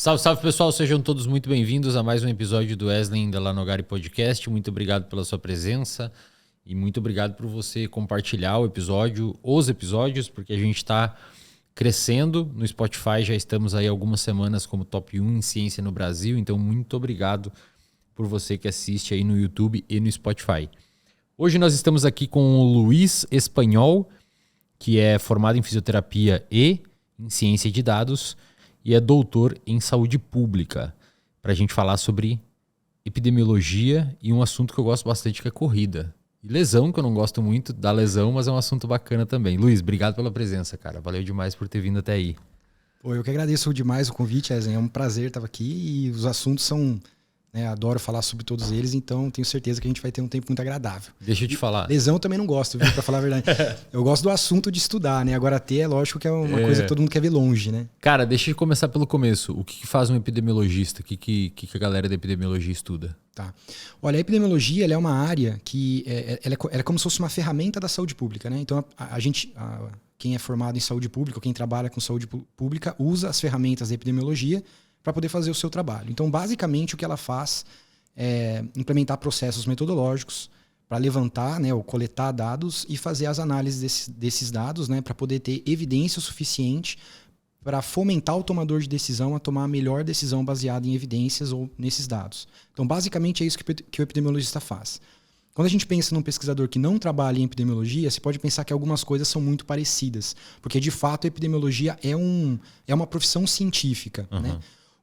Salve, salve pessoal, sejam todos muito bem-vindos a mais um episódio do Wesley da Lanogari Podcast. Muito obrigado pela sua presença e muito obrigado por você compartilhar os episódios, porque a gente está crescendo no Spotify, já estamos aí algumas semanas como top 1 em ciência no Brasil, então muito obrigado por você que assiste aí no YouTube e no Spotify. Hoje nós estamos aqui com o Luiz Espanhol, que é formado em fisioterapia e em ciência de dados, e é doutor em saúde pública, para a gente falar sobre epidemiologia e um assunto que eu gosto bastante, que é corrida. E lesão, que eu não gosto muito da lesão, mas é um assunto bacana também. Luiz, obrigado pela presença, cara. Valeu demais por ter vindo até aí. Pô, eu que agradeço demais o convite, Ezen. É um prazer estar aqui e os assuntos são... adoro falar sobre todos eles, então tenho certeza que a gente vai ter um tempo muito agradável. Deixa eu te falar. Lesão eu também não gosto, viu, pra falar a verdade. Eu gosto do assunto de estudar, né? Agora é lógico que é uma coisa que todo mundo quer ver longe, né? Cara, deixa eu começar pelo começo. O que faz um epidemiologista? O que a galera da epidemiologia estuda? Tá. Olha, a epidemiologia ela é uma área que ela é como se fosse uma ferramenta da saúde pública, né? Então quem é formado em saúde pública ou quem trabalha com saúde pública usa as ferramentas da epidemiologia para poder fazer o seu trabalho. Então, basicamente, o que ela faz é implementar processos metodológicos para levantar, né, ou coletar dados e fazer as análises desses dados, né, para poder ter evidência suficiente para fomentar o tomador de decisão a tomar a melhor decisão baseada em evidências ou nesses dados. Então, basicamente, é isso que o epidemiologista faz. Quando a gente pensa num pesquisador que não trabalha em epidemiologia, você pode pensar que algumas coisas são muito parecidas, porque, de fato, a epidemiologia é uma profissão científica, né?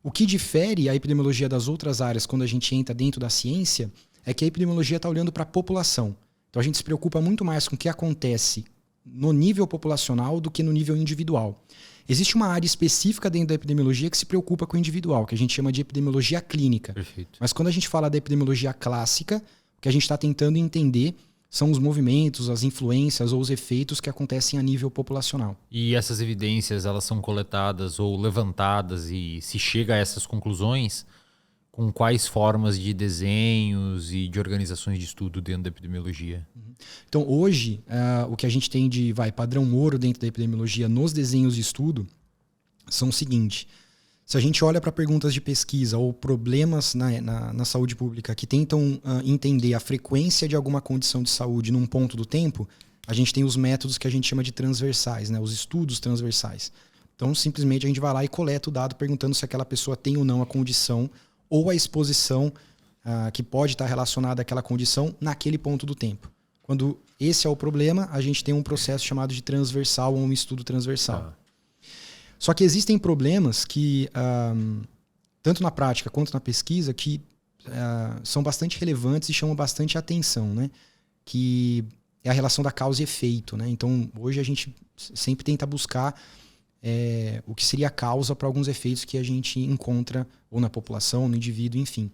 O que difere a epidemiologia das outras áreas quando a gente entra dentro da ciência é que a epidemiologia está olhando para a população. Então a gente se preocupa muito mais com o que acontece no nível populacional do que no nível individual. Existe uma área específica dentro da epidemiologia que se preocupa com o individual, que a gente chama de epidemiologia clínica. Perfeito. Mas quando a gente fala da epidemiologia clássica, o que a gente está tentando entender são os movimentos, as influências ou os efeitos que acontecem a nível populacional. E essas evidências, elas são coletadas ou levantadas e se chega a essas conclusões com quais formas de desenhos e de organizações de estudo dentro da epidemiologia? Então, hoje, o que a gente tem de padrão ouro dentro da epidemiologia nos desenhos de estudo são o seguinte: se a gente olha para perguntas de pesquisa ou problemas na saúde pública que tentam entender a frequência de alguma condição de saúde num ponto do tempo, a gente tem os métodos que a gente chama de transversais, né? Os estudos transversais. Então, simplesmente, a gente vai lá e coleta o dado perguntando se aquela pessoa tem ou não a condição ou a exposição que pode estar relacionada àquela condição naquele ponto do tempo. Quando esse é o problema, a gente tem um processo chamado de transversal ou um estudo transversal. Só que existem problemas que, tanto na prática quanto na pesquisa, que são bastante relevantes e chamam bastante atenção, né? Que é a relação da causa e efeito, né? Então, hoje a gente sempre tenta buscar o que seria a causa para alguns efeitos que a gente encontra ou na população, no indivíduo, enfim.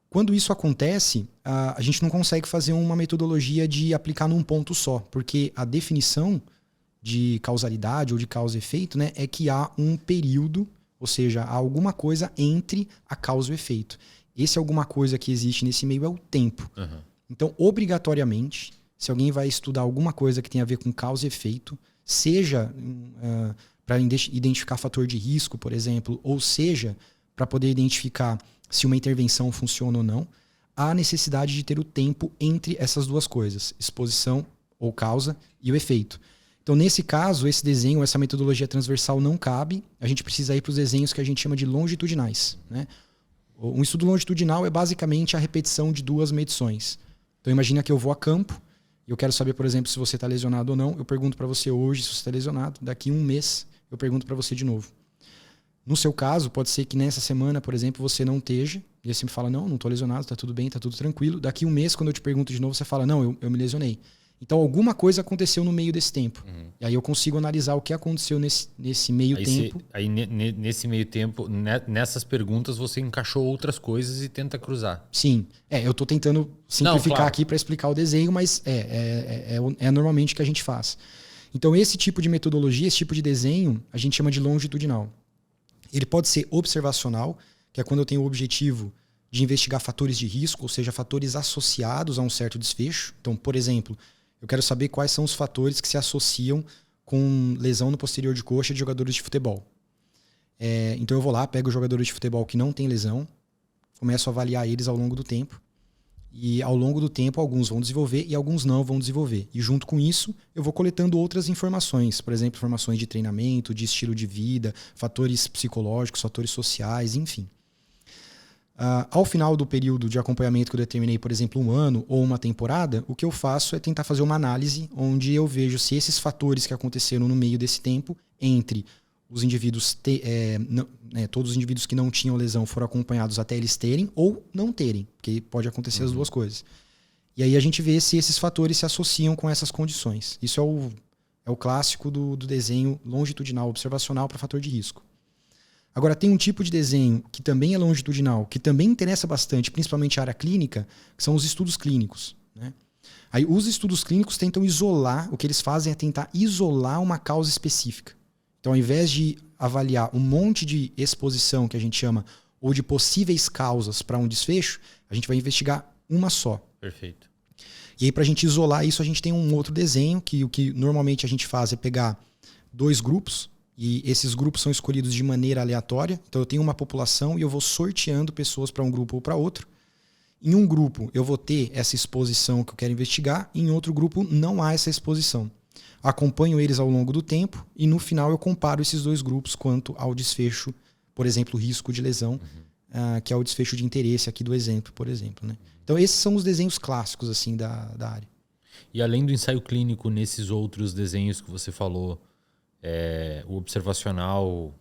Quando isso acontece, a gente não consegue fazer uma metodologia de aplicar num ponto só, porque a definição de causalidade ou de causa e efeito, né, é que há um período, ou seja, há alguma coisa entre a causa e o efeito. Esse alguma coisa que existe nesse meio é o tempo. Então, obrigatoriamente, se alguém vai estudar alguma coisa que tem a ver com causa e efeito, seja para identificar fator de risco, por exemplo, ou seja, para poder identificar se uma intervenção funciona ou não, há necessidade de ter o tempo entre essas duas coisas, exposição ou causa e o efeito. Então, nesse caso, esse desenho, essa metodologia transversal não cabe. A gente precisa ir para os desenhos que a gente chama de longitudinais, né? Um estudo longitudinal é basicamente a repetição de duas medições. Então, imagina que eu vou a campo e eu quero saber, por exemplo, se você está lesionado ou não. Eu pergunto para você hoje se você está lesionado. Daqui um mês, eu pergunto para você de novo. No seu caso, pode ser que nessa semana, por exemplo, você não esteja. E você me fala, não estou lesionado, está tudo bem, está tudo tranquilo. Daqui um mês, quando eu te pergunto de novo, você fala, não, eu me lesionei. Então, alguma coisa aconteceu no meio desse tempo. E aí eu consigo analisar o que aconteceu nesse meio tempo. Nesse meio tempo, nessas perguntas, você encaixou outras coisas e tenta cruzar. Sim. Eu estou tentando simplificar aqui para explicar o desenho, mas é normalmente o que a gente faz. Então, esse tipo de metodologia, esse tipo de desenho, a gente chama de longitudinal. Ele pode ser observacional, que é quando eu tenho o objetivo de investigar fatores de risco, ou seja, fatores associados a um certo desfecho. Então, por exemplo, eu quero saber quais são os fatores que se associam com lesão no posterior de coxa de jogadores de futebol. Então eu vou lá, pego jogadores de futebol que não tem lesão, começo a avaliar eles ao longo do tempo. E ao longo do tempo, alguns vão desenvolver e alguns não vão desenvolver. E junto com isso, eu vou coletando outras informações. Por exemplo, informações de treinamento, de estilo de vida, fatores psicológicos, fatores sociais, enfim. Ao final do período de acompanhamento que eu determinei, por exemplo, 1 ano ou uma temporada, o que eu faço é tentar fazer uma análise onde eu vejo se esses fatores que aconteceram no meio desse tempo, entre os indivíduos, todos os indivíduos que não tinham lesão foram acompanhados até eles terem ou não terem, porque pode acontecer as duas coisas. E aí a gente vê se esses fatores se associam com essas condições. Isso é o clássico do desenho longitudinal observacional para fator de risco. Agora, tem um tipo de desenho que também é longitudinal, que também interessa bastante, principalmente a área clínica, que são os estudos clínicos, né? Aí os estudos clínicos tentam isolar, o que eles fazem é tentar isolar uma causa específica. Então, ao invés de avaliar um monte de exposição, que a gente chama, ou de possíveis causas para um desfecho, a gente vai investigar uma só. Perfeito. E aí, para a gente isolar isso, a gente tem um outro desenho, que o que normalmente a gente faz é pegar 2 grupos, e esses grupos são escolhidos de maneira aleatória. Então, eu tenho uma população e eu vou sorteando pessoas para um grupo ou para outro. Em um grupo, eu vou ter essa exposição que eu quero investigar, em outro grupo, não há essa exposição. Acompanho eles ao longo do tempo e no final eu comparo esses 2 grupos quanto ao desfecho, por exemplo, risco de lesão, que é o desfecho de interesse aqui do exemplo, por exemplo, né? Então esses são os desenhos clássicos assim da área. E além do ensaio clínico, nesses outros desenhos que você falou, o observacional,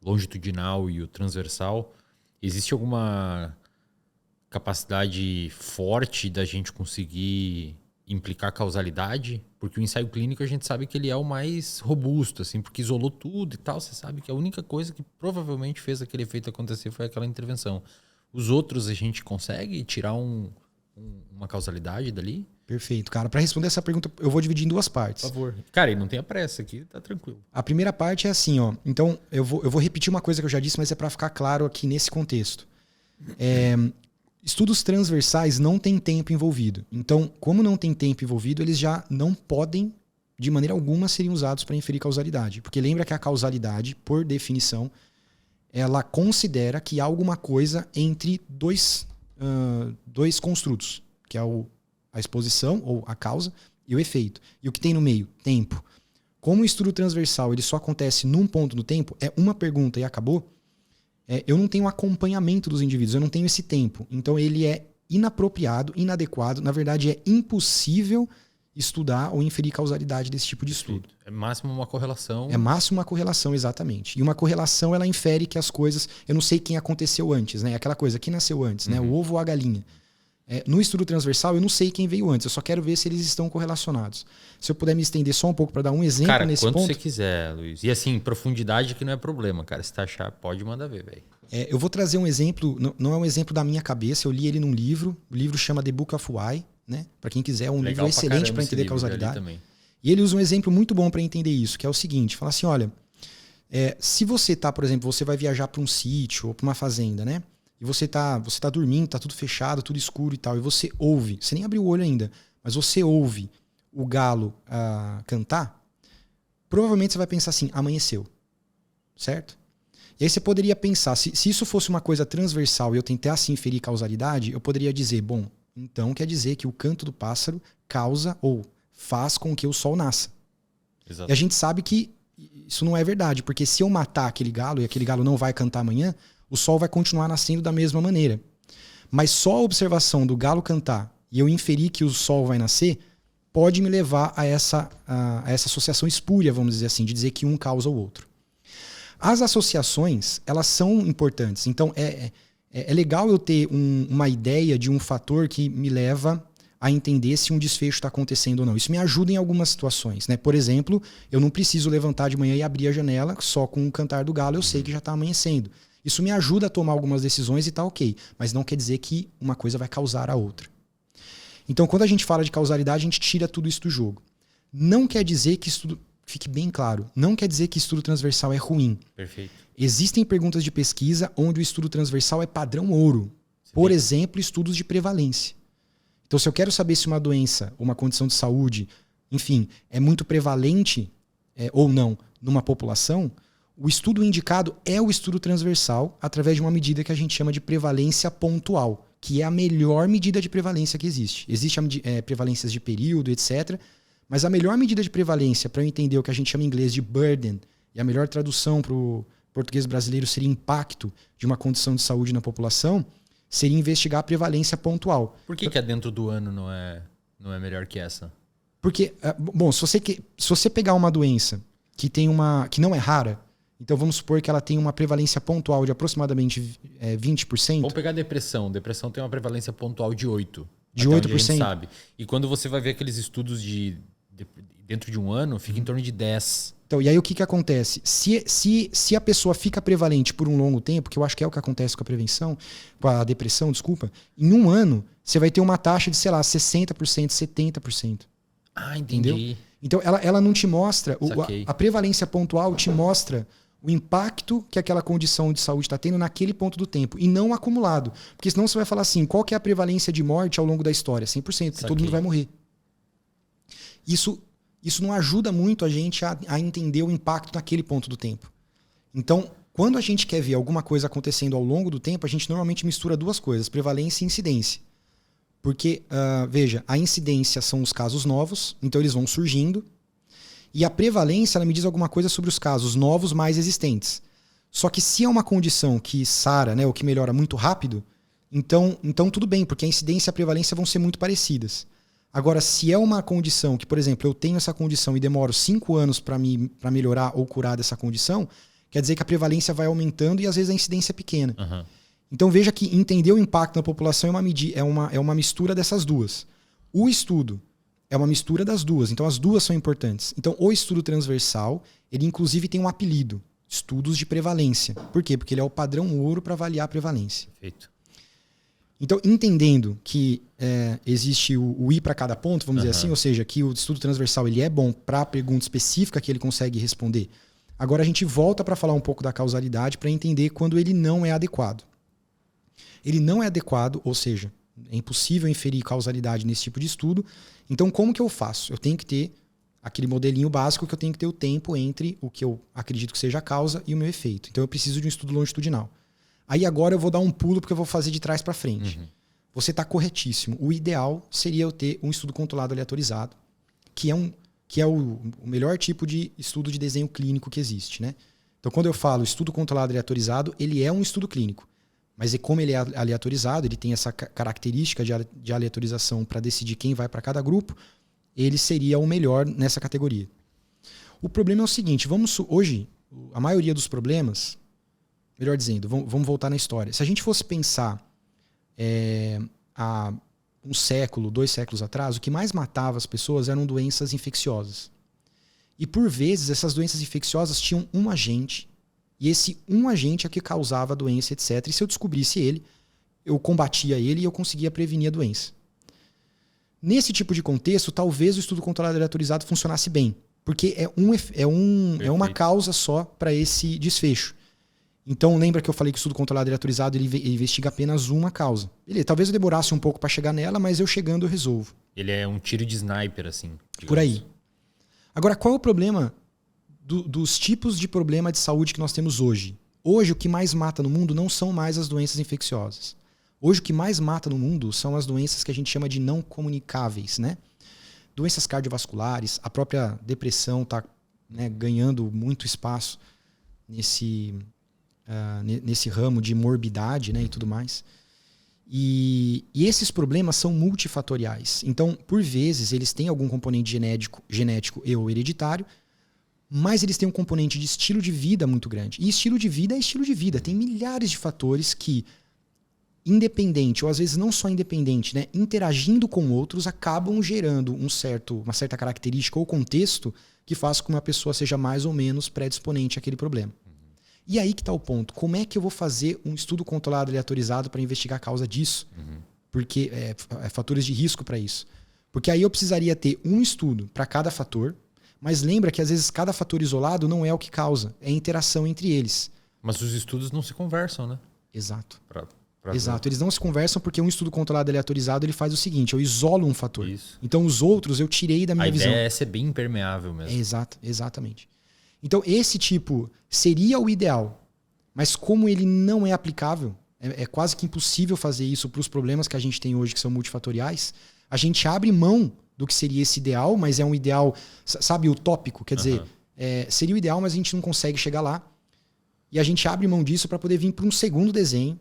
longitudinal e o transversal, existe alguma capacidade forte da gente conseguir implicar causalidade? Porque o ensaio clínico a gente sabe que ele é o mais robusto, assim, porque isolou tudo e tal. Você sabe que a única coisa que provavelmente fez aquele efeito acontecer foi aquela intervenção. Os outros a gente consegue tirar uma causalidade dali? Perfeito, cara. Para responder essa pergunta, eu vou dividir em 2 partes. Por favor. Cara, e não tenha pressa aqui, tá tranquilo. A primeira parte é assim, ó. Então, eu vou repetir uma coisa que eu já disse, mas é para ficar claro aqui nesse contexto. Estudos transversais não têm tempo envolvido. Então, como não tem tempo envolvido, eles já não podem, de maneira alguma, serem usados para inferir causalidade. Porque lembra que a causalidade, por definição, ela considera que há alguma coisa entre dois construtos, que é a exposição, ou a causa, e o efeito. E o que tem no meio? Tempo. Como o estudo transversal ele só acontece num ponto no tempo, é uma pergunta e acabou, eu não tenho acompanhamento dos indivíduos, eu não tenho esse tempo. Então ele é inapropriado, inadequado, na verdade é impossível estudar ou inferir causalidade desse tipo de estudo. É máximo uma correlação. É máximo uma correlação, exatamente. E uma correlação ela infere que as coisas... Eu não sei quem aconteceu antes, né? Aquela coisa, quem nasceu antes, né? O ovo ou a galinha. No estudo transversal, eu não sei quem veio antes, eu só quero ver se eles estão correlacionados. Se eu puder me estender só um pouco para dar um exemplo nesse ponto... Cara, quanto você quiser, Luiz. E assim, profundidade que não é problema, cara. Se tá achar, pode mandar ver, velho. Eu vou trazer um exemplo, não é um exemplo da minha cabeça, eu li ele num livro, o livro chama The Book of Why, né? Para quem quiser, é um livro excelente para entender causalidade. E ele usa um exemplo muito bom para entender isso, que é o seguinte, fala assim, olha, se você tá, por exemplo, você vai viajar para um sítio ou para uma fazenda, né? E você tá dormindo, tá tudo fechado, tudo escuro e tal, e você ouve, você nem abriu o olho ainda, mas você ouve o galo cantar, provavelmente você vai pensar assim, amanheceu, certo? E aí você poderia pensar, se isso fosse uma coisa transversal e eu tentasse inferir causalidade, eu poderia dizer, bom, então quer dizer que o canto do pássaro causa ou faz com que o sol nasça. Exato. E a gente sabe que isso não é verdade, porque se eu matar aquele galo e aquele galo não vai cantar amanhã, o sol vai continuar nascendo da mesma maneira. Mas só a observação do galo cantar e eu inferir que o sol vai nascer pode me levar a essa associação espúria, vamos dizer assim, de dizer que um causa o outro. As associações, elas são importantes. Então, é legal eu ter uma ideia de um fator que me leva a entender se um desfecho está acontecendo ou não. Isso me ajuda em algumas situações, né? Por exemplo, eu não preciso levantar de manhã e abrir a janela só com o cantar do galo, eu sei que já está amanhecendo. Isso me ajuda a tomar algumas decisões e tá ok, mas não quer dizer que uma coisa vai causar a outra. Então, quando a gente fala de causalidade, a gente tira tudo isso do jogo. Não quer dizer que estudo... Fique bem claro, não quer dizer que estudo transversal é ruim. Perfeito. Existem perguntas de pesquisa onde o estudo transversal é padrão ouro. Por exemplo, estudos de prevalência. Então, se eu quero saber se uma doença, uma condição de saúde, enfim, é muito prevalente ou não numa população, O estudo indicado é o estudo transversal através de uma medida que a gente chama de prevalência pontual, que é a melhor medida de prevalência que existe. Existem prevalências de período, etc. Mas a melhor medida de prevalência, para eu entender o que a gente chama em inglês de burden, e a melhor tradução para o português brasileiro seria impacto de uma condição de saúde na população, seria investigar a prevalência pontual. Por que é dentro do ano não é melhor que essa? Porque, bom, se você pegar uma doença que não é rara, então vamos supor que ela tem uma prevalência pontual de aproximadamente 20%. Vamos pegar a depressão. Depressão tem uma prevalência pontual de 8%. De 8%. A gente sabe. E quando você vai ver aqueles estudos dentro de um ano, fica em torno de 10%. Então, e aí o que acontece? Se a pessoa fica prevalente por um longo tempo, que eu acho que é o que acontece com a prevenção, com a depressão, desculpa, em um ano você vai ter uma taxa de, sei lá, 60%, 70%. Ah, entendi. Entendeu? Então ela não te mostra, Saquei. a prevalência pontual te mostra o impacto que aquela condição de saúde está tendo naquele ponto do tempo, e não acumulado. Porque senão você vai falar assim, qual que é a prevalência de morte ao longo da história? 100%, porque todo mundo vai morrer. Isso não ajuda muito a gente a entender o impacto naquele ponto do tempo. Então, quando a gente quer ver alguma coisa acontecendo ao longo do tempo, a gente normalmente mistura duas coisas, prevalência e incidência. Porque, veja, a incidência são os casos novos, então eles vão surgindo, e a prevalência ela me diz alguma coisa sobre os casos novos mais existentes. Só que se é uma condição que sara, né, ou que melhora muito rápido, então tudo bem, porque a incidência e a prevalência vão ser muito parecidas. Agora, se é uma condição que, por exemplo, eu tenho essa condição e demoro 5 anos para melhorar ou curar dessa condição, quer dizer que a prevalência vai aumentando e às vezes a incidência é pequena. Uhum. Então veja que entender o impacto na população é uma mistura dessas duas. O estudo é uma mistura das duas, então as duas são importantes. Então o estudo transversal, ele inclusive tem um apelido, estudos de prevalência. Por quê? Porque ele é o padrão ouro para avaliar a prevalência. Perfeito. Então, entendendo que existe o ir para cada ponto, vamos dizer assim, ou seja, que o estudo transversal ele é bom para a pergunta específica que ele consegue responder. Agora a gente volta para falar um pouco da causalidade para entender quando ele não é adequado. Ele não é adequado, ou seja, é impossível inferir causalidade nesse tipo de estudo. Então, como que eu faço? Eu tenho que ter aquele modelinho básico que eu tenho que ter o tempo entre o que eu acredito que seja a causa e o meu efeito. Então, eu preciso de um estudo longitudinal. Aí agora eu vou dar um pulo porque eu vou fazer de trás para frente. Uhum. Você está corretíssimo. O ideal seria eu ter um estudo controlado aleatorizado, que é o melhor tipo de estudo de desenho clínico que existe, né? Então, quando eu falo estudo controlado aleatorizado, ele é um estudo clínico. Mas como ele é aleatorizado, ele tem essa característica de aleatorização para decidir quem vai para cada grupo, ele seria o melhor nessa categoria. O problema é o seguinte, hoje, a maioria dos problemas, melhor dizendo, vamos voltar na história. Se a gente fosse pensar há 1 século, 2 séculos atrás, o que mais matava as pessoas eram doenças infecciosas. E por vezes essas doenças infecciosas tinham um agente, e esse um agente é que causava a doença, etc. E se eu descobrisse ele, eu combatia ele e eu conseguia prevenir a doença. Nesse tipo de contexto, talvez o estudo controlado aleatorizado funcionasse bem, porque é uma causa só para esse desfecho. Então, lembra que eu falei que o estudo controlado aleatorizado ele investiga apenas uma causa. Beleza, talvez eu demorasse um pouco para chegar nela, mas eu chegando eu resolvo. Ele é um tiro de sniper, assim. Digamos. Por aí. Agora, qual é o problema dos tipos de problema de saúde que nós temos hoje? Hoje, o que mais mata no mundo não são mais as doenças infecciosas. Hoje, o que mais mata no mundo são as doenças que a gente chama de não comunicáveis, né? Doenças cardiovasculares, a própria depressão está, né, ganhando muito espaço nesse ramo de morbidade, né, e tudo mais. E esses problemas são multifatoriais. Então, por vezes, eles têm algum componente genético ou hereditário, mas eles têm um componente de estilo de vida muito grande. E estilo de vida é estilo de vida. Tem milhares de fatores que, independente, ou às vezes não só independente, né, interagindo com outros, acabam gerando uma certa característica ou contexto que faz com que uma pessoa seja mais ou menos predisponente àquele problema. E aí que está o ponto. Como é que eu vou fazer um estudo controlado aleatorizado para investigar a causa disso? Porque fatores de risco para isso. Porque aí eu precisaria ter um estudo para cada fator, mas lembra que às vezes cada fator isolado não é o que causa, é a interação entre eles. Mas os estudos não se conversam, né? Exato. Exato, eles não se conversam porque um estudo controlado aleatorizado ele faz o seguinte, eu isolo um fator. Isso. Então os outros eu tirei da minha visão. A ideia é ser bem impermeável mesmo. Exatamente. Então, esse tipo seria o ideal. Mas como ele não é aplicável, é quase que impossível fazer isso para os problemas que a gente tem hoje, que são multifatoriais, a gente abre mão do que seria esse ideal, mas é um ideal, sabe, utópico. Quer dizer, seria o ideal, mas a gente não consegue chegar lá. E a gente abre mão disso para poder vir para um segundo desenho,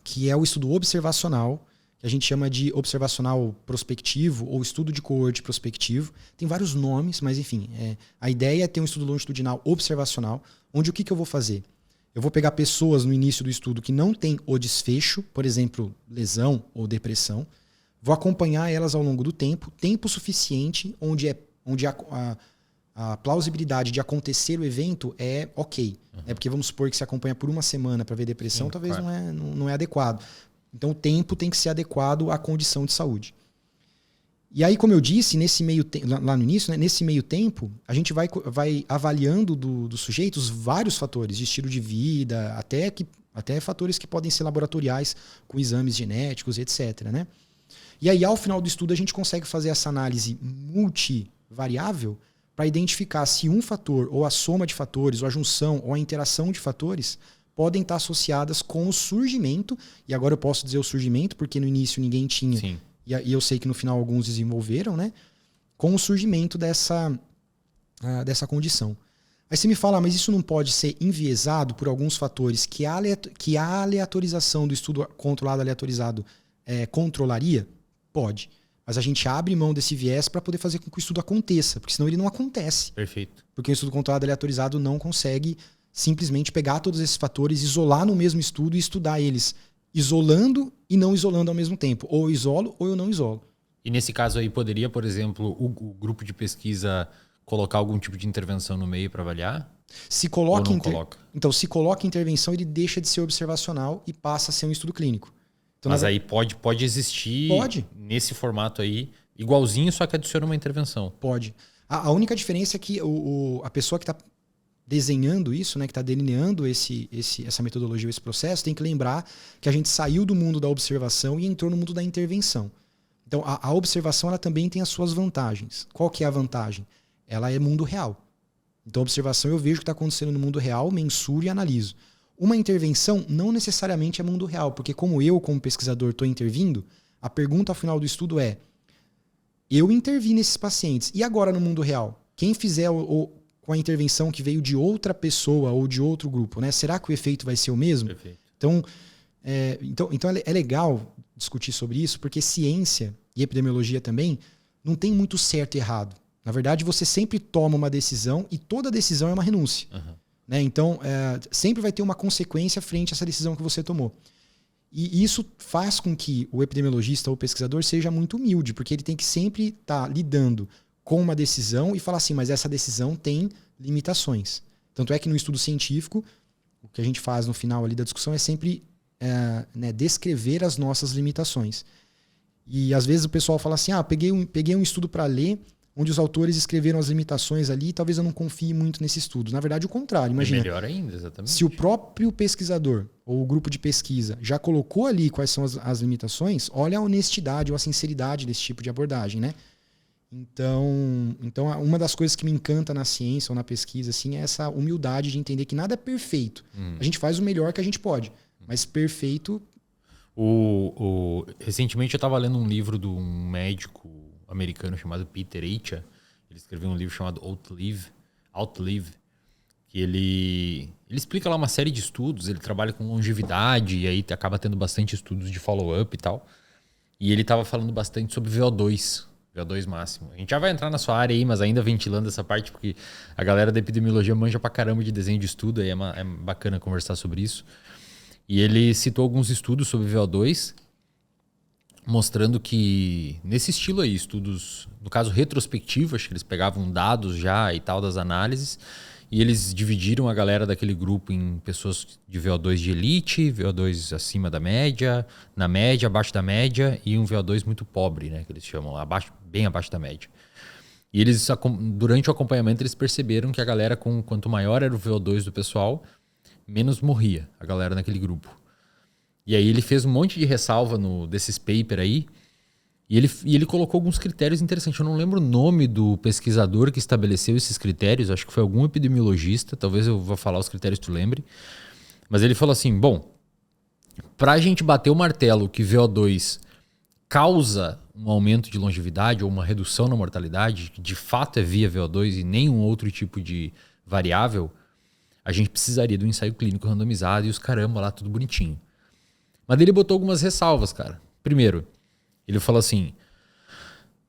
que é o estudo observacional, que a gente chama de observacional prospectivo ou estudo de coorte prospectivo. Tem vários nomes, mas enfim, a ideia é ter um estudo longitudinal observacional, onde o que eu vou fazer? Eu vou pegar pessoas no início do estudo que não têm o desfecho, por exemplo, lesão ou depressão, vou acompanhar elas ao longo do tempo suficiente onde a plausibilidade de acontecer o evento é ok. Porque vamos supor que se acompanha por uma semana para ver depressão, talvez não é adequado. Então o tempo tem que ser adequado à condição de saúde. E aí, como eu disse, lá no início, né, nesse meio tempo, a gente vai avaliando dos sujeitos vários fatores, de estilo de vida, até fatores que podem ser laboratoriais, com exames genéticos, etc. Né? E aí, ao final do estudo, a gente consegue fazer essa análise multivariável para identificar se um fator, ou a soma de fatores, ou a junção, ou a interação de fatores podem estar associadas com o surgimento, e agora eu posso dizer o surgimento, porque no início ninguém tinha, Sim. E eu sei que no final alguns desenvolveram, né? Com o surgimento dessa condição. Aí você me fala, mas isso não pode ser enviesado por alguns fatores que a aleatorização do estudo controlado aleatorizado controlaria? Pode. Mas a gente abre mão desse viés para poder fazer com que o estudo aconteça, porque senão ele não acontece. Perfeito. Porque o estudo controlado aleatorizado não consegue simplesmente pegar todos esses fatores, isolar no mesmo estudo e estudar eles isolando e não isolando ao mesmo tempo. Ou eu isolo ou eu não isolo. E nesse caso aí poderia, por exemplo, o grupo de pesquisa colocar algum tipo de intervenção no meio para avaliar? Se coloca ou não coloca? Então, se coloca intervenção, ele deixa de ser observacional e passa a ser um estudo clínico. Então, mas aí pode existir nesse formato aí, igualzinho, só que adiciona uma intervenção. Pode. A única diferença é que a pessoa que está desenhando isso, né, que está delineando essa metodologia, esse processo, tem que lembrar que a gente saiu do mundo da observação e entrou no mundo da intervenção. Então, a observação ela também tem as suas vantagens. Qual que é a vantagem? Ela é mundo real. Então, a observação eu vejo o que está acontecendo no mundo real, mensuro e analiso. Uma intervenção não necessariamente é mundo real, porque como pesquisador, estou intervindo, a pergunta ao final do estudo é: eu intervi nesses pacientes, e agora no mundo real? Quem fizer com a intervenção que veio de outra pessoa ou de outro grupo, né? Será que o efeito vai ser o mesmo? Perfeito. Então é legal discutir sobre isso, porque ciência e epidemiologia também não tem muito certo e errado. Na verdade, você sempre toma uma decisão e toda decisão é uma renúncia. Uhum. Né? Então, sempre vai ter uma consequência frente a essa decisão que você tomou. E isso faz com que o epidemiologista ou o pesquisador seja muito humilde, porque ele tem que sempre estar lidando com uma decisão e falar assim, mas essa decisão tem limitações. Tanto é que no estudo científico, o que a gente faz no final ali da discussão é sempre descrever as nossas limitações. E às vezes o pessoal fala assim, peguei um estudo para ler, onde os autores escreveram as limitações ali, e talvez eu não confie muito nesse estudo. Na verdade, o contrário. Imagina, é melhor ainda, exatamente. Se o próprio pesquisador ou o grupo de pesquisa já colocou ali quais são as limitações, olha a honestidade ou a sinceridade desse tipo de abordagem, né? Então, uma das coisas que me encanta na ciência ou na pesquisa assim, é essa humildade de entender que nada é perfeito. A gente faz o melhor que a gente pode, mas perfeito... Recentemente eu estava lendo um livro de um médico americano chamado Peter Attia. Ele escreveu um livro chamado Outlive, que ele explica lá uma série de estudos. Ele trabalha com longevidade e aí acaba tendo bastante estudos de follow-up e tal. E ele estava falando bastante sobre VO2 máximo. A gente já vai entrar na sua área aí, mas ainda ventilando essa parte, porque a galera da epidemiologia manja pra caramba de desenho de estudo, aí é bacana conversar sobre isso. E ele citou alguns estudos sobre VO2, mostrando que, nesse estilo aí, estudos, no caso retrospectivo, acho que eles pegavam dados já e tal das análises, e eles dividiram a galera daquele grupo em pessoas de VO2 de elite, VO2 acima da média, na média, abaixo da média, e um VO2 muito pobre, né, que eles chamam lá, bem abaixo da média. E eles, durante o acompanhamento, eles perceberam que a galera, quanto maior era o VO2 do pessoal, menos morria a galera naquele grupo. E aí ele fez um monte de ressalva desses paper aí, E ele colocou alguns critérios interessantes. Eu não lembro o nome do pesquisador que estabeleceu esses critérios. Acho que foi algum epidemiologista. Talvez eu vá falar os critérios que tu lembre. Mas ele falou assim, bom, para a gente bater o martelo que VO2 causa um aumento de longevidade ou uma redução na mortalidade, que de fato é via VO2 e nenhum outro tipo de variável, a gente precisaria de um ensaio clínico randomizado e os caramba lá, tudo bonitinho. Mas ele botou algumas ressalvas, cara. Primeiro, ele falou assim,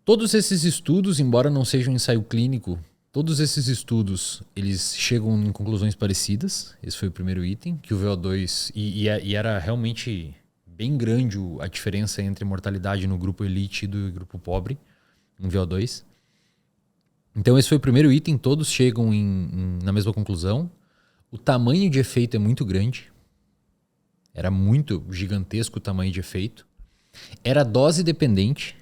todos esses estudos, embora não sejam um ensaio clínico, todos esses estudos, eles chegam em conclusões parecidas. Esse foi o primeiro item, que o VO2... E era realmente bem grande a diferença entre mortalidade no grupo elite e do grupo pobre, em VO2. Então esse foi o primeiro item, todos chegam na mesma conclusão. O tamanho de efeito é muito grande. Era muito gigantesco o tamanho de efeito. Era dose dependente.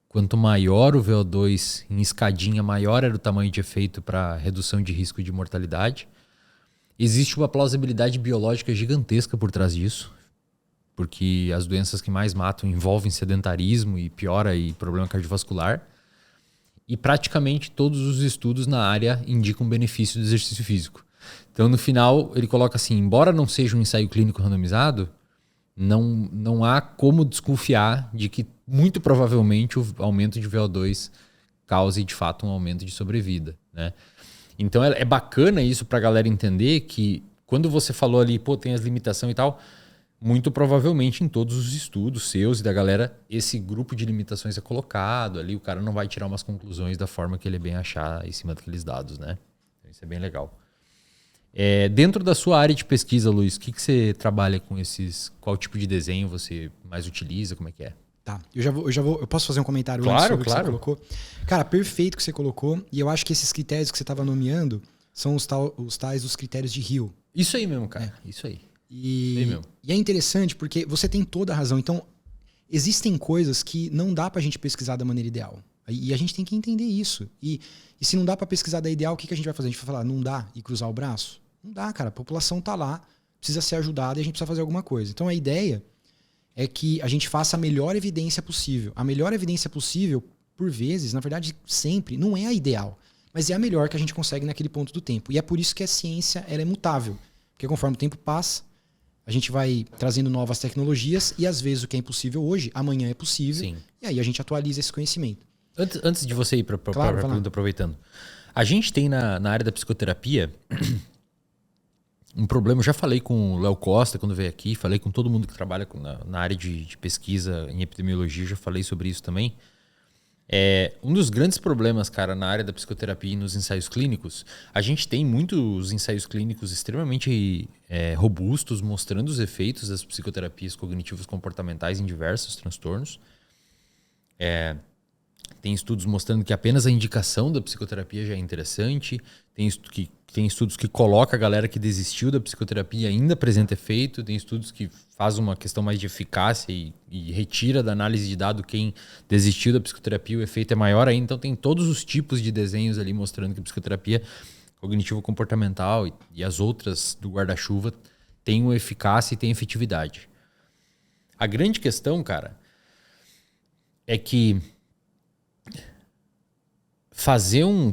Quanto maior o VO2 em escadinha, maior era o tamanho de efeito para redução de risco de mortalidade. Existe uma plausibilidade biológica gigantesca por trás disso, porque as doenças que mais matam envolvem sedentarismo e piora e problema cardiovascular. E praticamente todos os estudos na área indicam benefício do exercício físico. Então, no final, ele coloca assim, embora não seja um ensaio clínico randomizado, não há como desconfiar de que muito provavelmente o aumento de VO2 cause de fato um aumento de sobrevida, né? Então é bacana isso para a galera entender que quando você falou ali, pô, tem as limitações e tal, muito provavelmente em todos os estudos seus e da galera, esse grupo de limitações é colocado ali, o cara não vai tirar umas conclusões da forma que ele bem achar em cima daqueles dados, né? Então, isso é bem legal. Dentro da sua área de pesquisa, Luiz, o que você trabalha com esses? Qual tipo de desenho você mais utiliza? Como é que é? Tá, eu posso fazer um comentário claro, sobre o que você colocou? Cara, perfeito o que você colocou. E eu acho que esses critérios que você estava nomeando são os tais dos critérios de Hill. Isso aí mesmo, cara. Isso aí. E é interessante porque você tem toda a razão. Então, existem coisas que não dá pra gente pesquisar da maneira ideal. E a gente tem que entender isso. E se não dá pra pesquisar da ideal, o que a gente vai fazer? A gente vai falar, não dá e cruzar o braço? Não dá, cara. A população tá lá, precisa ser ajudada e a gente precisa fazer alguma coisa. Então, a ideia é que a gente faça a melhor evidência possível. A melhor evidência possível, por vezes, na verdade, sempre, não é a ideal. Mas é a melhor que a gente consegue naquele ponto do tempo. E é por isso que a ciência ela é mutável. Porque conforme o tempo passa, a gente vai trazendo novas tecnologias e às vezes o que é impossível hoje, amanhã é possível. Sim. E aí a gente atualiza esse conhecimento. Antes de você ir para a pergunta, aproveitando. A gente tem na área da psicoterapia um problema. Eu já falei com o Léo Costa quando veio aqui, falei com todo mundo que trabalha na área de pesquisa em epidemiologia, já falei sobre isso também. Um dos grandes problemas, cara, na área da psicoterapia e nos ensaios clínicos, a gente tem muitos ensaios clínicos extremamente robustos, mostrando os efeitos das psicoterapias cognitivas comportamentais em diversos transtornos. Tem estudos mostrando que apenas a indicação da psicoterapia já é interessante. Tem estudos que colocam a galera que desistiu da psicoterapia ainda apresenta efeito. Tem estudos que fazem uma questão mais de eficácia e retira da análise de dado quem desistiu da psicoterapia, o efeito é maior ainda. Então tem todos os tipos de desenhos ali mostrando que a psicoterapia cognitivo-comportamental e as outras do guarda-chuva têm uma eficácia e têm efetividade. A grande questão, cara, é que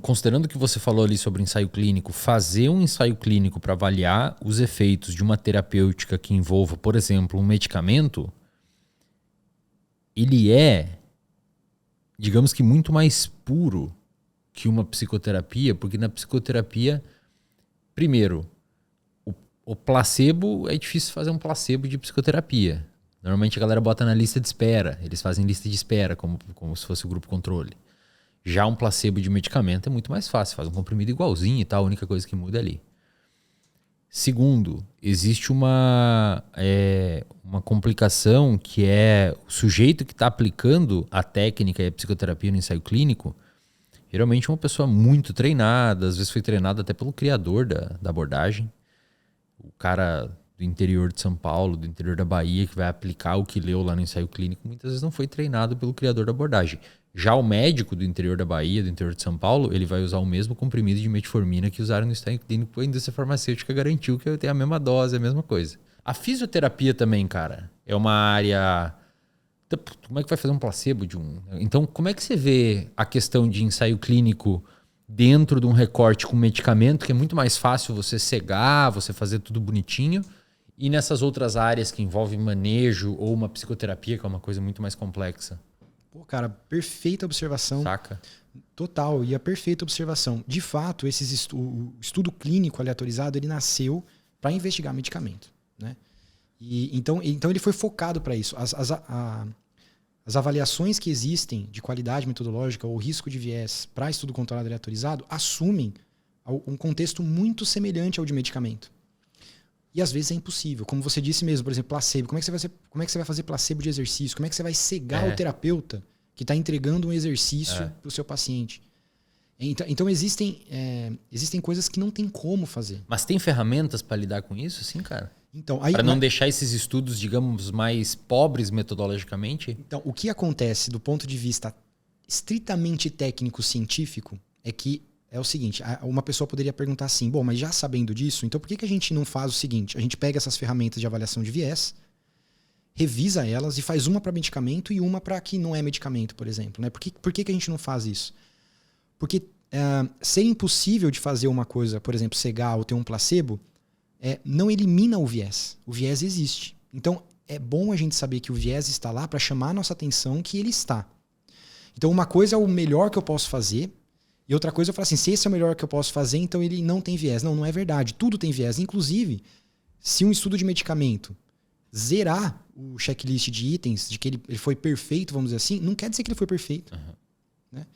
considerando o que você falou ali sobre ensaio clínico, fazer um ensaio clínico para avaliar os efeitos de uma terapêutica que envolva, por exemplo, um medicamento, ele digamos que muito mais puro que uma psicoterapia, porque na psicoterapia, primeiro, o placebo, é difícil fazer um placebo de psicoterapia. Normalmente a galera bota na lista de espera, eles fazem lista de espera, como se fosse o grupo controle. Já um placebo de medicamento é muito mais fácil, faz um comprimido igualzinho e tal, a única coisa que muda é ali. Segundo, existe uma complicação que é o sujeito que está aplicando a técnica e a psicoterapia no ensaio clínico, geralmente é uma pessoa muito treinada, às vezes foi treinada até pelo criador da abordagem. O cara do interior de São Paulo, do interior da Bahia, que vai aplicar o que leu lá no ensaio clínico, muitas vezes não foi treinado pelo criador da abordagem. Já o médico do interior da Bahia, do interior de São Paulo, ele vai usar o mesmo comprimido de metformina que usaram no ensaio clínico, a indústria farmacêutica garantiu que eu tenho a mesma dose, a mesma coisa. A fisioterapia também, cara, é uma área Como é que vai fazer um placebo de um... Então, como é que você vê a questão de ensaio clínico dentro de um recorte com medicamento, que é muito mais fácil você cegar, você fazer tudo bonitinho, e nessas outras áreas que envolvem manejo ou uma psicoterapia, que é uma coisa muito mais complexa? Pô, cara, perfeita observação. Saca? Total, e a perfeita observação. De fato, o estudo clínico aleatorizado, ele nasceu para investigar medicamento, né? Então ele foi focado para isso. As avaliações que existem de qualidade metodológica ou risco de viés para estudo controlado aleatorizado assumem um contexto muito semelhante ao de medicamento. E às vezes é impossível. Como você disse mesmo, por exemplo, placebo. Como é que você vai fazer placebo de exercício? Como é que você vai cegar o terapeuta que está entregando um exercício para o seu paciente? Então existem coisas que não tem como fazer. Mas tem ferramentas para lidar com isso, sim, cara? Então, para não deixar esses estudos, digamos, mais pobres metodologicamente? Então, o que acontece do ponto de vista estritamente técnico-científico é o seguinte, uma pessoa poderia perguntar assim, bom, mas já sabendo disso, então por que a gente não faz o seguinte? A gente pega essas ferramentas de avaliação de viés, revisa elas e faz uma para medicamento e uma para que não é medicamento, por exemplo. Né? Por que a gente não faz isso? Porque ser impossível de fazer uma coisa, por exemplo, cegar ou ter um placebo, não elimina o viés. O viés existe. Então, é bom a gente saber que o viés está lá para chamar a nossa atenção que ele está. Então, uma coisa é o melhor que eu posso fazer e outra coisa eu falo assim, se esse é o melhor que eu posso fazer, então ele não tem viés. Não é verdade. Tudo tem viés. Inclusive, se um estudo de medicamento zerar o checklist de itens, de que ele foi perfeito, vamos dizer assim, não quer dizer que ele foi perfeito. Uhum. Né?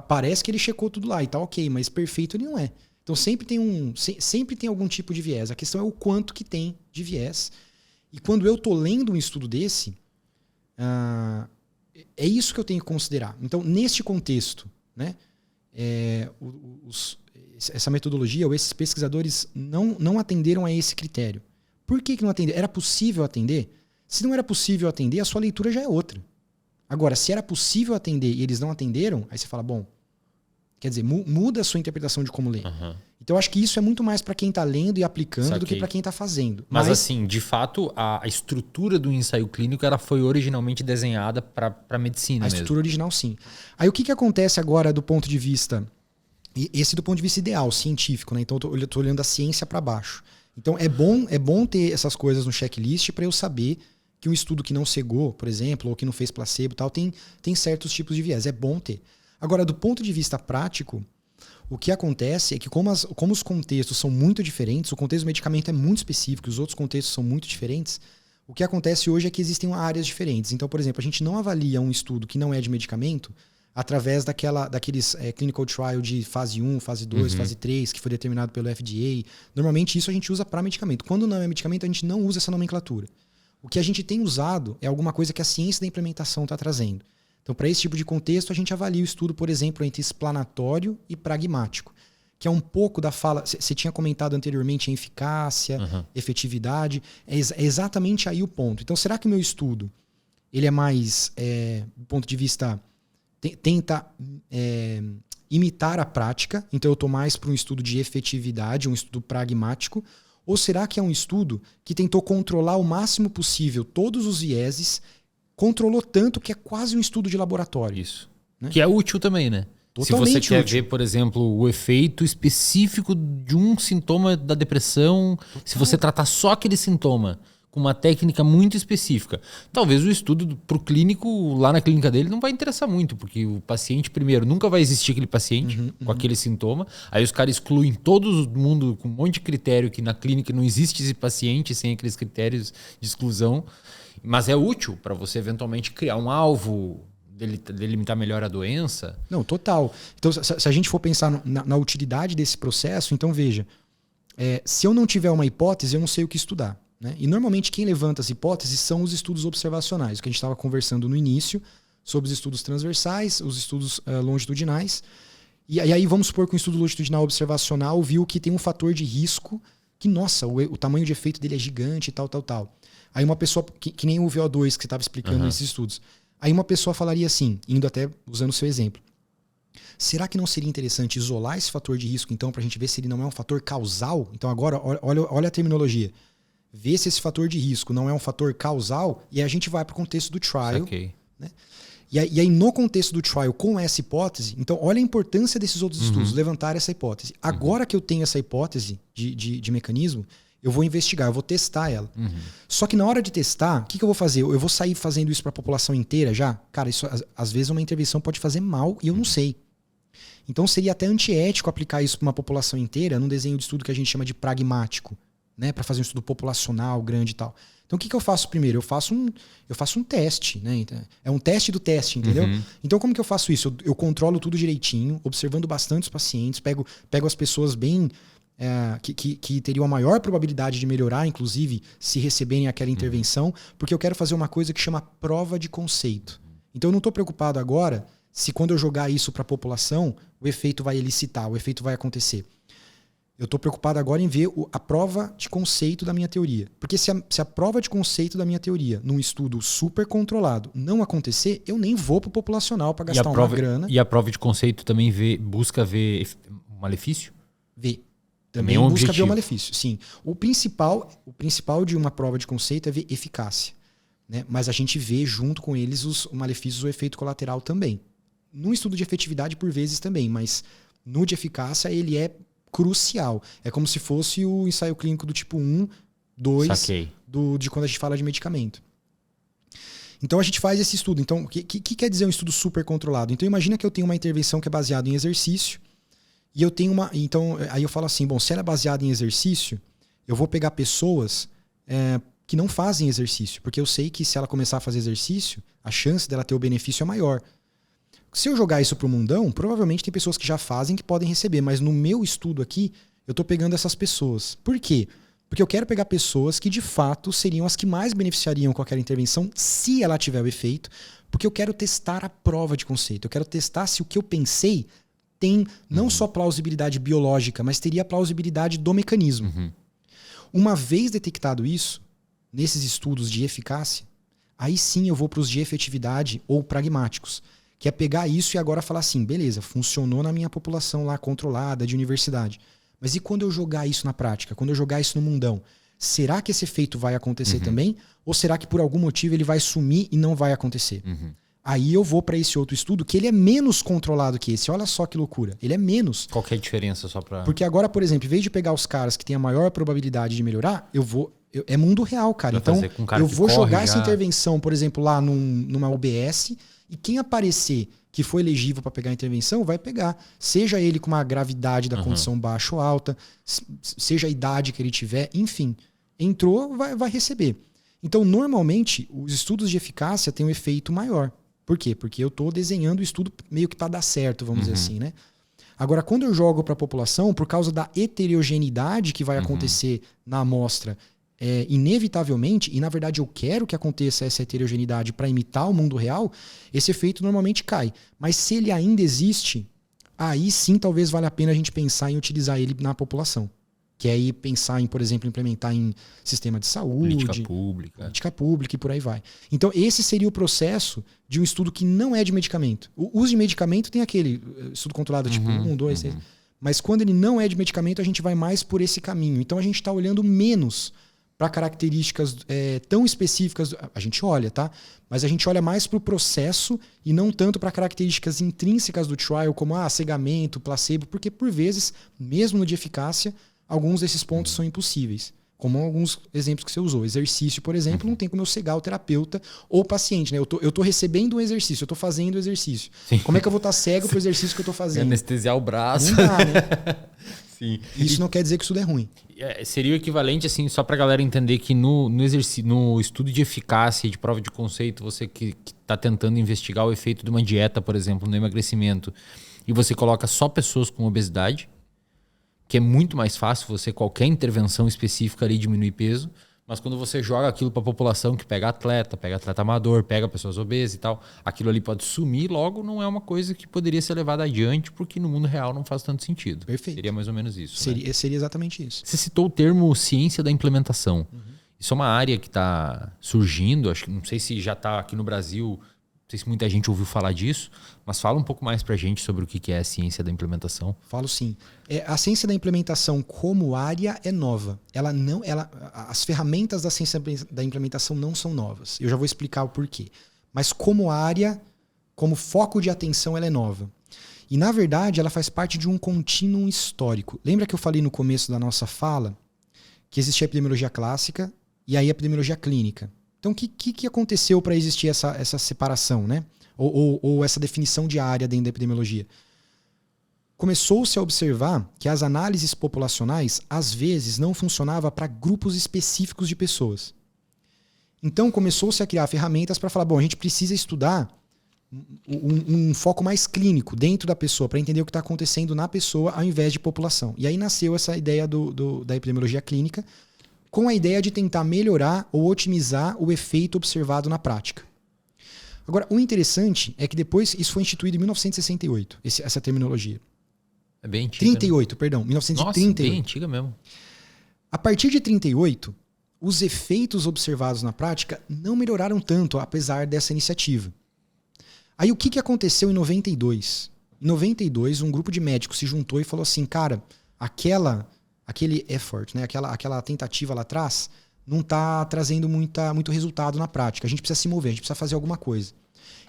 Parece que ele checou tudo lá e tá ok, mas perfeito ele não é. Então sempre tem algum tipo de viés. A questão é o quanto que tem de viés. E quando eu estou lendo um estudo desse, é isso que eu tenho que considerar. Então, neste contexto, né, essa metodologia ou esses pesquisadores não atenderam a esse critério. Por que não atenderam? Era possível atender? Se não era possível atender, a sua leitura já é outra. Agora, se era possível atender e eles não atenderam, aí você fala, bom, quer dizer, muda a sua interpretação de como ler. Uhum. Então, eu acho que isso é muito mais para quem está lendo e aplicando do que para quem está fazendo. Mas assim, de fato, a estrutura do ensaio clínico ela foi originalmente desenhada para medicina mesmo. A estrutura original, sim. Aí, o que acontece agora do ponto de vista... Esse do ponto de vista ideal, científico, né? Então, eu estou olhando a ciência para baixo. Então, é bom ter essas coisas no checklist para eu saber que um estudo que não cegou, por exemplo, ou que não fez placebo e tal, tem certos tipos de viés. É bom ter. Agora, do ponto de vista prático, o que acontece é que como os contextos são muito diferentes, o contexto do medicamento é muito específico, os outros contextos são muito diferentes, o que acontece hoje é que existem áreas diferentes. Então, por exemplo, a gente não avalia um estudo que não é de medicamento através daqueles clinical trial de fase 1, fase 2, fase 3, que foi determinado pelo FDA. Normalmente isso a gente usa para medicamento. Quando não é medicamento, a gente não usa essa nomenclatura. O que a gente tem usado é alguma coisa que a ciência da implementação está trazendo. Então, para esse tipo de contexto, a gente avalia o estudo, por exemplo, entre explanatório e pragmático, que é um pouco da fala... Você tinha comentado anteriormente a eficácia, efetividade. É exatamente aí o ponto. Então, será que o meu estudo ele é mais, do ponto de vista... Tenta imitar a prática, então eu estou mais para um estudo de efetividade, um estudo pragmático, ou será que é um estudo que tentou controlar o máximo possível todos os vieses, controlou tanto que é quase um estudo de laboratório? Isso. Né? Que é útil também, né? Totalmente Se você quer útil. ver, por exemplo, o efeito específico de um sintoma da depressão, se você tratar só aquele sintoma com uma técnica muito específica, talvez o estudo para o clínico, lá na clínica dele, não vai interessar muito, porque o paciente, primeiro, nunca vai existir aquele paciente com aquele sintoma, aí os caras excluem todo mundo com um monte de critério que na clínica não existe esse paciente sem aqueles critérios de exclusão, mas é útil para você eventualmente criar um alvo, delimitar melhor a doença. Não, total. Então, se a gente for pensar na utilidade desse processo, então veja, se eu não tiver uma hipótese, eu não sei o que estudar. Né? E normalmente quem levanta as hipóteses são os estudos observacionais, o que a gente estava conversando no início, sobre os estudos transversais, os estudos longitudinais. E aí vamos supor que um estudo longitudinal observacional viu que tem um fator de risco que, nossa, o tamanho de efeito dele é gigante e tal. Aí uma pessoa, que nem o VO2 que você estava explicando nesses estudos, aí uma pessoa falaria assim, indo até usando o seu exemplo, será que não seria interessante isolar esse fator de risco então para a gente ver se ele não é um fator causal? Então agora, olha a terminologia. Ver se esse fator de risco não é um fator causal e a gente vai para o contexto do trial né? E aí, no contexto do trial, com essa hipótese, então olha a importância desses outros estudos, levantar essa hipótese. Agora que eu tenho essa hipótese de mecanismo, eu vou investigar, eu vou testar ela. Só que na hora de testar, o que eu vou fazer? Eu vou sair fazendo isso para a população inteira já? Cara, isso às vezes uma intervenção pode fazer mal e eu não sei. Então seria até antiético aplicar isso para uma população inteira num desenho de estudo que a gente chama de pragmático, né? Para fazer um estudo populacional grande e tal. Então o que eu faço primeiro? Eu faço um teste, né? É um teste do teste, entendeu? Então como que eu faço isso? Eu controlo tudo direitinho, observando bastante os pacientes, pego as pessoas bem que teriam a maior probabilidade de melhorar, inclusive, se receberem aquela intervenção, porque eu quero fazer uma coisa que chama prova de conceito. Então eu não estou preocupado agora se quando eu jogar isso para a população, o efeito vai elicitar, o efeito vai acontecer. Eu estou preocupado agora em ver a prova de conceito da minha teoria. Porque se a prova de conceito da minha teoria, num estudo super controlado, não acontecer, eu nem vou para o populacional para gastar uma grana. E a prova de conceito também busca ver o malefício? Vê. Também busca ver o malefício, sim. O principal de uma prova de conceito é ver eficácia, né? Mas a gente vê junto com eles os malefícios, o efeito colateral também. No estudo de efetividade, por vezes também, mas no de eficácia ele é crucial. É como se fosse o ensaio clínico do tipo 1, 2, de quando a gente fala de medicamento. Então a gente faz esse estudo. Então, o que quer dizer um estudo super controlado? Então imagina que eu tenho uma intervenção que é baseada em exercício, e eu tenho então aí eu falo assim, bom, se ela é baseada em exercício, eu vou pegar pessoas que não fazem exercício, porque eu sei que se ela começar a fazer exercício, a chance dela ter o benefício é maior. Se eu jogar isso para o mundão, provavelmente tem pessoas que já fazem que podem receber, mas no meu estudo aqui, eu estou pegando essas pessoas. Por quê? Porque eu quero pegar pessoas que de fato seriam as que mais beneficiariam com aquela intervenção se ela tiver o efeito, porque eu quero testar a prova de conceito. Eu quero testar se o que eu pensei tem não só plausibilidade biológica, mas teria plausibilidade do mecanismo. Uma vez detectado isso, nesses estudos de eficácia, aí sim eu vou para os de efetividade ou pragmáticos, que é pegar isso e agora falar assim, beleza, funcionou na minha população lá controlada de universidade. Mas e quando eu jogar isso na prática? Quando eu jogar isso no mundão? Será que esse efeito vai acontecer também? Ou será que por algum motivo ele vai sumir e não vai acontecer? Aí eu vou para esse outro estudo que ele é menos controlado que esse. Olha só que loucura. Ele é menos. Qual que é a diferença só para... Porque agora, por exemplo, em vez de pegar os caras que têm a maior probabilidade de melhorar, é mundo real, cara. Então eu vou jogar essa intervenção, por exemplo, lá numa UBS, e quem aparecer que foi elegível para pegar a intervenção, vai pegar. Seja ele com uma gravidade da condição baixa ou alta, seja a idade que ele tiver, enfim. Entrou, vai receber. Então, normalmente, os estudos de eficácia têm um efeito maior. Por quê? Porque eu estou desenhando o estudo meio que para dar certo, vamos dizer assim, né? Agora, quando eu jogo para a população, por causa da heterogeneidade que vai acontecer na amostra, inevitavelmente, e na verdade eu quero que aconteça essa heterogeneidade para imitar o mundo real, esse efeito normalmente cai. Mas se ele ainda existe, aí sim talvez valha a pena a gente pensar em utilizar ele na população. Que é aí pensar em, por exemplo, implementar em sistema de saúde, política pública e por aí vai. Então esse seria o processo de um estudo que não é de medicamento. O uso de medicamento tem aquele estudo controlado tipo 1, 2, 3. Mas quando ele não é de medicamento, a gente vai mais por esse caminho. Então a gente está olhando menos para características tão específicas, a gente olha, tá? Mas a gente olha mais para o processo e não tanto para características intrínsecas do trial, como cegamento, placebo, porque por vezes, mesmo no de eficácia, alguns desses pontos são impossíveis. Como alguns exemplos que você usou. Exercício, por exemplo, não tem como eu cegar o terapeuta ou o paciente, né? Eu tô recebendo um exercício, eu tô fazendo o exercício. Sim. Como é que eu vou estar cego pro exercício que eu tô fazendo? Anestesiar o braço. Não dá, né? Sim. Isso não quer dizer que isso é ruim. Seria o equivalente, assim, só pra galera entender que no estudo de eficácia e de prova de conceito, você que tá tentando investigar o efeito de uma dieta, por exemplo, no emagrecimento, e você coloca só pessoas com obesidade, que é muito mais fácil você, qualquer intervenção específica ali, diminuir peso, mas quando você joga aquilo para a população que pega atleta amador, pega pessoas obesas e tal, aquilo ali pode sumir, logo não é uma coisa que poderia ser levada adiante, porque no mundo real não faz tanto sentido. Perfeito. Seria mais ou menos isso. Seria exatamente isso. Você citou o termo ciência da implementação. Isso é uma área que está surgindo, acho que não sei se já está aqui no Brasil, não sei se muita gente ouviu falar disso, mas fala um pouco mais pra gente sobre o que é a ciência da implementação. Falo sim. A ciência da implementação como área é nova. As ferramentas da ciência da implementação não são novas. Eu já vou explicar o porquê. mas como área, como foco de atenção, ela é nova. E, na verdade, ela faz parte de um contínuo histórico. Lembra que eu falei no começo da nossa fala que existia a epidemiologia clássica e aí a epidemiologia clínica? Então, o que aconteceu para existir essa separação, né? Ou essa definição de área dentro da epidemiologia? Começou-se a observar que as análises populacionais, às vezes, não funcionavam para grupos específicos de pessoas. Então, começou-se a criar ferramentas para falar, bom, a gente precisa estudar um foco mais clínico dentro da pessoa, para entender o que está acontecendo na pessoa, ao invés de população. E aí nasceu essa ideia da epidemiologia clínica, com a ideia de tentar melhorar ou otimizar o efeito observado na prática. Agora, o interessante é que depois isso foi instituído em 1968, essa terminologia. É bem antiga. 38, né? Perdão, 1938. Nossa, bem antiga mesmo. A partir de 38, os efeitos observados na prática não melhoraram tanto, apesar dessa iniciativa. Aí o que aconteceu em 92? Em 92, um grupo de médicos se juntou e falou assim, cara, aquele effort, né, aquela tentativa lá atrás, não está trazendo muito resultado na prática. A gente precisa se mover, a gente precisa fazer alguma coisa.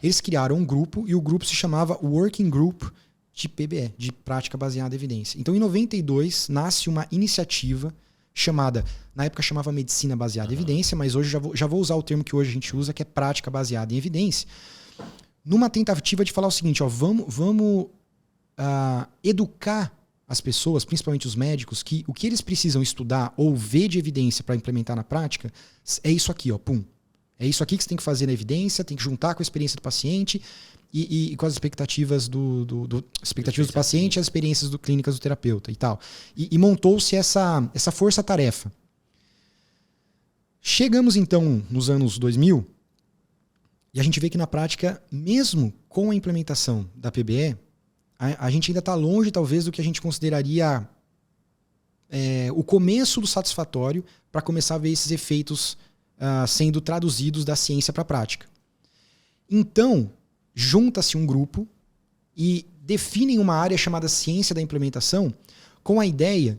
Eles criaram um grupo e o grupo se chamava Working Group de PBE, de Prática Baseada em Evidência. Então, em 92, nasce uma iniciativa chamada, na época chamava Medicina Baseada em Evidência, mas hoje já vou usar o termo que hoje a gente usa, que é Prática Baseada em Evidência, numa tentativa de falar o seguinte, ó, vamos educar as pessoas, principalmente os médicos, que o que eles precisam estudar ou ver de evidência para implementar na prática é isso aqui, ó, pum. É isso aqui que você tem que fazer na evidência, tem que juntar com a experiência do paciente e com as expectativas do paciente, as experiências clínicas do terapeuta e tal. E montou-se essa força-tarefa. Chegamos então nos anos 2000 e a gente vê que na prática, mesmo com a implementação da PBE, a gente ainda está longe talvez do que a gente consideraria o começo do satisfatório para começar a ver esses efeitos sendo traduzidos da ciência para a prática. Então, junta-se um grupo e definem uma área chamada ciência da implementação com a ideia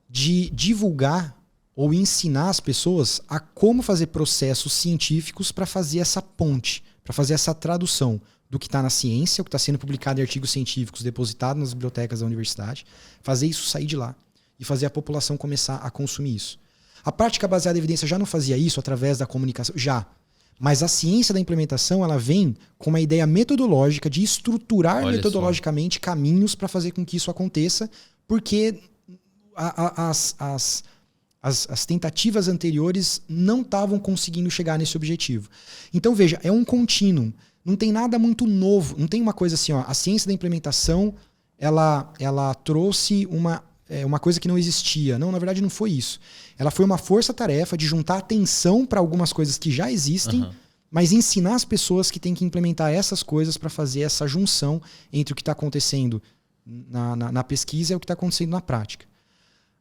de divulgar ou ensinar as pessoas a como fazer processos científicos para fazer essa ponte, para fazer essa tradução do que está na ciência, o que está sendo publicado em artigos científicos depositados nas bibliotecas da universidade, fazer isso sair de lá e fazer a população começar a consumir isso. A prática baseada em evidência já não fazia isso através da comunicação? Já. Mas a ciência da implementação ela vem com uma ideia metodológica de estruturar metodologicamente caminhos para fazer com que isso aconteça, porque as tentativas anteriores não estavam conseguindo chegar nesse objetivo. Então, veja, é um contínuo. Não tem nada muito novo. Não tem uma coisa assim, ó, a ciência da implementação ela trouxe uma coisa que não existia. Não, na verdade não foi isso. Ela foi uma força-tarefa de juntar atenção para algumas coisas que já existem, mas ensinar as pessoas que têm que implementar essas coisas para fazer essa junção entre o que está acontecendo na pesquisa e o que está acontecendo na prática.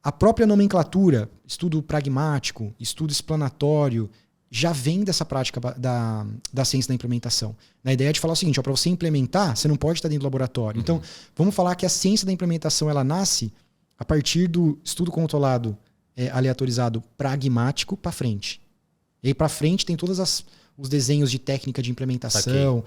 A própria nomenclatura, estudo pragmático, estudo explanatório, já vem dessa prática da ciência da implementação. Na ideia de falar o seguinte, para você implementar, você não pode estar dentro do laboratório. Então, vamos falar que a ciência da implementação ela nasce a partir do estudo controlado aleatorizado pragmático para frente. E aí para frente tem todos os desenhos de técnica de implementação,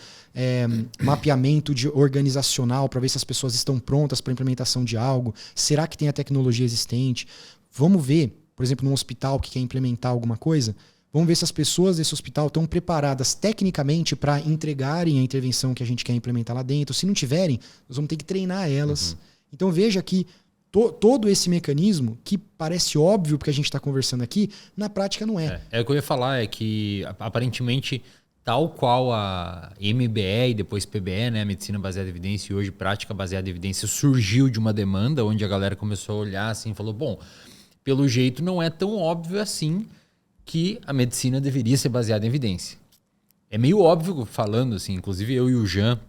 mapeamento organizacional para ver se as pessoas estão prontas para a implementação de algo. Será que tem a tecnologia existente? Vamos ver, por exemplo, num hospital que quer implementar alguma coisa, vamos ver se as pessoas desse hospital estão preparadas tecnicamente para entregarem a intervenção que a gente quer implementar lá dentro. Se não tiverem, nós vamos ter que treinar elas. Então veja que todo esse mecanismo, que parece óbvio porque a gente está conversando aqui, na prática não é. O que eu ia falar, é que aparentemente, tal qual a MBE e depois PBE, né, Medicina Baseada em Evidência, e hoje Prática Baseada em Evidência, surgiu de uma demanda onde a galera começou a olhar assim e falou, bom, pelo jeito não é tão óbvio assim que a medicina deveria ser baseada em evidência. É meio óbvio falando assim, inclusive eu e o Jean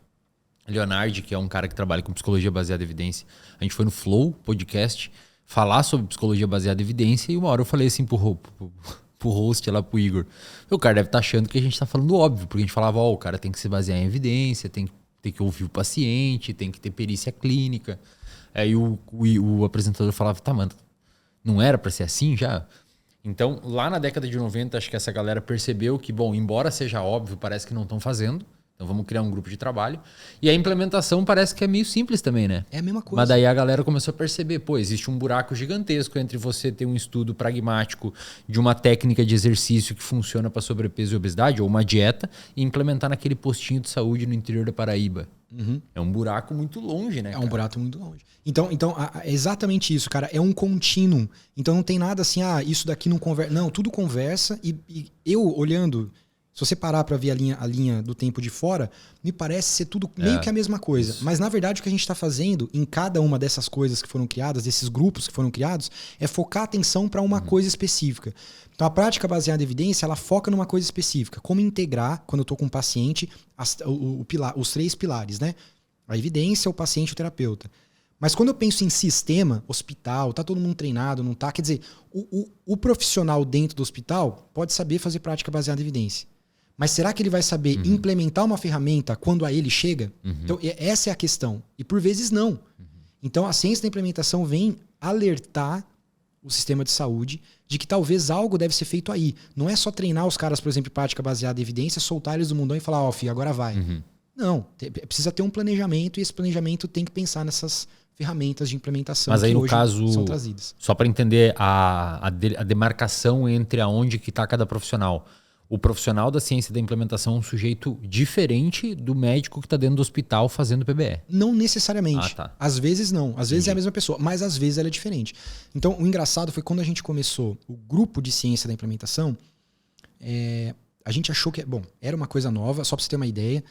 Leonardi, que é um cara que trabalha com psicologia baseada em evidência, a gente foi no Flow podcast falar sobre psicologia baseada em evidência e uma hora eu falei assim pro host lá, pro Igor, o cara deve estar achando que a gente tá falando óbvio, porque a gente falava, o cara tem que se basear em evidência, tem que ouvir o paciente, tem que ter perícia clínica. Aí o apresentador falava, tá, mano, não era para ser assim já? Então, lá na década de 90, acho que essa galera percebeu que, bom, embora seja óbvio, parece que não estão fazendo. Então vamos criar um grupo de trabalho. E a implementação parece que é meio simples também, né? É a mesma coisa. Mas daí a galera começou a perceber, pô, existe um buraco gigantesco entre você ter um estudo pragmático de uma técnica de exercício que funciona para sobrepeso e obesidade, ou uma dieta, e implementar naquele postinho de saúde no interior da Paraíba. É um buraco muito longe, né? É um buraco muito longe. Então é exatamente isso, cara. É um contínuo. Então não tem nada assim, isso daqui não conversa. Não, tudo conversa. E eu olhando, se você parar para ver a linha do tempo de fora, me parece ser tudo meio que a mesma coisa. Isso. Mas na verdade o que a gente está fazendo em cada uma dessas coisas que foram criadas, desses grupos que foram criados, é focar a atenção para uma coisa específica. Então a prática baseada em evidência, ela foca numa coisa específica. Como integrar, quando eu estou com um paciente, os 3 pilares, né? A evidência, o paciente e o terapeuta. Mas quando eu penso em sistema, hospital, tá todo mundo treinado, não tá? Quer dizer, o profissional dentro do hospital pode saber fazer prática baseada em evidência. Mas será que ele vai saber implementar uma ferramenta quando a ele chega? Então, essa é a questão. E por vezes não. Então, a ciência da implementação vem alertar o sistema de saúde de que talvez algo deve ser feito aí. Não é só treinar os caras, por exemplo, em prática baseada em evidência, soltar eles do mundão e falar, filho, agora vai. Não, precisa ter um planejamento e esse planejamento tem que pensar nessas ferramentas de implementação. Mas aí, que no hoje caso, são trazidas. Só para entender a demarcação entre aonde que está cada profissional. O profissional da ciência da implementação é um sujeito diferente do médico que está dentro do hospital fazendo PBE. Não necessariamente. Tá. Às vezes não. Às vezes é a mesma pessoa, mas às vezes ela é diferente. Então, o engraçado foi quando a gente começou o grupo de ciência da implementação, a gente achou que, era uma coisa nova. Só para você ter uma ideia,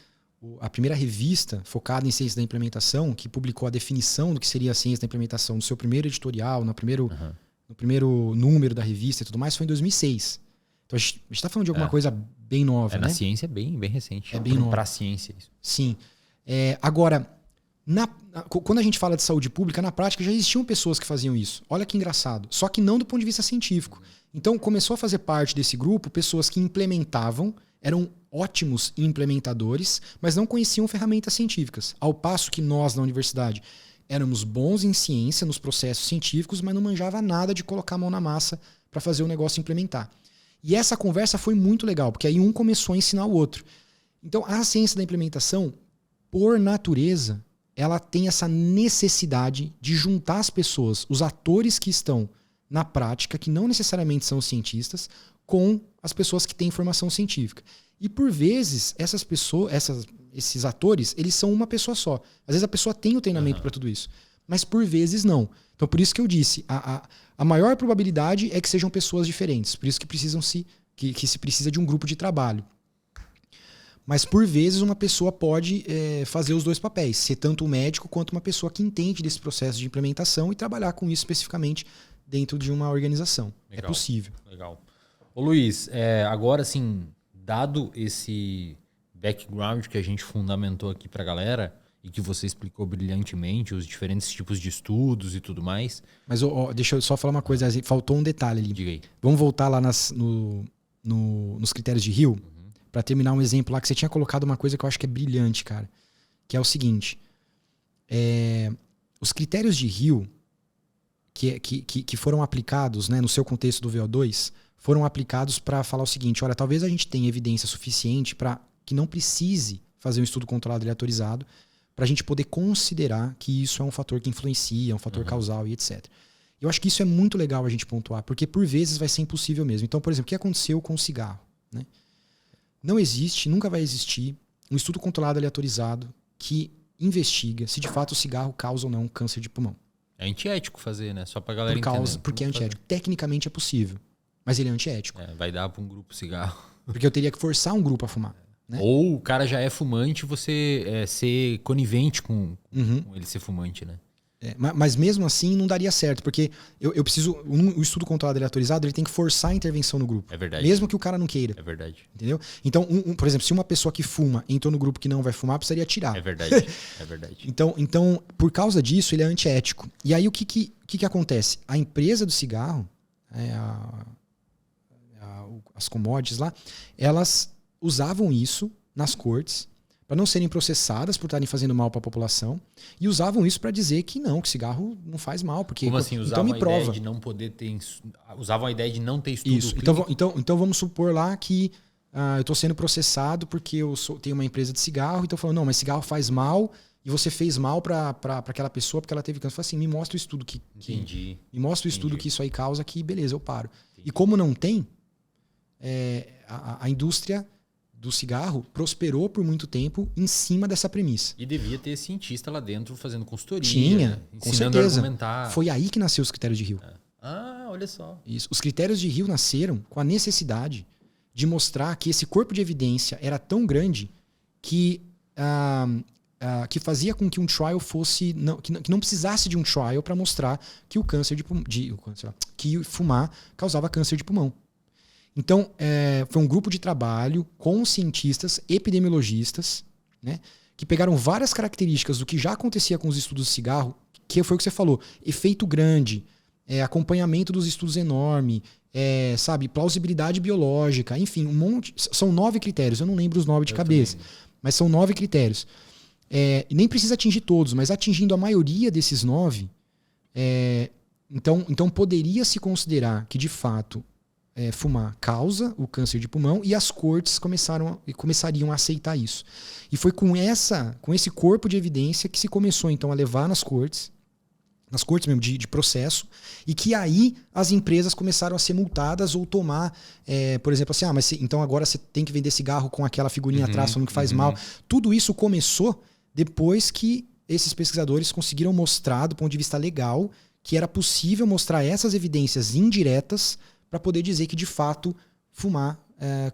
a primeira revista focada em ciência da implementação, que publicou a definição do que seria a ciência da implementação no seu primeiro editorial, no primeiro número da revista e tudo mais, foi em 2006. Então a gente está falando de alguma coisa bem nova, né? Na ciência é bem recente. É bem nova. Para a ciência isso. Sim. Agora, quando a gente fala de saúde pública, na prática já existiam pessoas que faziam isso. Olha que engraçado. Só que não do ponto de vista científico. Então começou a fazer parte desse grupo pessoas que implementavam, eram ótimos implementadores, mas não conheciam ferramentas científicas. Ao passo que nós, na universidade, éramos bons em ciência, nos processos científicos, mas não manjava nada de colocar a mão na massa para fazer o negócio implementar. E essa conversa foi muito legal, porque aí um começou a ensinar o outro. Então, a ciência da implementação, por natureza, ela tem essa necessidade de juntar as pessoas, os atores que estão na prática, que não necessariamente são cientistas, com as pessoas que têm formação científica. E, por vezes, esses atores, eles são uma pessoa só. Às vezes a pessoa tem o treinamento para tudo isso, mas por vezes não. Então, por isso que eu disse, a maior probabilidade é que sejam pessoas diferentes. Por isso que se precisa de um grupo de trabalho. Mas, por vezes, uma pessoa pode fazer os dois papéis. Ser tanto um médico quanto uma pessoa que entende desse processo de implementação e trabalhar com isso especificamente dentro de uma organização. Legal, é possível. Legal. Ô Luiz, agora assim, dado esse background que a gente fundamentou aqui pra galera, e que você explicou brilhantemente, os diferentes tipos de estudos e tudo mais. Mas deixa eu só falar uma coisa, faltou um detalhe ali. Diga aí. Vamos voltar lá nos critérios de Hill, para terminar um exemplo lá que você tinha colocado uma coisa que eu acho que é brilhante, cara. Que é o seguinte, os critérios de Hill que foram aplicados, né, no seu contexto do VO2, foram aplicados para falar o seguinte, olha, talvez a gente tenha evidência suficiente para que não precise fazer um estudo controlado aleatorizado, para a gente poder considerar que isso é um fator que influencia, um fator causal e etc. Eu acho que isso é muito legal a gente pontuar, porque por vezes vai ser impossível mesmo. Então, por exemplo, o que aconteceu com o cigarro? Né? Não existe, nunca vai existir, um estudo controlado aleatorizado que investiga se de fato o cigarro causa ou não câncer de pulmão. É antiético fazer, né? Só pra galera entender. Porque é antiético. Tecnicamente é possível, mas ele é antiético. Vai dar pra um grupo cigarro. Porque eu teria que forçar um grupo a fumar. Né? Ou o cara já é fumante, você ser conivente com ele ser fumante, né? Mas mesmo assim não daria certo, porque eu preciso. O estudo controlado aleatorizado ele tem que forçar a intervenção no grupo. É verdade. Mesmo que o cara não queira. É verdade. Entendeu? Então, por exemplo, se uma pessoa que fuma entrou no grupo que não vai fumar, precisaria tirar. É verdade. É verdade. Então, por causa disso, ele é antiético. E aí o que acontece? A empresa do cigarro, as commodities lá, elas usavam isso nas cortes para não serem processadas por estarem fazendo mal para a população, e usavam isso para dizer que não, que cigarro não faz mal, porque como assim? então me prova. Ideia de não poder ter, usavam a ideia de não ter estudo isso. clínico. Então vamos supor lá que eu estou sendo processado porque tenho uma empresa de cigarro, então falando, não, mas cigarro faz mal e você fez mal para aquela pessoa porque ela teve câncer. Eu falo assim, me mostra o estudo Entendi. Me mostra o estudo que isso aí causa, que beleza, eu paro. Entendi. E como não tem, a indústria do cigarro prosperou por muito tempo em cima dessa premissa. E devia ter cientista lá dentro fazendo consultoria. Tinha, com certeza. A argumentar. Foi aí que nasceu os critérios de Rio. Olha só. Isso. Os critérios de Rio nasceram com a necessidade de mostrar que esse corpo de evidência era tão grande que fazia com que um trial fosse... que não precisasse de um trial para mostrar que o câncer que fumar causava câncer de pulmão. Então, foi um grupo de trabalho com cientistas, epidemiologistas, né, que pegaram várias características do que já acontecia com os estudos de cigarro, que foi o que você falou, efeito grande, acompanhamento dos estudos enorme, plausibilidade biológica, enfim, um monte. São 9 critérios, eu não lembro os 9 de cabeça, mas são 9 critérios. E nem precisa atingir todos, mas atingindo a maioria desses 9, então poderia se considerar que, de fato, fumar causa o câncer de pulmão, e as cortes começariam a aceitar isso. E foi com esse corpo de evidência que se começou então a levar nas cortes mesmo de processo, e que aí as empresas começaram a ser multadas ou tomar, por exemplo, assim, mas então agora você tem que vender cigarro com aquela figurinha atrás falando que faz mal. Tudo isso começou depois que esses pesquisadores conseguiram mostrar, do ponto de vista legal, que era possível mostrar essas evidências indiretas para poder dizer que, de fato, fumar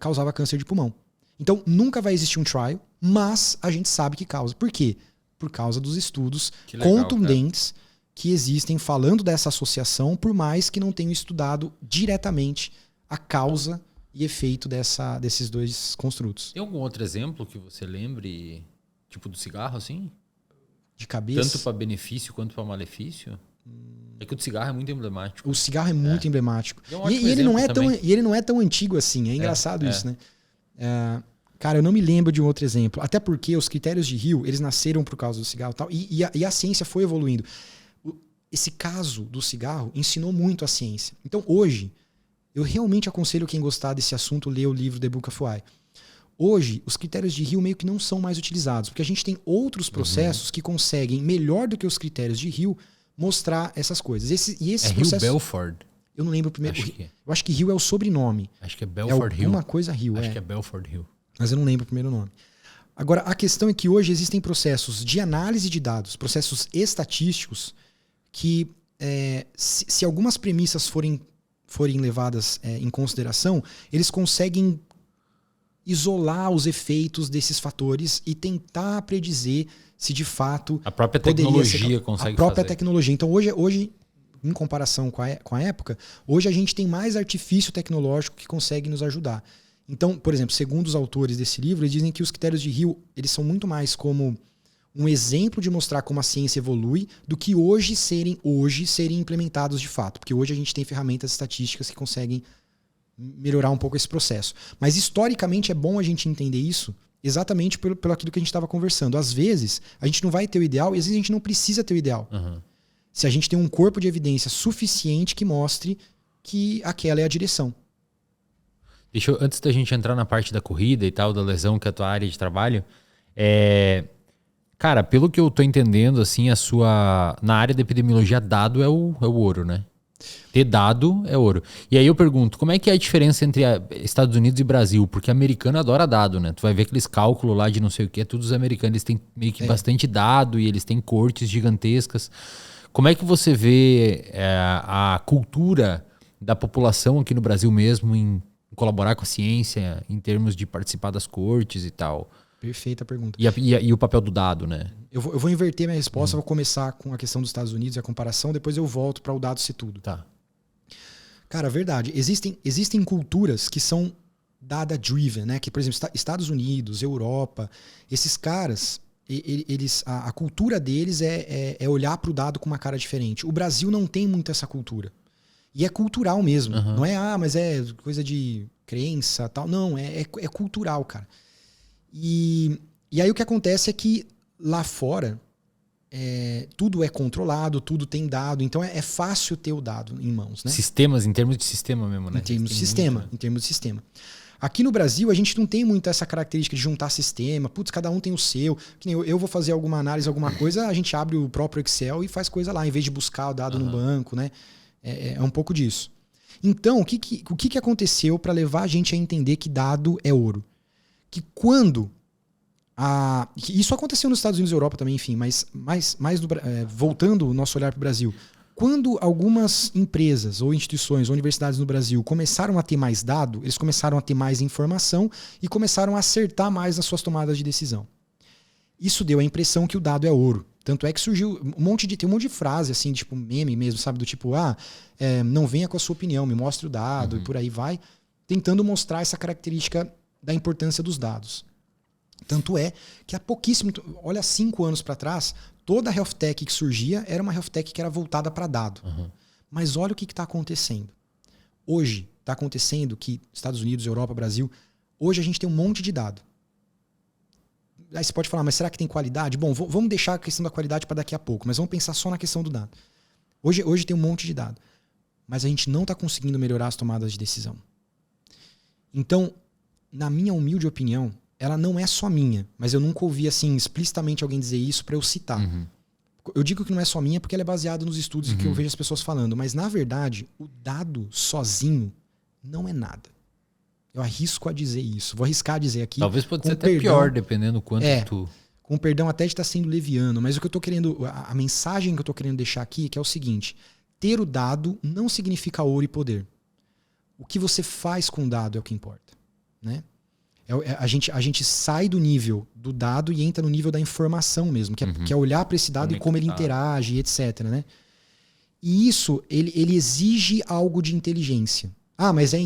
causava câncer de pulmão. Então, nunca vai existir um trial, mas a gente sabe que causa. Por quê? Por causa dos estudos contundentes que existem falando dessa associação, por mais que não tenham estudado diretamente a causa e efeito desses dois construtos. Tem algum outro exemplo que você lembre, tipo do cigarro, assim? De cabeça? Tanto para benefício quanto para malefício? É que o cigarro é muito emblemático. O cigarro é muito emblemático. E ele não é tão antigo assim. É engraçado isso, né? Cara, eu não me lembro de um outro exemplo. Até porque os critérios de Rio, eles nasceram por causa do cigarro e tal. E a ciência foi evoluindo. Esse caso do cigarro ensinou muito a ciência. Então, hoje, eu realmente aconselho quem gostar desse assunto ler o livro The Book of Why. Hoje, os critérios de Rio meio que não são mais utilizados, porque a gente tem outros processos que conseguem, melhor do que os critérios de Rio, mostrar essas coisas. Esses processos... Rio Belford? Eu não lembro o primeiro. Eu acho que Rio é o sobrenome. Acho que é Belford Hill. Alguma coisa Rio. Acho que é Belford Hill. Mas eu não lembro o primeiro nome. Agora, a questão é que hoje existem processos de análise de dados, processos estatísticos, que se algumas premissas forem levadas em consideração, eles conseguem isolar os efeitos desses fatores e tentar predizer se de fato a própria tecnologia consegue fazer. A própria tecnologia. Então hoje, em comparação com a época, hoje a gente tem mais artifício tecnológico que consegue nos ajudar. Então, por exemplo, segundo os autores desse livro, eles dizem que os critérios de Rio, eles são muito mais como um exemplo de mostrar como a ciência evolui do que hoje serem implementados de fato. Porque hoje a gente tem ferramentas estatísticas que conseguem melhorar um pouco esse processo. Mas historicamente é bom a gente entender isso exatamente pelo aquilo que a gente estava conversando. Às vezes a gente não vai ter o ideal e às vezes a gente não precisa ter o ideal. Se a gente tem um corpo de evidência suficiente que mostre que aquela é a direção. Antes da gente entrar na parte da corrida e tal, da lesão, que é a tua área de trabalho, cara, pelo que eu tô entendendo, assim, na área da epidemiologia, dado é o ouro, né? Ter dado é ouro. E aí eu pergunto, como é que é a diferença entre Estados Unidos e Brasil? Porque americano adora dado, né? Tu vai ver aqueles cálculos lá de não sei o que, todos os americanos, eles têm meio que bastante dado e eles têm cortes gigantescas. Como é que você vê a cultura da população aqui no Brasil mesmo em colaborar com a ciência, em termos de participar das cortes e tal? Perfeita pergunta. E o papel do dado, né? Eu vou inverter minha resposta, vou começar com a questão dos Estados Unidos e a comparação, depois eu volto para o dado ser tudo. Tá. Cara, verdade. Existem culturas que são data-driven, né? Que, por exemplo, Estados Unidos, Europa, esses caras, a cultura deles é olhar para o dado com uma cara diferente. O Brasil não tem muito essa cultura. E é cultural mesmo. Não é, mas é coisa de crença tal. Não, é cultural, cara. E E aí o que acontece é que lá fora tudo é controlado, tudo tem dado, então é fácil ter o dado em mãos, né? Sistemas, em termos de sistema mesmo, né? Em termos de sistema. Aqui no Brasil, a gente não tem muito essa característica de juntar sistema. Putz, cada um tem o seu. Que nem eu vou fazer alguma análise, alguma coisa, a gente abre o próprio Excel e faz coisa lá, em vez de buscar o dado no banco, né? É um pouco disso. Então, o que aconteceu para levar a gente a entender que dado é ouro? Que quando... isso aconteceu nos Estados Unidos e Europa também, enfim, mas voltando o nosso olhar para o Brasil. Quando algumas empresas ou instituições ou universidades no Brasil começaram a ter mais dado, eles começaram a ter mais informação e começaram a acertar mais nas suas tomadas de decisão. Isso deu a impressão que o dado é ouro. Tanto é que surgiu tem um monte de frase, assim, tipo meme mesmo, sabe? Do tipo, não venha com a sua opinião, me mostre o dado e por aí vai, tentando mostrar essa característica da importância dos dados. Tanto é que há pouquíssimo, olha, 5 anos para trás, toda a health tech que surgia era uma health tech que era voltada para dado. Mas olha o que está acontecendo. Hoje está acontecendo que Estados Unidos, Europa, Brasil, hoje a gente tem um monte de dado. Aí você pode falar, mas será que tem qualidade? Bom, vamos deixar a questão da qualidade para daqui a pouco, mas vamos pensar só na questão do dado. Hoje tem um monte de dado, mas a gente não está conseguindo melhorar as tomadas de decisão. Então, na minha humilde opinião, ela não é só minha, mas eu nunca ouvi assim explicitamente alguém dizer isso para eu citar. Eu digo que não é só minha porque ela é baseada nos estudos que eu vejo as pessoas falando, mas na verdade o dado sozinho não é nada. Eu arrisco a dizer isso. Vou arriscar a dizer aqui. Talvez pode ser até pior, dependendo do quanto tu... Com perdão até de estar sendo leviano, mas o que eu tô querendo, a mensagem que eu tô querendo deixar aqui é que é o seguinte: ter o dado não significa ouro e poder. O que você faz com o dado é o que importa, né? A gente sai do nível do dado e entra no nível da informação mesmo, que é olhar para esse dado e como ele interage, etc. Né? E isso, ele exige algo de inteligência. Mas é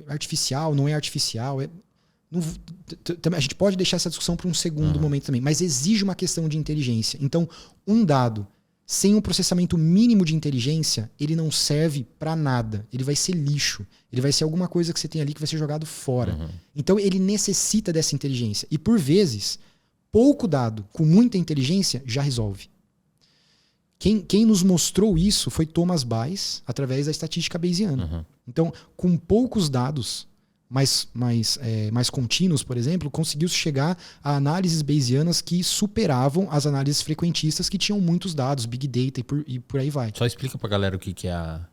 artificial, não é artificial. A gente pode deixar essa discussão para um segundo momento também, mas exige uma questão de inteligência. Então, um dado sem um processamento mínimo de inteligência, ele não serve para nada. Ele vai ser lixo. Ele vai ser alguma coisa que você tem ali que vai ser jogado fora. Então ele necessita dessa inteligência. E por vezes, pouco dado com muita inteligência já resolve. Quem nos mostrou isso foi Thomas Bayes, através da estatística bayesiana. Então, com poucos dados mais contínuos, por exemplo, conseguiu-se chegar a análises bayesianas que superavam as análises frequentistas que tinham muitos dados, big data e por aí vai. Só explica pra galera o que é a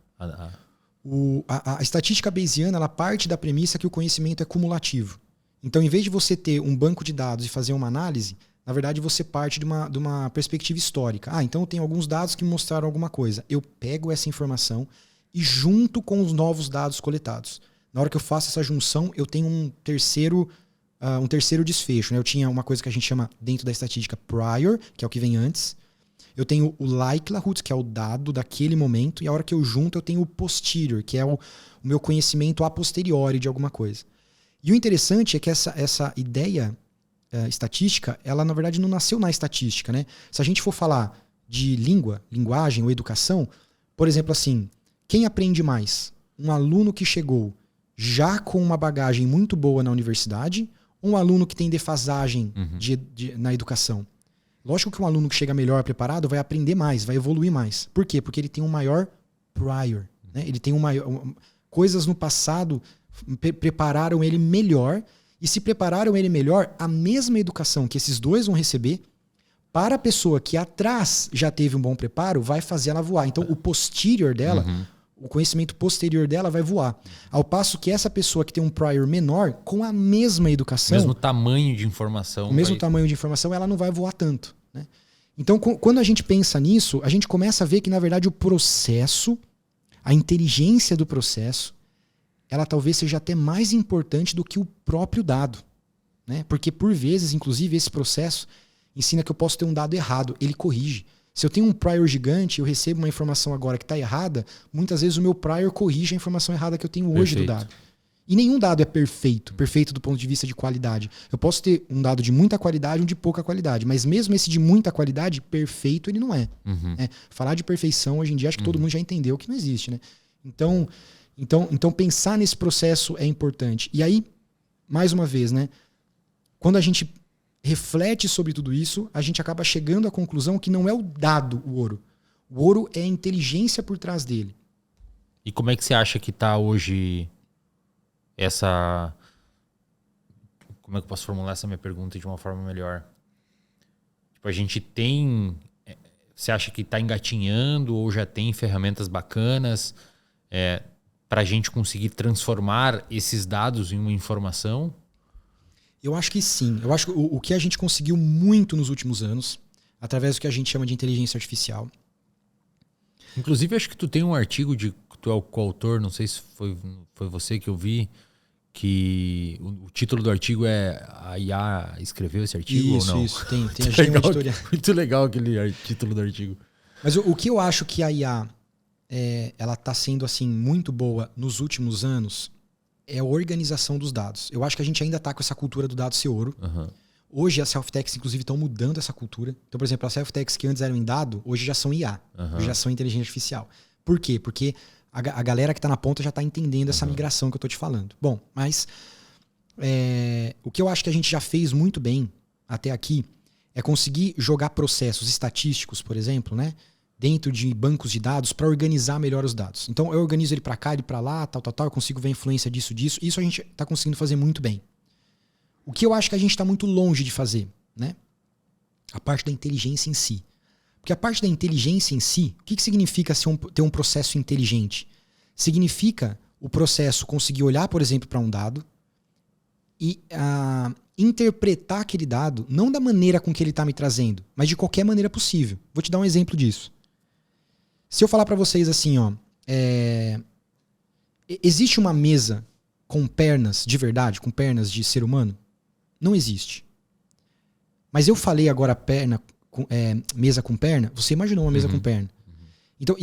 estatística bayesiana, ela parte da premissa que o conhecimento é cumulativo. Então, em vez de você ter um banco de dados e fazer uma análise, na verdade você parte de uma perspectiva histórica. Então eu tenho alguns dados que me mostraram alguma coisa. Eu pego essa informação e junto com os novos dados coletados. Na hora que eu faço essa junção, eu tenho um terceiro desfecho. Né? Eu tinha uma coisa que a gente chama, dentro da estatística, prior, que é o que vem antes. Eu tenho o likelihood, que é o dado daquele momento. E a hora que eu junto, eu tenho o posterior, que é o meu conhecimento a posteriori de alguma coisa. E o interessante é que essa ideia estatística, ela na verdade não nasceu na estatística. Né? Se a gente for falar de linguagem ou educação, por exemplo, assim, quem aprende mais? Um aluno que chegou já com uma bagagem muito boa na universidade, ou um aluno que tem defasagem na educação? Lógico que um aluno que chega melhor preparado vai aprender mais, vai evoluir mais. Por quê? Porque ele tem um maior prior. Né? Ele tem coisas no passado prepararam ele melhor, e se prepararam ele melhor, a mesma educação que esses dois vão receber, para a pessoa que atrás já teve um bom preparo, vai fazer ela voar. Então o posterior dela... O conhecimento posterior dela vai voar. Ao passo que essa pessoa que tem um prior menor, com a mesma educação... O mesmo tamanho de informação. Tamanho de informação, ela não vai voar tanto. Né? Então, quando a gente pensa nisso, a gente começa a ver que, na verdade, o processo, a inteligência do processo, ela talvez seja até mais importante do que o próprio dado. Né? Porque, por vezes, inclusive, esse processo ensina que eu posso ter um dado errado. Ele corrige. Se eu tenho um prior gigante e eu recebo uma informação agora que está errada, muitas vezes o meu prior corrige a informação errada que eu tenho hoje do dado. E nenhum dado é perfeito do ponto de vista de qualidade. Eu posso ter um dado de muita qualidade e um de pouca qualidade, mas mesmo esse de muita qualidade, perfeito ele não é. Falar de perfeição hoje em dia, acho que todo mundo já entendeu que não existe. Né? Então pensar nesse processo é importante. E aí, mais uma vez, né? Quando a gente reflete sobre tudo isso, a gente acaba chegando à conclusão que não é o dado o ouro. O ouro é a inteligência por trás dele. E como é que você acha que está hoje essa... Como é que eu posso formular essa minha pergunta de uma forma melhor? Tipo, a gente tem... Você acha que está engatinhando ou já tem ferramentas bacanas para a gente conseguir transformar esses dados em uma informação? Eu acho que sim. Eu acho que o que a gente conseguiu muito nos últimos anos, através do que a gente chama de inteligência artificial. Inclusive, acho que tu tem um artigo de tu é o coautor, não sei se foi você que eu vi, que o título do artigo é a IA escreveu esse artigo ou não? Isso, tem uma editoria. Muito legal aquele título do artigo. Mas o que eu acho que a IA ela está sendo assim muito boa nos últimos anos é a organização dos dados. Eu acho que a gente ainda está com essa cultura do dado ser ouro. Uhum. Hoje as self-techs, inclusive, estão mudando essa cultura. Então, por exemplo, as self-techs que antes eram em dado, hoje já são IA. Hoje já são inteligência artificial. Por quê? Porque a galera que está na ponta já está entendendo essa migração que eu estou te falando. Bom, mas o que eu acho que a gente já fez muito bem até aqui é conseguir jogar processos estatísticos, por exemplo, né, dentro de bancos de dados para organizar melhor os dados. Então, eu organizo ele para cá, ele para lá, tal, eu consigo ver a influência disso. Isso a gente está conseguindo fazer muito bem. O que eu acho que a gente está muito longe de fazer, né? A parte da inteligência em si. Porque a parte da inteligência em si, o que significa ter um processo inteligente? Significa o processo conseguir olhar, por exemplo, para um dado e interpretar aquele dado, não da maneira com que ele está me trazendo, mas de qualquer maneira possível. Vou te dar um exemplo disso. Se eu falar para vocês assim, ó, existe uma mesa com pernas de verdade, com pernas de ser humano? Não existe. Mas eu falei agora mesa com perna, você imaginou uma mesa com perna. Então,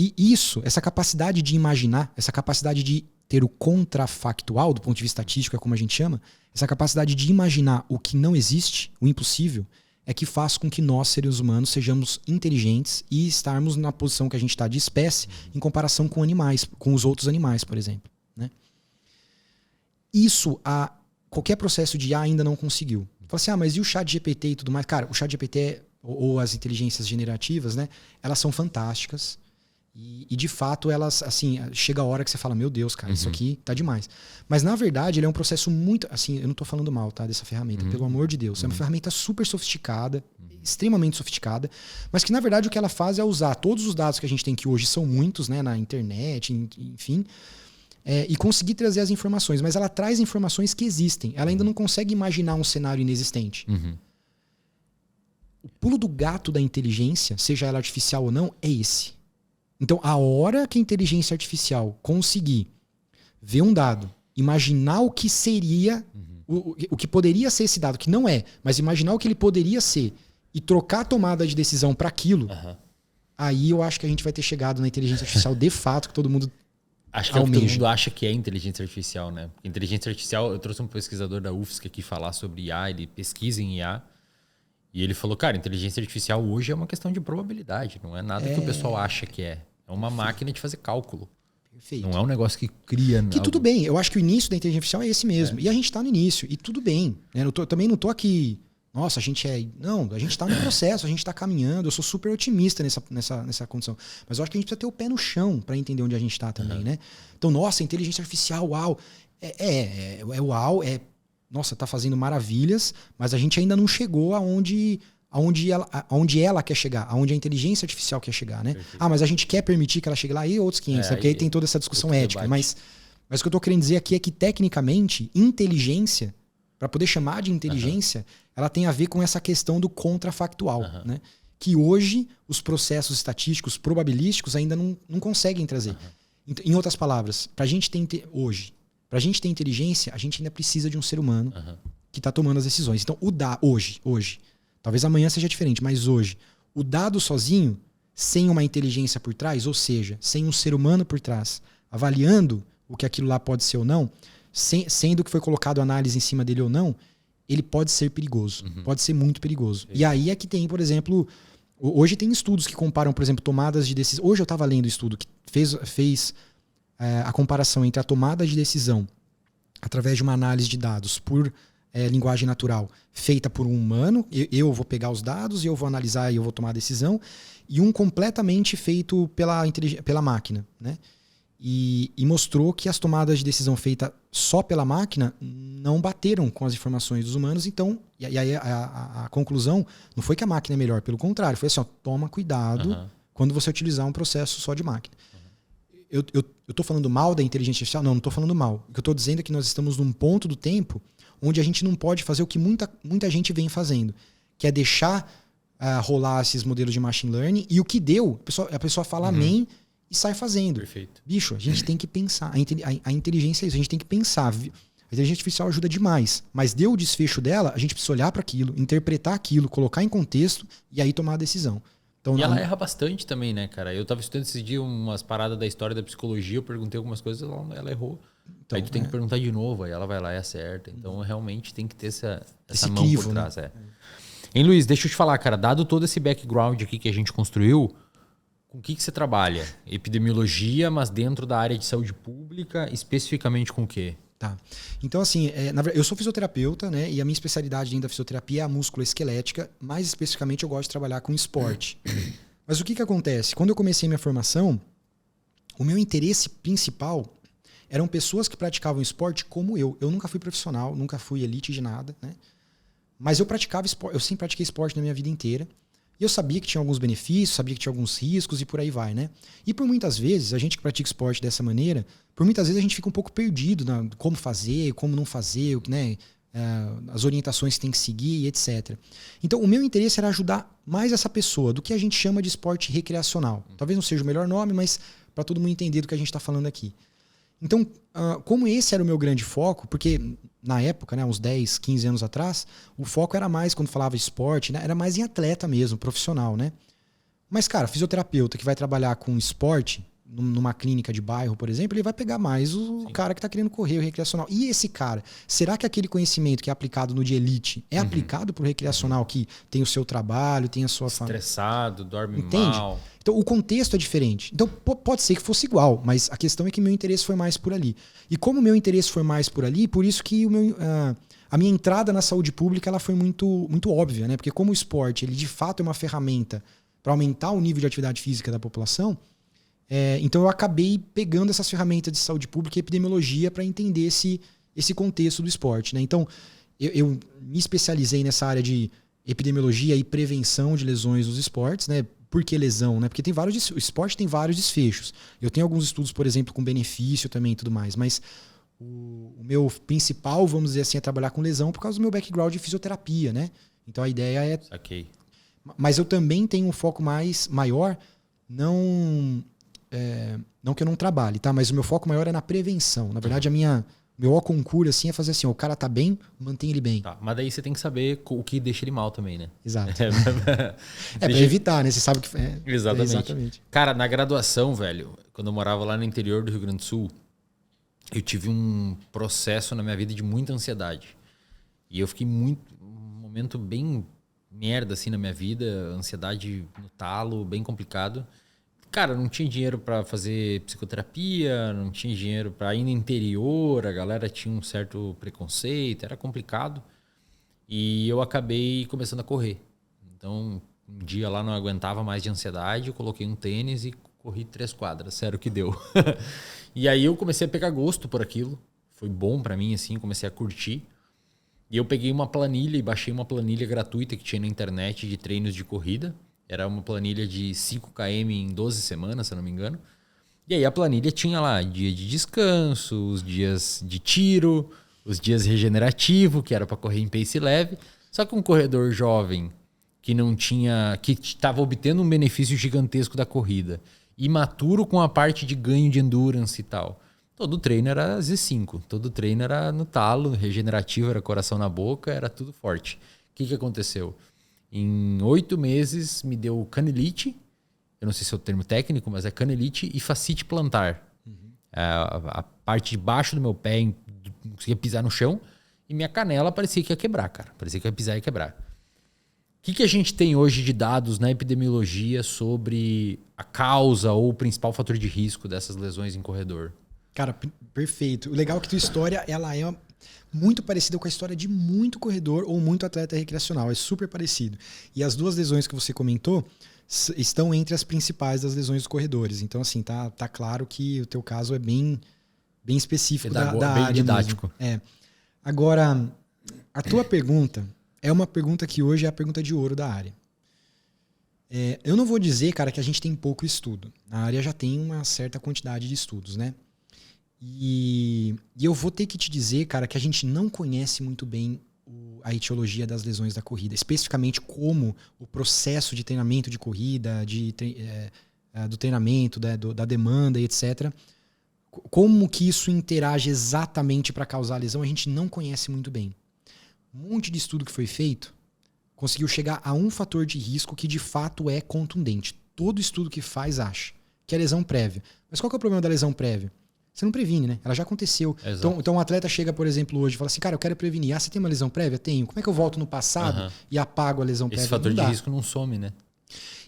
essa capacidade de imaginar, essa capacidade de ter o contrafactual, do ponto de vista estatístico, é como a gente chama, essa capacidade de imaginar o que não existe, o impossível, é que faz com que nós, seres humanos, sejamos inteligentes e estarmos na posição que a gente está de espécie em comparação com animais, com os outros animais, por exemplo. Né? Isso qualquer processo de IA ainda não conseguiu. Fala assim, mas e o ChatGPT e tudo mais? Cara, o ChatGPT ou as inteligências generativas, né? Elas são fantásticas e de fato elas, assim, chega a hora que você fala, meu Deus, cara, isso aqui tá demais. Mas na verdade ele é um processo muito, assim, eu não tô falando mal, tá, dessa ferramenta, pelo amor de Deus. É uma ferramenta super sofisticada, extremamente sofisticada, mas que na verdade o que ela faz é usar todos os dados que a gente tem, que hoje são muitos, né, na internet, enfim, e conseguir trazer as informações. Mas ela traz informações que existem. Ela ainda não consegue imaginar um cenário inexistente. O pulo do gato da inteligência, seja ela artificial ou não, é esse. Então, a hora que a inteligência artificial conseguir ver um dado, imaginar o que seria, o que poderia ser esse dado, que não é, mas imaginar o que ele poderia ser e trocar a tomada de decisão para aquilo, aí eu acho que a gente vai ter chegado na inteligência artificial de fato, que todo mundo... Acho que é o que todo mundo acha que é inteligência artificial, né? Inteligência artificial, eu trouxe um pesquisador da UFSC aqui falar sobre IA, ele pesquisa em IA, e ele falou, cara, inteligência artificial hoje é uma questão de probabilidade, não é nada que o pessoal acha que é. É uma máquina de fazer cálculo. Perfeito. Não é um negócio que cria... Que tudo bem, eu acho que o início da inteligência artificial é esse mesmo. E a gente tá no início, e tudo bem. Né? Também não tô aqui... Nossa, a gente é... Não, a gente tá no processo, a gente tá caminhando. Eu sou super otimista nessa condição. Mas eu acho que a gente precisa ter o pé no chão para entender onde a gente tá também, né? Então, nossa, inteligência artificial, uau. Uau, nossa, tá fazendo maravilhas, mas a gente ainda não chegou aonde ela quer chegar, aonde a inteligência artificial quer chegar, né? Perfeito. Mas a gente quer permitir que ela chegue lá, e outros 500, porque aí tem toda essa discussão ética. Mas o que eu tô querendo dizer aqui é que, tecnicamente, inteligência, para poder chamar de inteligência, ela tem a ver com essa questão do contrafactual, né? Que hoje os processos estatísticos, probabilísticos, ainda não conseguem trazer. Em outras palavras, pra gente ter inteligência, a gente ainda precisa de um ser humano que está tomando as decisões. Então, hoje, talvez amanhã seja diferente, mas hoje, o dado sozinho, sem uma inteligência por trás, ou seja, sem um ser humano por trás, avaliando o que aquilo lá pode ser ou não, sendo que foi colocado análise em cima dele ou não, ele pode ser perigoso. Pode ser muito perigoso. E aí é que tem, por exemplo, hoje tem estudos que comparam, por exemplo, tomadas de decisão. Hoje eu estava lendo um estudo que fez a comparação entre a tomada de decisão através de uma análise de dados por linguagem natural feita por um humano, eu vou pegar os dados e eu vou analisar e eu vou tomar a decisão, e um completamente feito pela máquina, né? E mostrou que as tomadas de decisão feitas só pela máquina não bateram com as informações dos humanos. Então, e aí a conclusão não foi que a máquina é melhor, pelo contrário, foi assim, ó, toma cuidado quando você utilizar um processo só de máquina. Eu estou falando mal da inteligência artificial? Não estou falando mal. O que eu estou dizendo é que nós estamos num ponto do tempo onde a gente não pode fazer o que muita gente vem fazendo, que é deixar rolar esses modelos de machine learning, e o que deu, a pessoa fala amém e sai fazendo. Perfeito. Bicho, a gente tem que pensar. A inteligência é isso, a gente tem que pensar. A inteligência artificial ajuda demais, mas deu o desfecho dela, a gente precisa olhar para aquilo, interpretar aquilo, colocar em contexto e aí tomar a decisão. Então, e ela erra bastante também, né, cara? Eu tava estudando esses dias umas paradas da história da psicologia, eu perguntei algumas coisas, ela errou. Então, aí tu tem que perguntar de novo, aí ela vai lá e acerta. Então, realmente tem que ter essa mão crivo, por trás. Né? Hein, Luiz, deixa eu te falar, cara, dado todo esse background aqui que a gente construiu, com o que você trabalha? Epidemiologia, mas dentro da área de saúde pública, especificamente com o quê? Tá. Então, assim, na verdade, eu sou fisioterapeuta, né? E a minha especialidade dentro da fisioterapia é a musculoesquelética. Mais especificamente, eu gosto de trabalhar com esporte. Mas o que acontece? Quando eu comecei minha formação, o meu interesse principal eram pessoas que praticavam esporte como eu. Eu nunca fui profissional, nunca fui elite de nada, né? Mas eu praticava esporte, eu sempre pratiquei esporte na minha vida inteira. E eu sabia que tinha alguns benefícios, sabia que tinha alguns riscos e por aí vai, né? E por muitas vezes, a gente que pratica esporte dessa maneira, por muitas vezes a gente fica um pouco perdido na como fazer, como não fazer, né? As orientações que tem que seguir, etc. Então, o meu interesse era ajudar mais essa pessoa do que a gente chama de esporte recreacional. Talvez não seja o melhor nome, mas para todo mundo entender do que a gente está falando aqui. Então, como esse era o meu grande foco, porque na época, né, uns 10, 15 anos atrás, o foco era mais, quando falava de esporte, né, era mais em atleta mesmo, profissional, né? Mas, cara, fisioterapeuta que vai trabalhar com esporte, numa clínica de bairro, por exemplo, ele vai pegar mais o cara que está querendo correr o recreacional. E esse cara, será que aquele conhecimento que é aplicado no de elite é aplicado para o recreacional que tem o seu trabalho, tem a sua família? Estressado, dorme Entende? mal. Então, o contexto é diferente. Então, pode ser que fosse igual, mas a questão é que meu interesse foi mais por ali. E como o meu interesse foi mais por ali, por isso que a minha entrada na saúde pública ela foi muito, muito óbvia, né? Porque como o esporte, ele de fato é uma ferramenta para aumentar o nível de atividade física da população, então eu acabei pegando essas ferramentas de saúde pública e epidemiologia para entender esse contexto do esporte, né? Então, eu me especializei nessa área de epidemiologia e prevenção de lesões nos esportes, né? Por que lesão, né? Porque o esporte tem vários desfechos. Eu tenho alguns estudos, por exemplo, com benefício também e tudo mais, mas o meu principal, vamos dizer assim, é trabalhar com lesão por causa do meu background de fisioterapia, né? Então a ideia é... Saquei. Mas eu também tenho um foco maior, não que eu não trabalhe, tá? Mas o meu foco maior é na prevenção. Na verdade, meu concurso assim, é fazer assim, o cara tá bem, mantém ele bem. Tá, mas daí você tem que saber o que deixa ele mal também, né? Exato. Pra evitar, né? Você sabe que... Exatamente. Cara, na graduação, velho, quando eu morava lá no interior do Rio Grande do Sul, eu tive um processo na minha vida de muita ansiedade. E eu fiquei um momento bem merda assim na minha vida, ansiedade no talo, bem complicado. Cara, não tinha dinheiro para fazer psicoterapia, não tinha dinheiro para ir no interior, a galera tinha um certo preconceito, era complicado. E eu acabei começando a correr. Então, um dia lá não aguentava mais de ansiedade, eu coloquei um tênis e corri 3 quadras, sério que deu. E aí eu comecei a pegar gosto por aquilo, foi bom para mim, assim, comecei a curtir. E eu peguei uma planilha e baixei uma planilha gratuita que tinha na internet de treinos de corrida. Era uma planilha de 5 km em 12 semanas, se eu não me engano. E aí a planilha tinha lá dia de descanso, os dias de tiro, os dias regenerativo, que era para correr em pace leve. Só que um corredor jovem que estava obtendo um benefício gigantesco da corrida, imaturo com a parte de ganho de endurance e tal. Todo treino era Z5, todo treino era no talo, regenerativo, era coração na boca, era tudo forte. O que aconteceu? Em 8 meses me deu canelite, eu não sei se é o termo técnico, mas é canelite e fascite plantar. A parte de baixo do meu pé não conseguia pisar no chão e minha canela parecia que ia quebrar, cara. Parecia que ia pisar e ia quebrar. O que a gente tem hoje de dados na epidemiologia sobre a causa ou o principal fator de risco dessas lesões em corredor? Cara, perfeito. O legal é que tua história ela é Muito parecido com a história de muito corredor ou muito atleta recreacional. É super parecido. E as 2 lesões que você comentou estão entre as principais das lesões dos corredores. Então, assim, tá claro que o teu caso é bem específico da área. Bem didático. Mesmo. Agora, a tua pergunta é uma pergunta que hoje é a pergunta de ouro da área. Eu não vou dizer, cara, que a gente tem pouco estudo. A área já tem uma certa quantidade de estudos, né? E eu vou ter que te dizer, cara, que a gente não conhece muito bem a etiologia das lesões da corrida. Especificamente como o processo de treinamento de corrida, do treinamento, da demanda e etc. Como que isso interage exatamente para causar lesão, a gente não conhece muito bem. Um monte de estudo que foi feito conseguiu chegar a um fator de risco que de fato é contundente. Todo estudo que faz acha que é lesão prévia. Mas qual que é o problema da lesão prévia? Você não previne, né? Ela já aconteceu. Então um atleta chega, por exemplo, hoje e fala assim, cara, eu quero prevenir. Você tem uma lesão prévia? Tenho. Como é que eu volto no passado e apago a lesão prévia? Esse fator de risco não some, né?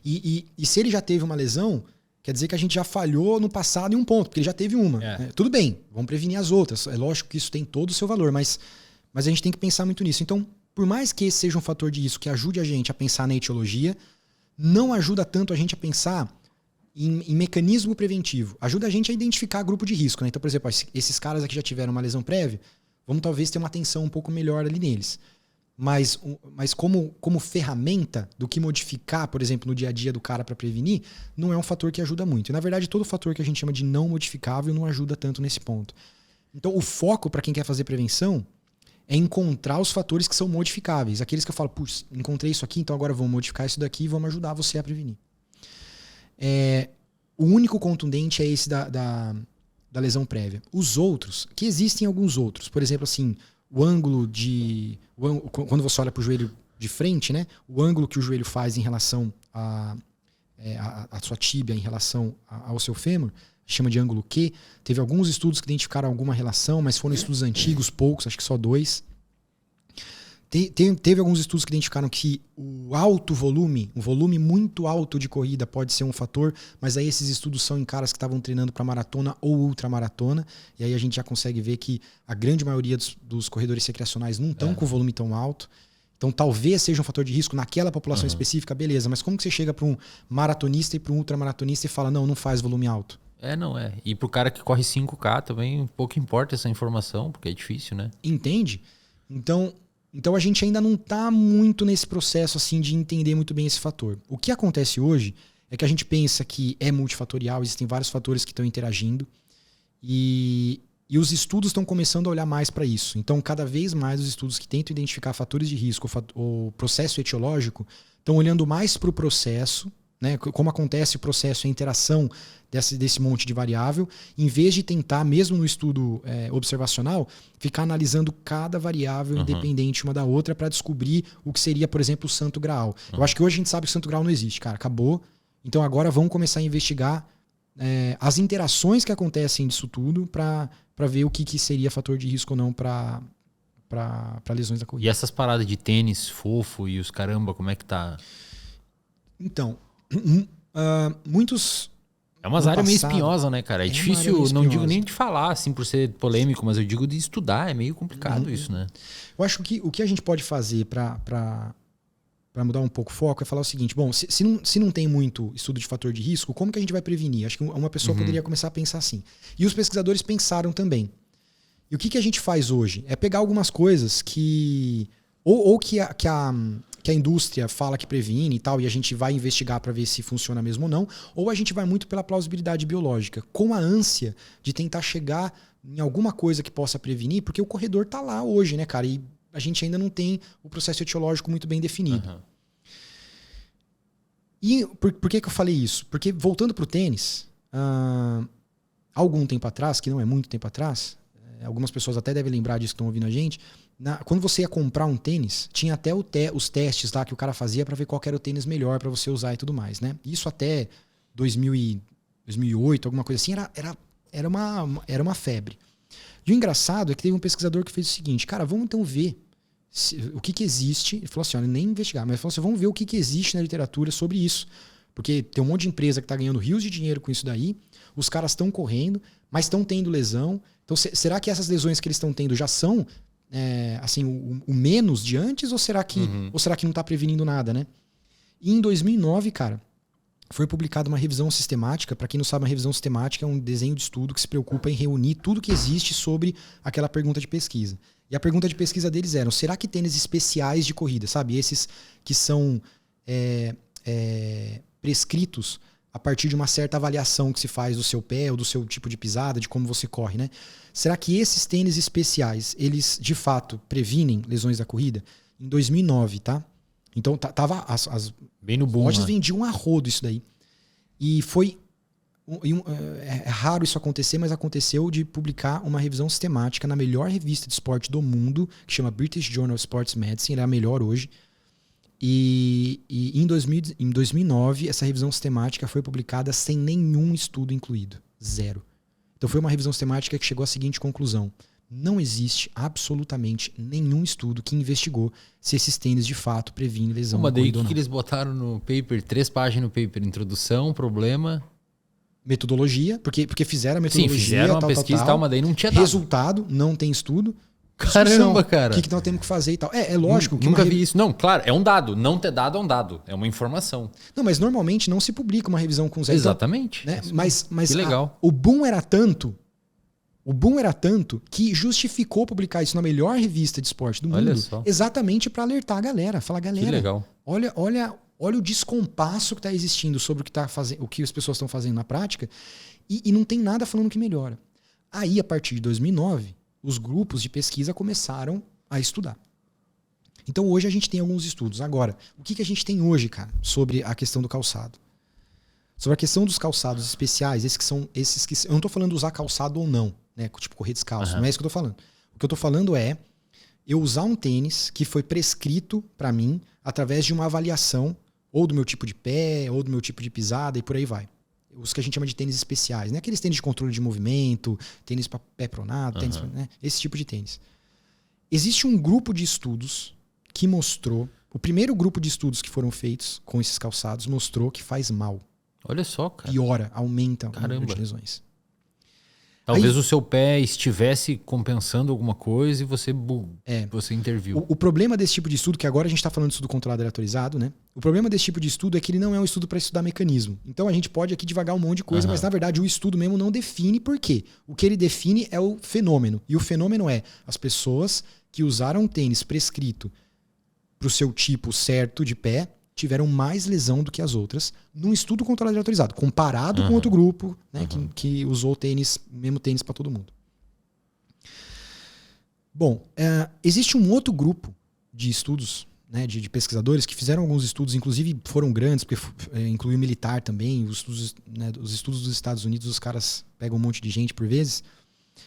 E se ele já teve uma lesão, quer dizer que a gente já falhou no passado em um ponto, porque ele já teve uma. Né? Tudo bem, vamos prevenir as outras. É lógico que isso tem todo o seu valor, mas a gente tem que pensar muito nisso. Então, por mais que esse seja um fator de risco que ajude a gente a pensar na etiologia, não ajuda tanto a gente a pensar em mecanismo preventivo. Ajuda a gente a identificar grupo de risco. Né? Então, por exemplo, esses caras aqui já tiveram uma lesão prévia, vamos talvez ter uma atenção um pouco melhor ali neles. Mas como ferramenta do que modificar, por exemplo, no dia a dia do cara para prevenir, não é um fator que ajuda muito. E, na verdade, todo fator que a gente chama de não modificável não ajuda tanto nesse ponto. Então, o foco para quem quer fazer prevenção é encontrar os fatores que são modificáveis. Aqueles que eu falo, putz, encontrei isso aqui, então agora vamos modificar isso daqui e vamos ajudar você a prevenir. O único contundente é esse da lesão prévia. Os outros, que existem alguns outros, por exemplo, assim, quando você olha para o joelho de frente, né, o ângulo que o joelho faz em relação a sua tíbia, em relação ao seu fêmur, chama de ângulo Q. Teve alguns estudos que identificaram alguma relação, mas foram estudos antigos, poucos, acho que só 2. Teve alguns estudos que identificaram que o alto volume, um volume muito alto de corrida pode ser um fator, mas aí esses estudos são em caras que estavam treinando para maratona ou ultramaratona, e aí a gente já consegue ver que a grande maioria dos corredores recreacionais não estão com volume tão alto. Então talvez seja um fator de risco naquela população específica, beleza, mas como que você chega para um maratonista e para um ultramaratonista e fala, não faz volume alto? E pro cara que corre 5K também pouco importa essa informação, porque é difícil, né? Entende? Então a gente ainda não está muito nesse processo assim de entender muito bem esse fator. O que acontece hoje é que a gente pensa que é multifatorial, existem vários fatores que estão interagindo e os estudos estão começando a olhar mais para isso. Então cada vez mais os estudos que tentam identificar fatores de risco ou processo etiológico estão olhando mais para o processo, né, como acontece o processo, a interação desse monte de variável, em vez de tentar, mesmo no estudo observacional, ficar analisando cada variável independente uma da outra para descobrir o que seria, por exemplo, o santo graal. Eu acho que hoje a gente sabe que o santo graal não existe, cara, acabou. Então agora vamos começar a investigar as interações que acontecem disso tudo para ver o que seria fator de risco ou não para lesões da corrida. E essas paradas de tênis fofo e os caramba, como é que tá? Então, muitos... É umas áreas meio espinhosas, né, cara? É difícil, não digo nem de falar, assim, por ser polêmico, mas eu digo de estudar, é meio complicado isso, né? Eu acho que o que a gente pode fazer para mudar um pouco o foco é falar o seguinte, bom, se não tem muito estudo de fator de risco, como que a gente vai prevenir? Acho que uma pessoa poderia começar a pensar assim. E os pesquisadores pensaram também. E o que a gente faz hoje? É pegar algumas coisas que... Ou que a indústria fala que previne e tal, e a gente vai investigar para ver se funciona mesmo ou não, ou a gente vai muito pela plausibilidade biológica, com a ânsia de tentar chegar em alguma coisa que possa prevenir, porque o corredor tá lá hoje, né, cara? E a gente ainda não tem o processo etiológico muito bem definido. E por que eu falei isso? Porque, voltando pro tênis, algum tempo atrás, que não é muito tempo atrás, algumas pessoas até devem lembrar disso que estão ouvindo a gente, quando você ia comprar um tênis, tinha até os testes lá que o cara fazia para ver qual era o tênis melhor para você usar e tudo mais, né? Isso até 2008, alguma coisa assim, era uma febre. E o engraçado é que teve um pesquisador que fez o seguinte, cara, vamos então ver o que existe. Ele falou assim, olha, nem investigar, mas ele falou assim, vamos ver o que existe na literatura sobre isso. Porque tem um monte de empresa que está ganhando rios de dinheiro com isso daí, os caras estão correndo, mas estão tendo lesão. Então, será que essas lesões que eles estão tendo já são assim, o menos de antes? Ou será que não está prevenindo nada, né? E em 2009, cara, foi publicada uma revisão sistemática. Para quem não sabe, uma revisão sistemática é um desenho de estudo que se preocupa em reunir tudo que existe sobre aquela pergunta de pesquisa. E a pergunta de pesquisa deles era: será que tênis especiais de corrida, sabe? Esses que são prescritos a partir de uma certa avaliação que se faz do seu pé ou do seu tipo de pisada, de como você corre, né? Será que esses tênis especiais, eles de fato previnem lesões da corrida? Em 2009, tá? Então tava bem no boom, lojas vendiam a rodo isso daí. E foi... É raro isso acontecer, mas aconteceu de publicar uma revisão sistemática na melhor revista de esporte do mundo, que chama British Journal of Sports Medicine. Ela é a melhor hoje. E em 2009, essa revisão sistemática foi publicada sem nenhum estudo incluído. 0. Então foi uma revisão sistemática que chegou à seguinte conclusão: não existe absolutamente nenhum estudo que investigou se esses tênis de fato previnem lesão. Mas daí o que eles botaram no paper? 3 páginas no paper: introdução, problema, metodologia, porque fizeram a metodologia. Sim, fizeram uma pesquisa e tal, mas daí não tinha dado. Resultado, não tem estudo. Caramba, cara. O que nós temos que fazer e tal. É lógico que... Nunca vi isso. Não, claro, é um dado. Não ter dado é um dado. É uma informação. Não, mas normalmente não se publica uma revisão com 0. Exatamente. Né? Mas que legal. O boom era tanto que justificou publicar isso na melhor revista de esporte do mundo, exatamente para alertar a galera. Falar, galera, que legal. Olha o descompasso que está existindo sobre o que as pessoas estão fazendo na prática, e não tem nada falando que melhora. Aí, a partir de 2009, os grupos de pesquisa começaram a estudar. Então hoje a gente tem alguns estudos. Agora, o que a gente tem hoje, cara, sobre a questão do calçado? Sobre a questão dos calçados especiais, esses que... Eu não estou falando usar calçado ou não, né? Tipo correr descalço, não é isso que eu estou falando. O que eu estou falando é eu usar um tênis que foi prescrito para mim através de uma avaliação ou do meu tipo de pé, ou do meu tipo de pisada, e por aí vai. Os que a gente chama de tênis especiais, né? Aqueles tênis de controle de movimento, tênis para pé pronado, tênis, né? Esse tipo de tênis. Existe um grupo de estudos que mostrou, o primeiro grupo de estudos que foram feitos com esses calçados mostrou que faz mal. Olha só, cara. Piora, aumenta o número de lesões. Talvez o seu pé estivesse compensando alguma coisa e você interviu. O problema desse tipo de estudo, que agora a gente está falando de estudo controlado aleatorizado, né? O problema desse tipo de estudo é que ele não é um estudo para estudar mecanismo. Então a gente pode aqui devagar um monte de coisa, mas na verdade o estudo mesmo não define por quê. O que ele define é o fenômeno. E o fenômeno é as pessoas que usaram um tênis prescrito para o seu tipo certo de pé tiveram mais lesão do que as outras num estudo controlado aleatorizado, comparado com outro grupo, né, que usou o mesmo tênis para todo mundo. Bom, existe um outro grupo de estudos, né, de pesquisadores que fizeram alguns estudos, inclusive foram grandes, porque incluiu militar também, os estudos dos Estados Unidos, os caras pegam um monte de gente por vezes,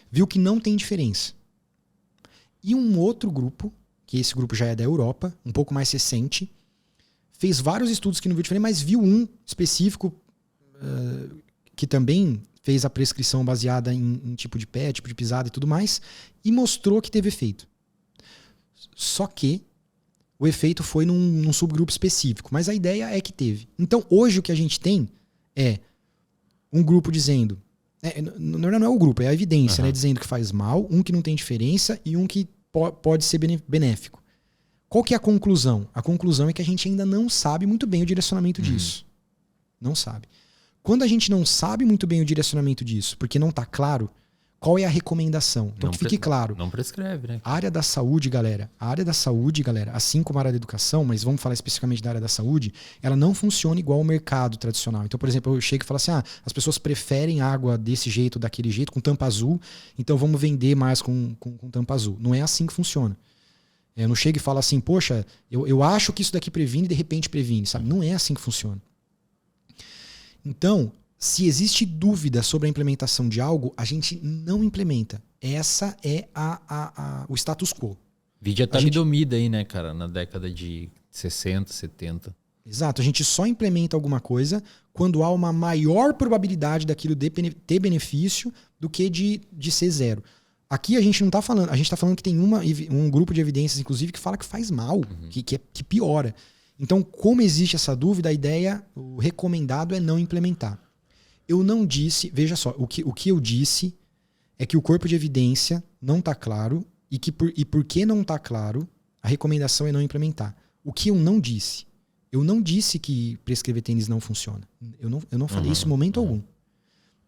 viu que não tem diferença. E um outro grupo, que esse grupo já é da Europa, um pouco mais recente, fez vários estudos que não viu diferença, mas viu um específico que também fez a prescrição baseada em tipo de pé, tipo de pisada e tudo mais, e mostrou que teve efeito. Só que o efeito foi num subgrupo específico, mas a ideia é que teve. Então hoje o que a gente tem é um grupo dizendo, não é o grupo, é a evidência, né, dizendo que faz mal, um que não tem diferença e um que pode ser benéfico. Qual que é a conclusão? A conclusão é que a gente ainda não sabe muito bem o direcionamento disso. Não sabe. Quando a gente não sabe muito bem o direcionamento disso, porque não está claro, qual é a recomendação? Então, que fique claro. Não prescreve, né? A área da saúde, galera, assim como a área da educação, mas vamos falar especificamente da área da saúde, ela não funciona igual ao mercado tradicional. Então, por exemplo, eu chego e falo assim, as pessoas preferem água desse jeito, daquele jeito, com tampa azul, então vamos vender mais com tampa azul. Não é assim que funciona. Eu não chego e falo assim, poxa, eu acho que isso daqui previne e de repente previne, sabe? Não é assim que funciona. Então, se existe dúvida sobre a implementação de algo, a gente não implementa. Essa é o status quo. Vide a talidomida aí, né, cara? Na década de 60, 70. Exato. A gente só implementa alguma coisa quando há uma maior probabilidade daquilo ter benefício do que de ser zero. Aqui a gente não está falando, a gente está falando que tem um grupo de evidências, inclusive, que fala que faz mal, que piora. Então, como existe essa dúvida, a ideia, o recomendado é não implementar. Eu não disse, veja só, o que eu disse é que o corpo de evidência não está claro e porque não está claro, a recomendação é não implementar. O que eu não disse? Eu não disse que prescrever tênis não funciona. Eu não falei isso em momento algum.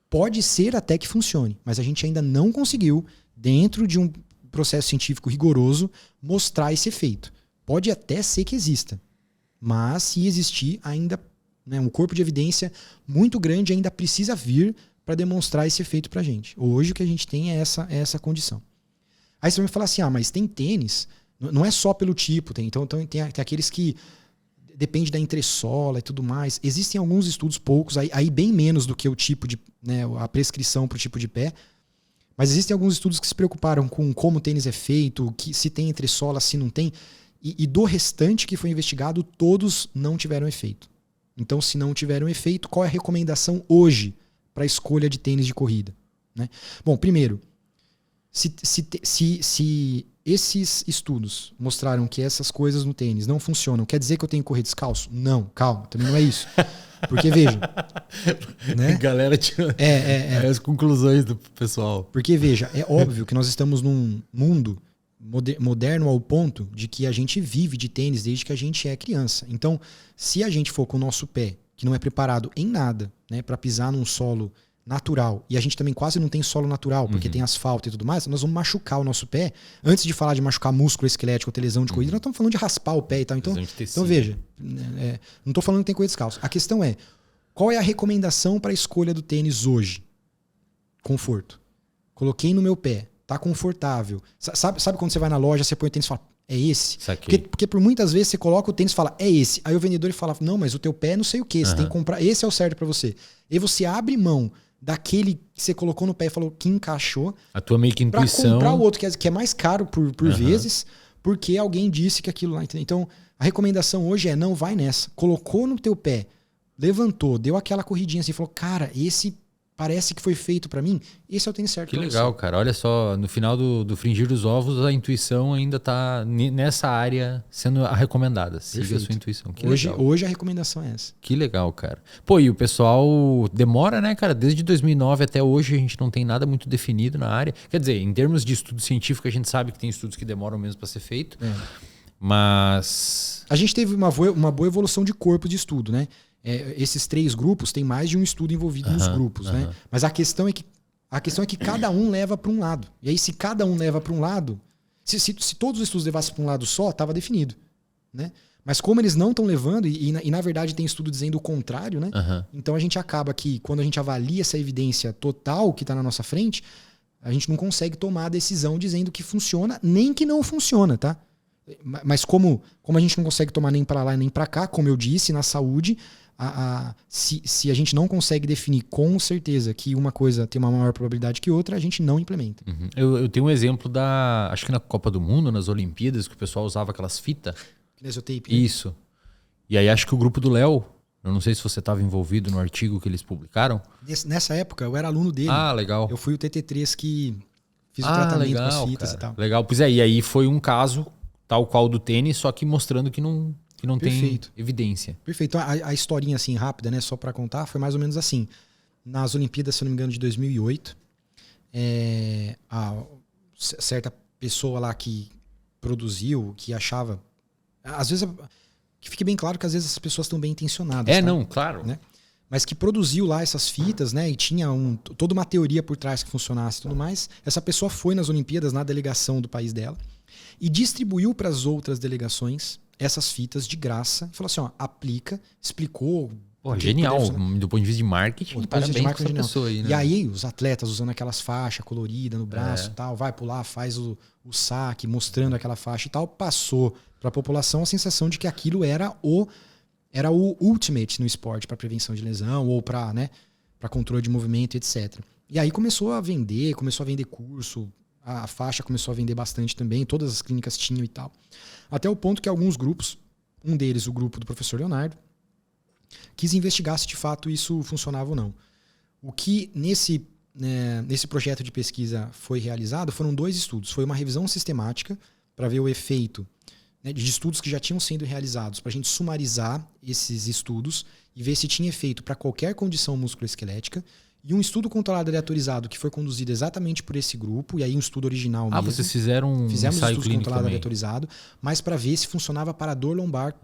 Pode ser até que funcione, mas a gente ainda não conseguiu, dentro de um processo científico rigoroso, mostrar esse efeito. Pode até ser que exista, mas se existir, ainda um corpo de evidência muito grande ainda precisa vir para demonstrar esse efeito para a gente. Hoje o que a gente tem é essa condição. Aí você vai me falar assim, mas tem tênis, não é só pelo tipo, tem aqueles que depende da entressola e tudo mais. Existem alguns estudos, poucos, aí bem menos do que o tipo de, a prescrição para o tipo de pé, mas existem alguns estudos que se preocuparam com como o tênis é feito, se tem entressola, se não tem, e do restante que foi investigado, todos não tiveram efeito. Então, se não tiveram efeito, qual é a recomendação hoje para a escolha de tênis de corrida? Né? Bom, primeiro, se esses estudos mostraram que essas coisas no tênis não funcionam, quer dizer que eu tenho que correr descalço? Não, calma, também não é isso. Porque, veja... né? Galera tira as conclusões do pessoal. Porque, veja, é óbvio que nós estamos num mundo moderno ao ponto de que a gente vive de tênis desde que a gente é criança. Então, se a gente for com o nosso pé, que não é preparado em nada, né, para pisar num solo natural, e a gente também quase não tem solo natural, porque tem asfalto e tudo mais, nós vamos machucar o nosso pé. Antes de falar de machucar músculo esquelético ou ter lesão de corrida, nós estamos falando de raspar o pé e tal. Então veja, não estou falando que tem corrida descalço. A questão é, qual é a recomendação para a escolha do tênis hoje? Conforto. Coloquei no meu pé, tá confortável. Sabe quando você vai na loja, você põe o tênis e fala, é esse? Porque por muitas vezes você coloca o tênis e fala, é esse. Aí o vendedor fala, não, mas o teu pé é não sei o que, você tem que comprar, esse é o certo para você. E você abre mão daquele que você colocou no pé e falou que encaixou, a tua meio que intuição, para comprar o outro que é mais caro por vezes, porque alguém disse que aquilo lá. Entendeu? Então, a recomendação hoje é não vai nessa. Colocou no teu pé, levantou, deu aquela corridinha assim, falou, cara, esse parece que foi feito para mim, esse é o tênis certo. Que legal, cara. Olha só, no final do fringir dos ovos, a intuição ainda tá nessa área sendo a recomendada. Siga a sua intuição. Que hoje a recomendação é essa. Que legal, cara. Pô, e o pessoal demora, né, cara? Desde 2009 até hoje a gente não tem nada muito definido na área. Quer dizer, em termos de estudo científico, a gente sabe que tem estudos que demoram mesmo para ser feito. Mas... a gente teve uma boa evolução de corpo de estudo, né? Esses 3 grupos têm mais de um estudo envolvido nos grupos, né? Mas a questão é que cada um leva para um lado. E aí, se cada um leva para um lado, se todos os estudos levassem para um lado só, estava definido, né? Mas como eles não estão levando, e na verdade tem estudo dizendo o contrário, né? Então a gente acaba que, quando a gente avalia essa evidência total que está na nossa frente, a gente não consegue tomar a decisão dizendo que funciona, nem que não funciona, tá? Mas como a gente não consegue tomar nem para lá nem para cá, como eu disse, na saúde, se a gente não consegue definir com certeza que uma coisa tem uma maior probabilidade que outra, a gente não implementa. Eu tenho um exemplo acho que na Copa do Mundo, nas Olimpíadas, que o pessoal usava aquelas fitas. Kinesiotape, né? Isso. E aí acho que o grupo do Léo, eu não sei se você estava envolvido no artigo que eles publicaram. Nessa época, eu era aluno dele. Ah, legal. Eu fui o TT3 que fiz o tratamento com as fitas, cara, e tal. Legal. Pois é, e aí foi um caso tal qual do tênis, só que mostrando que não tem evidência. Perfeito. Então, a historinha assim rápida, né, só para contar, foi mais ou menos assim. Nas Olimpíadas, se eu não me engano, de 2008, certa pessoa lá que produziu, que achava... Às vezes, que fique bem claro que às vezes as pessoas estão bem intencionadas. Não, claro. Né? Mas que produziu lá essas fitas, né, e tinha toda uma teoria por trás que funcionasse e tudo mais. Essa pessoa foi nas Olimpíadas, na delegação do país dela, e distribuiu para as outras delegações essas fitas de graça. E falou assim, aplica, explicou. Pô, genial, do ponto de vista de marketing. Parabéns pra essa pessoa aí, né? E aí, os atletas usando aquelas faixas coloridas no braço e tal, vai pular, faz o saque, mostrando aquela faixa e tal, passou para a população a sensação de que aquilo era o ultimate no esporte para prevenção de lesão ou para controle de movimento, etc. E aí começou a vender curso, a faixa começou a vender bastante também, todas as clínicas tinham e tal. Até o ponto que alguns grupos, um deles o grupo do professor Leonardo, quis investigar se de fato isso funcionava ou não. O que nesse projeto de pesquisa foi realizado foram 2 estudos. Foi uma revisão sistemática para ver o efeito né, de estudos que já tinham sido realizados, para a gente sumarizar esses estudos e ver se tinha efeito para qualquer condição musculoesquelética. E um estudo controlado aleatorizado que foi conduzido exatamente por esse grupo, e aí um estudo original mesmo. Vocês fizeram um Fizemos ensaio estudos clínico controlado também. aleatorizado, mas para ver se funcionava para a dor lombar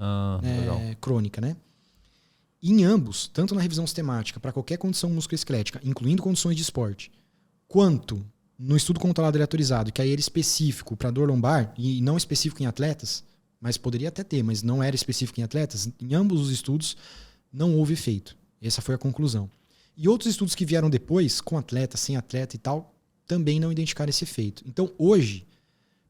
crônica, né? E em ambos, tanto na revisão sistemática para qualquer condição musculoesquelética, incluindo condições de esporte, quanto no estudo controlado aleatorizado, que aí era específico para dor lombar e não específico em atletas, mas poderia até ter, mas não era específico em atletas, em ambos os estudos não houve efeito. Essa foi a conclusão. E outros estudos que vieram depois, com atleta, sem atleta e tal, também não identificaram esse efeito. Então, hoje,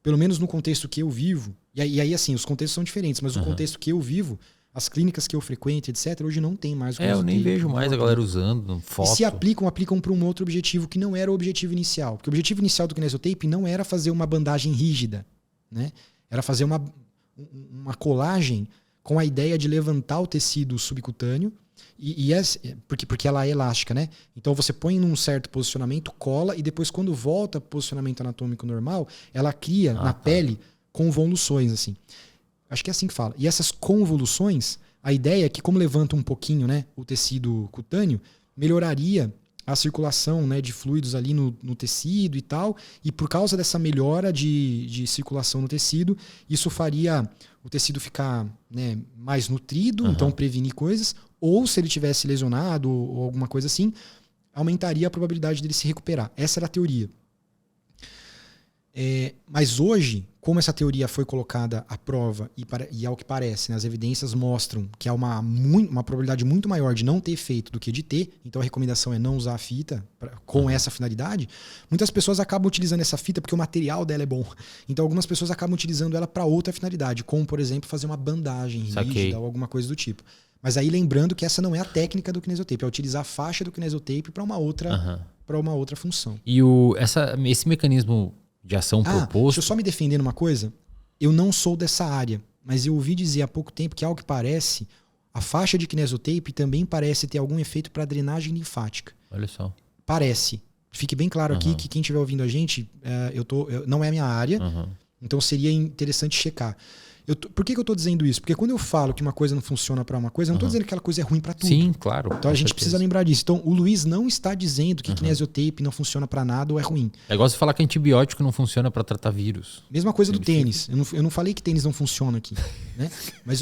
pelo menos no contexto que eu vivo, e aí assim, os contextos são diferentes, mas no contexto que eu vivo, as clínicas que eu frequento, etc., hoje não tem mais o eu nem vejo mais a galera usando foto. E se aplicam para um outro objetivo que não era o objetivo inicial. Porque o objetivo inicial do kinesiotape não era fazer uma bandagem rígida, né? Era fazer uma colagem com a ideia de levantar o tecido subcutâneo, porque ela é elástica, né? Então você põe num certo posicionamento, cola, e depois quando volta pro posicionamento anatômico normal, ela cria na pele convoluções, assim. Acho que é assim que fala. E essas convoluções, a ideia é que como levanta um pouquinho, né, o tecido cutâneo, melhoraria a circulação, né, de fluidos ali no tecido e tal, e por causa dessa melhora de circulação no tecido, isso faria o tecido ficar, né, mais nutrido, então prevenir coisas, ou se ele tivesse lesionado ou alguma coisa assim, aumentaria a probabilidade dele se recuperar. Essa era a teoria. Mas hoje, como essa teoria foi colocada à prova e ao que parece, né, as evidências mostram que há uma probabilidade muito maior de não ter efeito do que de ter, então a recomendação é não usar a fita com essa finalidade, muitas pessoas acabam utilizando essa fita porque o material dela é bom. Então algumas pessoas acabam utilizando ela para outra finalidade, como por exemplo fazer uma bandagem rígida ou alguma coisa do tipo. Mas aí lembrando que essa não é a técnica do kinesiotape, é utilizar a faixa do kinesiotape para uma outra função. E esse mecanismo de ação proposto... Deixa eu só me defender numa coisa. Eu não sou dessa área, mas eu ouvi dizer há pouco tempo que, ao que parece, a faixa de kinesiotape também parece ter algum efeito para drenagem linfática. Olha só. Parece. Fique bem claro aqui que quem estiver ouvindo a gente, não é a minha área, então seria interessante checar. Por que eu estou dizendo isso? Porque quando eu falo que uma coisa não funciona para uma coisa, eu não estou dizendo que aquela coisa é ruim para tudo. Sim, claro. Então a gente precisa lembrar disso. Então o Luiz não está dizendo que kinesiotape não funciona para nada ou é ruim. É igual você falar que antibiótico não funciona para tratar vírus. Mesma coisa do tênis. Eu não falei que tênis não funciona aqui. Né? Mas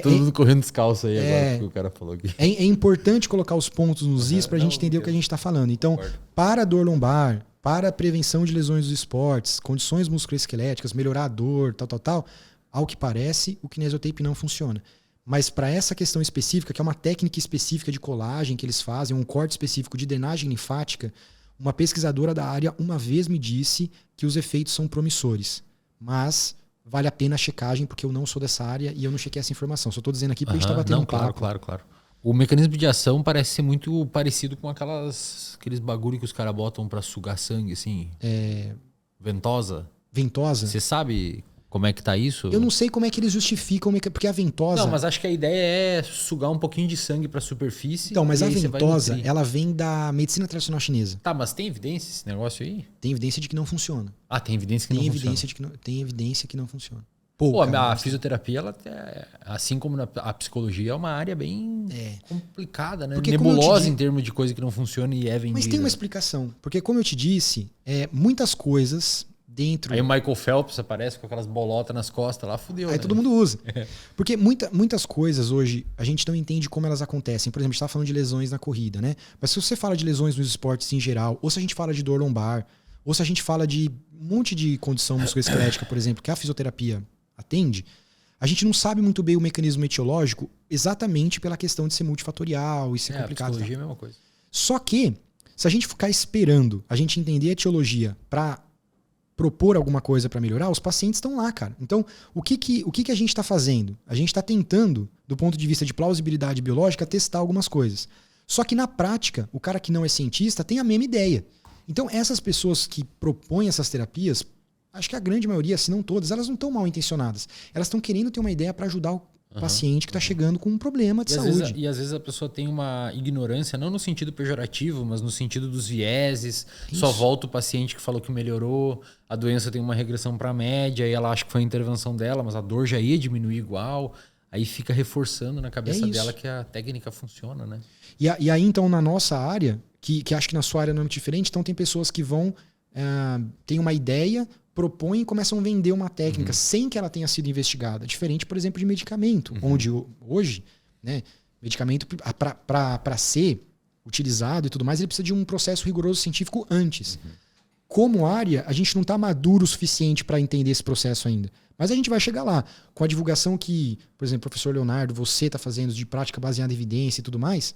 todo mundo correndo descalço aí agora que o cara falou aqui. É importante colocar os pontos nos is para a gente entender o que a gente está falando. Então, para a dor lombar, para a prevenção de lesões dos esportes, condições musculoesqueléticas, melhorar a dor, tal, ao que parece, o kinesiotape não funciona. Mas para essa questão específica, que é uma técnica específica de colagem que eles fazem, um corte específico de drenagem linfática, uma pesquisadora da área uma vez me disse que os efeitos são promissores. Mas vale a pena a checagem, porque eu não sou dessa área e eu não chequei essa informação. Só estou dizendo aqui porque a gente está batendo um papo. Claro. O mecanismo de ação parece ser muito parecido com aqueles bagulho que os caras botam para sugar sangue, assim. Ventosa. Ventosa? Você sabe... Como é que tá isso? Eu não sei como é que eles justificam, porque a ventosa... Não, mas acho que a ideia é sugar um pouquinho de sangue para a superfície. Então, mas a ventosa, ela vem da medicina tradicional chinesa. Tá, mas tem evidência esse negócio aí? Tem evidência de que não funciona. Tem evidência que não funciona? Tem evidência que não funciona. A fisioterapia, ela assim como a psicologia, é uma área bem complicada, né? Porque, nebulosa em termos de coisa que não funciona e é vendida. Mas tem uma explicação. Porque, como eu te disse, muitas coisas... dentro... Aí o Michael Phelps aparece com aquelas bolotas nas costas lá, fudeu. Aí todo mundo usa. Porque muitas coisas hoje a gente não entende como elas acontecem. Por exemplo, a gente está falando de lesões na corrida, né? Mas se você fala de lesões nos esportes em geral, ou se a gente fala de dor lombar, ou se a gente fala de um monte de condição musculoesquelética, por exemplo, que a fisioterapia atende, a gente não sabe muito bem o mecanismo etiológico exatamente pela questão de ser multifatorial e ser complicado. A psicologia é a mesma coisa. Só que, se a gente ficar esperando a gente entender a etiologia para propor alguma coisa para melhorar, os pacientes estão lá, cara. Então, o que a gente está fazendo? A gente está tentando, do ponto de vista de plausibilidade biológica, testar algumas coisas. Só que na prática, o cara que não é cientista tem a mesma ideia. Então, essas pessoas que propõem essas terapias, acho que a grande maioria, se não todas, elas não estão mal intencionadas. Elas estão querendo ter uma ideia para ajudar paciente que está chegando com um problema de saúde. E às vezes a pessoa tem uma ignorância, não no sentido pejorativo, mas no sentido dos vieses. Isso. Só volta o paciente que falou que melhorou, a doença tem uma regressão para a média, e ela acha que foi a intervenção dela, mas a dor já ia diminuir igual. Aí fica reforçando na cabeça dela que a técnica funciona, né? E aí, então, na nossa área, que acho que na sua área não é muito diferente, então tem pessoas que vão, tem uma ideia, propõem e começam a vender uma técnica sem que ela tenha sido investigada. Diferente, por exemplo, de medicamento, onde hoje, né, medicamento, para ser utilizado e tudo mais, ele precisa de um processo rigoroso científico antes. Como área, a gente não está maduro o suficiente para entender esse processo ainda. Mas a gente vai chegar lá. Com a divulgação que, por exemplo, o professor Leonardo, você está fazendo de prática baseada em evidência e tudo mais,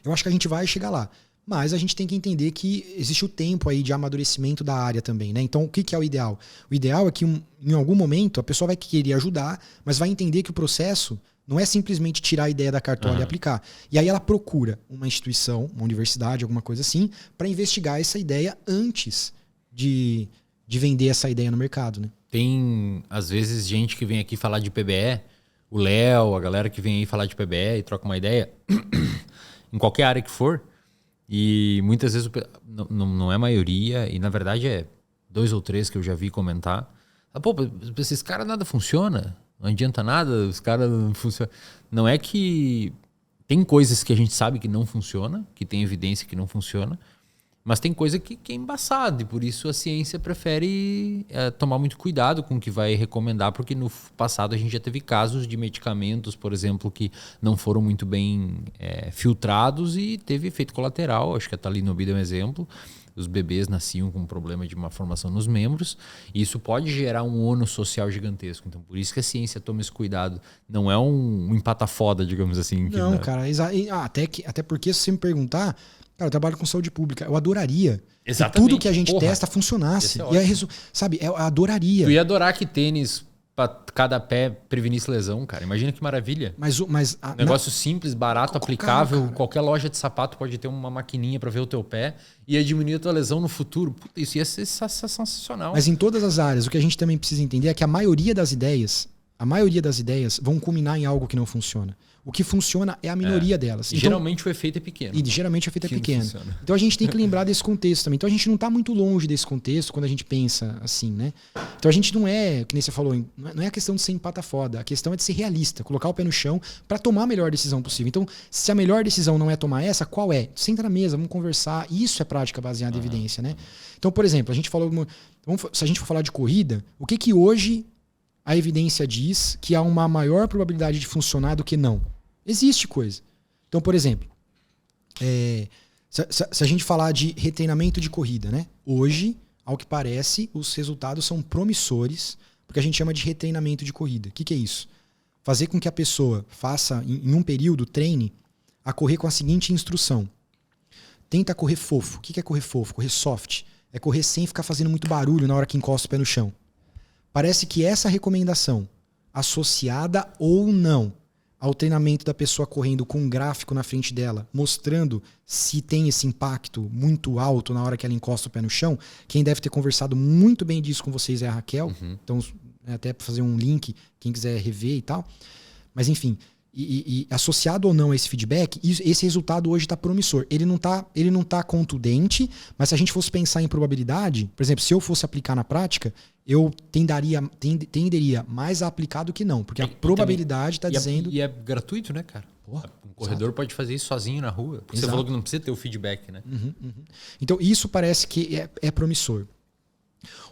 eu acho que a gente vai chegar lá. Mas a gente tem que entender que existe o tempo aí de amadurecimento da área também, né? Então, o que é o ideal? O ideal é que em algum momento a pessoa vai querer ajudar, mas vai entender que o processo não é simplesmente tirar a ideia da cartola e aplicar. E aí ela procura uma instituição, uma universidade, alguma coisa assim, para investigar essa ideia antes de vender essa ideia no mercado, né? Tem, às vezes, gente que vem aqui falar de PBE, o Léo, a galera que vem aí falar de PBE e troca uma ideia, em qualquer área que for, e muitas vezes não é a maioria, e na verdade é 2 ou 3 que eu já vi comentar. Pô, esses caras nada funciona, não adianta nada, os caras não funcionam. Não é que tem coisas que a gente sabe que não funciona, que tem evidência que não funciona, mas tem coisa que é embaçada, e por isso a ciência prefere tomar muito cuidado com o que vai recomendar, porque no passado a gente já teve casos de medicamentos, por exemplo, que não foram muito bem filtrados e teve efeito colateral. Acho que a Talinobida é um exemplo. Os bebês nasciam com um problema de malformação nos membros, e isso pode gerar um ônus social gigantesco. Então, por isso que a ciência toma esse cuidado. Não é um empata-foda, digamos assim. Não, cara. Até porque, se você me perguntar... Cara, eu trabalho com saúde pública. Eu adoraria que tudo que a gente testa funcionasse. E aí, sabe, eu adoraria. Tu ia adorar que tênis para cada pé prevenisse lesão, cara. Imagina que maravilha. Negócio simples, barato, aplicável. Cara. Qualquer loja de sapato pode ter uma maquininha para ver o teu pé e ia diminuir a tua lesão no futuro. Puta, isso ia ser sensacional. Mas em todas as áreas, o que a gente também precisa entender é que a maioria das ideias vão culminar em algo que não funciona. O que funciona é a minoria delas. E geralmente o efeito é pequeno. Então a gente tem que lembrar desse contexto também. Então a gente não está muito longe desse contexto quando a gente pensa assim, né? Então a gente não é, que nem você falou, não é a questão de ser empata foda. A questão é de ser realista, colocar o pé no chão para tomar a melhor decisão possível. Então, se a melhor decisão não é tomar essa, qual é? Senta na mesa, vamos conversar. Isso é prática baseada em evidência, né? Então, por exemplo, a gente falou, se a gente for falar de corrida, o que hoje a evidência diz que há uma maior probabilidade de funcionar do que não? Existe coisa. Então, por exemplo, se a gente falar de retreinamento de corrida, né? Hoje, ao que parece, os resultados são promissores, porque a gente chama de retreinamento de corrida. O que é isso? Fazer com que a pessoa faça, em um período, treine a correr com a seguinte instrução. Tenta correr fofo. O que é correr fofo? Correr soft. É correr sem ficar fazendo muito barulho na hora que encosta o pé no chão. Parece que essa recomendação, associada ou não ao treinamento da pessoa correndo com um gráfico na frente dela, mostrando se tem esse impacto muito alto na hora que ela encosta o pé no chão, quem deve ter conversado muito bem disso com vocês é a Raquel. Então, até para fazer um link, quem quiser rever e tal. Mas, enfim, e associado ou não a esse feedback, esse resultado hoje está promissor. Ele não tá contundente, mas se a gente fosse pensar em probabilidade, por exemplo, se eu fosse aplicar na prática, eu tenderia mais a aplicar do que não, porque a probabilidade está dizendo... E é gratuito, né, cara? Porra, um corredor pode fazer isso sozinho na rua. Porque você falou que não precisa ter o feedback, né? Então, isso parece que é promissor.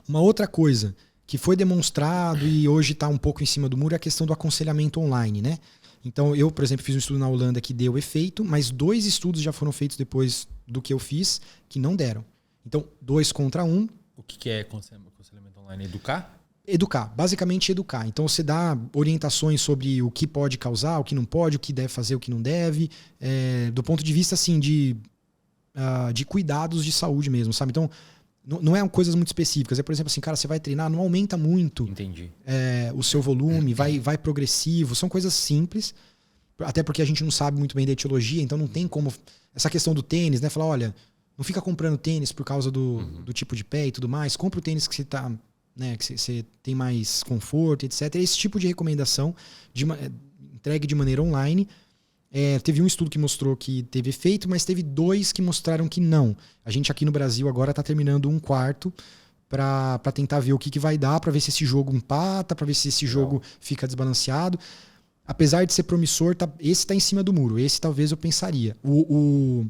Uma outra coisa que foi demonstrado e hoje está um pouco em cima do muro é a questão do aconselhamento online, né? Então, eu, por exemplo, fiz um estudo na Holanda que deu efeito, mas 2 estudos já foram feitos depois do que eu fiz que não deram. Então, 2 contra 1. O que é aconselhamento online? Educar? Educar, basicamente educar. Então, você dá orientações sobre o que pode causar, o que não pode, o que deve fazer, o que não deve, do ponto de vista, assim, de cuidados de saúde mesmo, sabe? Então, não é coisas muito específicas. É, por exemplo, assim, cara, você vai treinar, não aumenta muito o seu volume, vai progressivo. São coisas simples, até porque a gente não sabe muito bem da etiologia, então não tem como... Essa questão do tênis, né? Falar, olha, não fica comprando tênis por causa do tipo de pé e tudo mais. Compra o tênis que você tá né, que você tem mais conforto, etc. Esse tipo de recomendação entregue de maneira online. Teve um estudo que mostrou que teve efeito, mas teve 2 que mostraram que não. A gente aqui no Brasil agora está terminando um quarto para tentar ver o que vai dar, para ver se esse jogo empata, para ver se esse jogo fica desbalanceado. Apesar de ser promissor, esse está em cima do muro. Esse talvez eu pensaria. O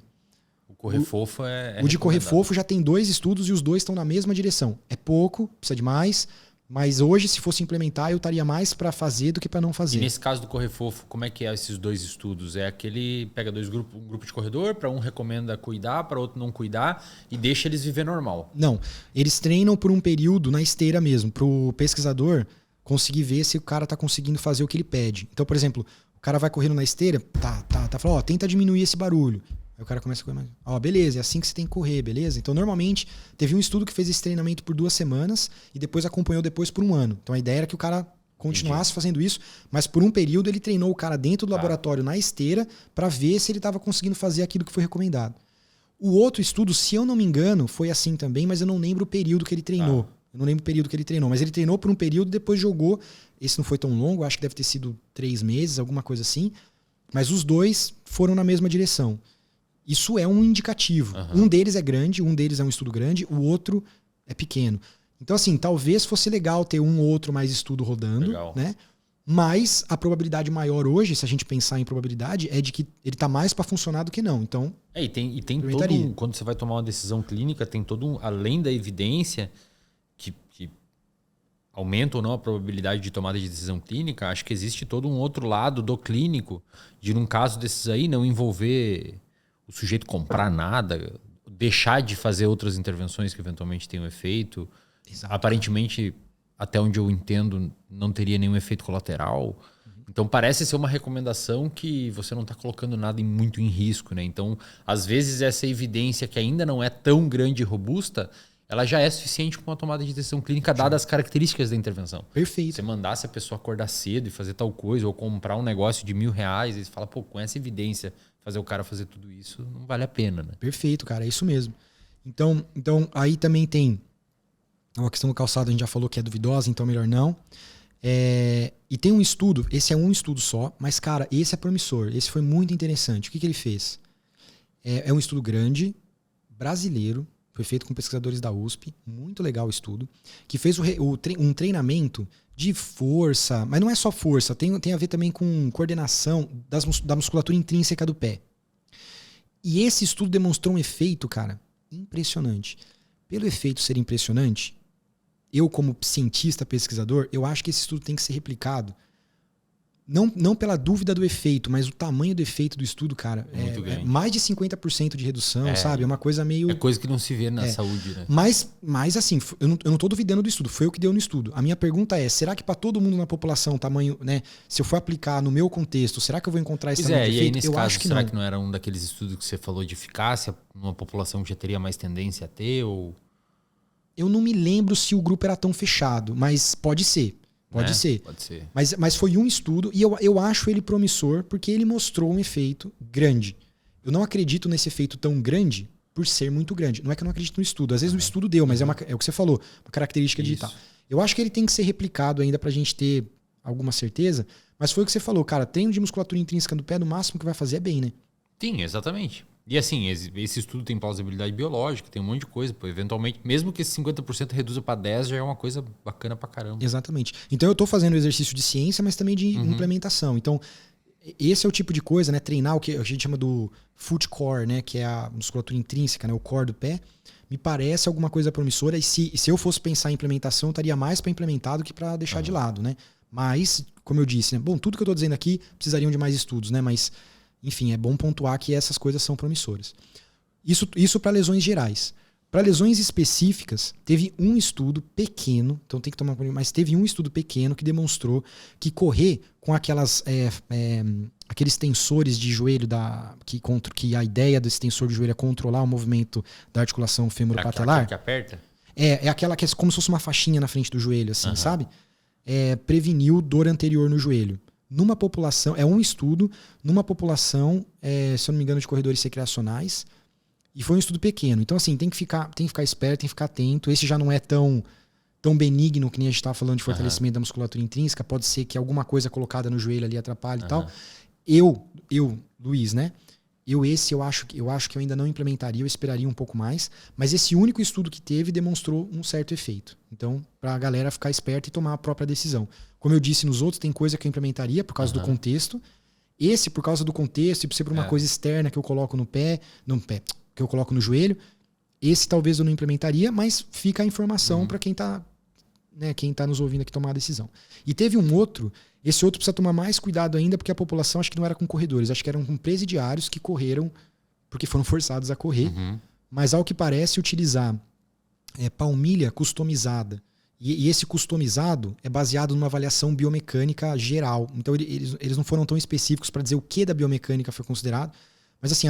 correr fofo o de correr fofo já tem 2 estudos e os 2 estão na mesma direção. É pouco, precisa de mais. Mas hoje, se fosse implementar, eu estaria mais para fazer do que para não fazer. E nesse caso do correr fofo, como é que é esses 2 estudos? É aquele pega 2 grupos, um grupo de corredor, para um recomenda cuidar, para outro não cuidar e deixa eles viver normal? Não, eles treinam por um período na esteira mesmo, para o pesquisador conseguir ver se o cara está conseguindo fazer o que ele pede. Então, por exemplo, o cara vai correndo na esteira, falando, tenta diminuir esse barulho. Aí o cara começa a correr mais. Beleza, é assim que você tem que correr, beleza? Então, normalmente, teve um estudo que fez esse treinamento por 2 semanas e depois acompanhou depois por 1 ano. Então, a ideia era que o cara continuasse fazendo isso, mas por um período ele treinou o cara dentro do laboratório na esteira para ver se ele estava conseguindo fazer aquilo que foi recomendado. O outro estudo, se eu não me engano, foi assim também, mas eu não lembro o período que ele treinou. Eu não lembro o período que ele treinou, mas ele treinou por um período e depois jogou. Esse não foi tão longo, acho que deve ter sido 3 meses, alguma coisa assim. Mas os 2 foram na mesma direção. Isso é um indicativo. Um deles é grande, um deles é um estudo grande, o outro é pequeno. Então, assim, talvez fosse legal ter um ou outro mais estudo rodando, né? Mas a probabilidade maior hoje, se a gente pensar em probabilidade, é de que ele está mais para funcionar do que não. Então, e tem todo quando você vai tomar uma decisão clínica, tem todo além da evidência que aumenta ou não a probabilidade de tomada de decisão clínica, acho que existe todo um outro lado do clínico de, num caso desses aí, não envolver o sujeito comprar nada, deixar de fazer outras intervenções que eventualmente tenham efeito. Exato. Aparentemente, até onde eu entendo, não teria nenhum efeito colateral. Então, parece ser uma recomendação que você não está colocando nada muito em risco, né? Então, às vezes, essa evidência que ainda não é tão grande e robusta, ela já é suficiente para uma tomada de decisão clínica, dadas as características da intervenção. Perfeito. Você mandasse a pessoa acordar cedo e fazer tal coisa, ou comprar um negócio de R$1.000, e você fala, com essa evidência, fazer o cara fazer tudo isso não vale a pena, né? Perfeito, cara, é isso mesmo. Então aí também tem uma questão do calçado, a gente já falou que é duvidosa, então melhor não. E tem um estudo, esse é um estudo só, mas, cara, esse é promissor, esse foi muito interessante. O que ele fez? É um estudo grande, brasileiro, foi feito com pesquisadores da USP, muito legal o estudo, que fez um treinamento de força, mas não é só força, tem a ver também com coordenação da musculatura intrínseca do pé. E esse estudo demonstrou um efeito, cara, impressionante. Pelo efeito ser impressionante, eu como cientista, pesquisador, eu acho que esse estudo tem que ser replicado. Não pela dúvida do efeito, mas o tamanho do efeito do estudo, cara, é mais de 50% de redução, sabe? É uma coisa meio... É coisa que não se vê na saúde, né? Mas assim, eu não tô duvidando do estudo, foi o que deu no estudo. A minha pergunta é, será que para todo mundo na população, tamanho, né? Se eu for aplicar no meu contexto, será que eu vou encontrar esse tamanho de efeito? E aí, nesse eu caso, acho que será não. que não era um daqueles estudos que você falou de eficácia, numa população que já teria mais tendência a ter, ou... Eu não me lembro se o grupo era tão fechado, mas pode ser. Pode ser. Pode ser. Mas foi um estudo e eu acho ele promissor porque ele mostrou um efeito grande. Eu não acredito nesse efeito tão grande por ser muito grande. Não é que eu não acredito no estudo. Às vezes o estudo deu, mas é o que você falou, uma característica digital. Eu acho que ele tem que ser replicado ainda pra gente ter alguma certeza, mas foi o que você falou, cara, treino de musculatura intrínseca do pé, no máximo que vai fazer é bem, né? Sim, exatamente. E assim, esse estudo tem plausibilidade biológica, tem um monte de coisa. Eventualmente, mesmo que esse 50% reduza para 10%, já é uma coisa bacana pra caramba. Exatamente. Então eu tô fazendo exercício de ciência, mas também de implementação. Então, esse é o tipo de coisa, né? Treinar o que a gente chama do foot core, né? Que é a musculatura intrínseca, né? O core do pé. Me parece alguma coisa promissora. E se eu fosse pensar em implementação, eu estaria mais para implementar do que para deixar de lado, né? Mas, como eu disse, né? Bom, tudo que eu tô dizendo aqui precisariam de mais estudos, né? Mas... Enfim, é bom pontuar que essas coisas são promissoras. Isso para lesões gerais. Para lesões específicas, teve um estudo pequeno, então tem que tomar cuidado, mas teve um estudo pequeno que demonstrou que correr com aqueles tensores de joelho, que a ideia desse tensor de joelho é controlar o movimento da articulação femoropatelar. Que aperta? É aquela que é como se fosse uma faixinha na frente do joelho, assim, sabe? Preveniu dor anterior no joelho. Numa população, é um estudo numa população, se eu não me engano, de corredores recreacionais, e foi um estudo pequeno. Então, assim, tem que ficar esperto, tem que ficar atento. Esse já não é tão tão benigno que nem a gente estava falando de fortalecimento da musculatura intrínseca. Pode ser que alguma coisa colocada no joelho ali atrapalhe e tal. Eu, Luiz, né? Eu acho que eu ainda não implementaria, eu esperaria um pouco mais. Mas esse único estudo que teve demonstrou um certo efeito. Então, para a galera ficar esperta e tomar a própria decisão. Como eu disse nos outros, tem coisa que eu implementaria por causa do contexto. Esse, por causa do contexto, e por ser por uma coisa externa que eu coloco no pé, que eu coloco no joelho, esse talvez eu não implementaria, mas fica a informação para quem tá nos ouvindo aqui tomar a decisão. E teve um outro, esse outro precisa tomar mais cuidado ainda, porque a população acho que não era com corredores, acho que eram com presidiários que correram porque foram forçados a correr, mas ao que parece utilizar palmilha customizada. E esse customizado é baseado numa avaliação biomecânica geral. Então eles não foram tão específicos para dizer o que da biomecânica foi considerado, mas assim,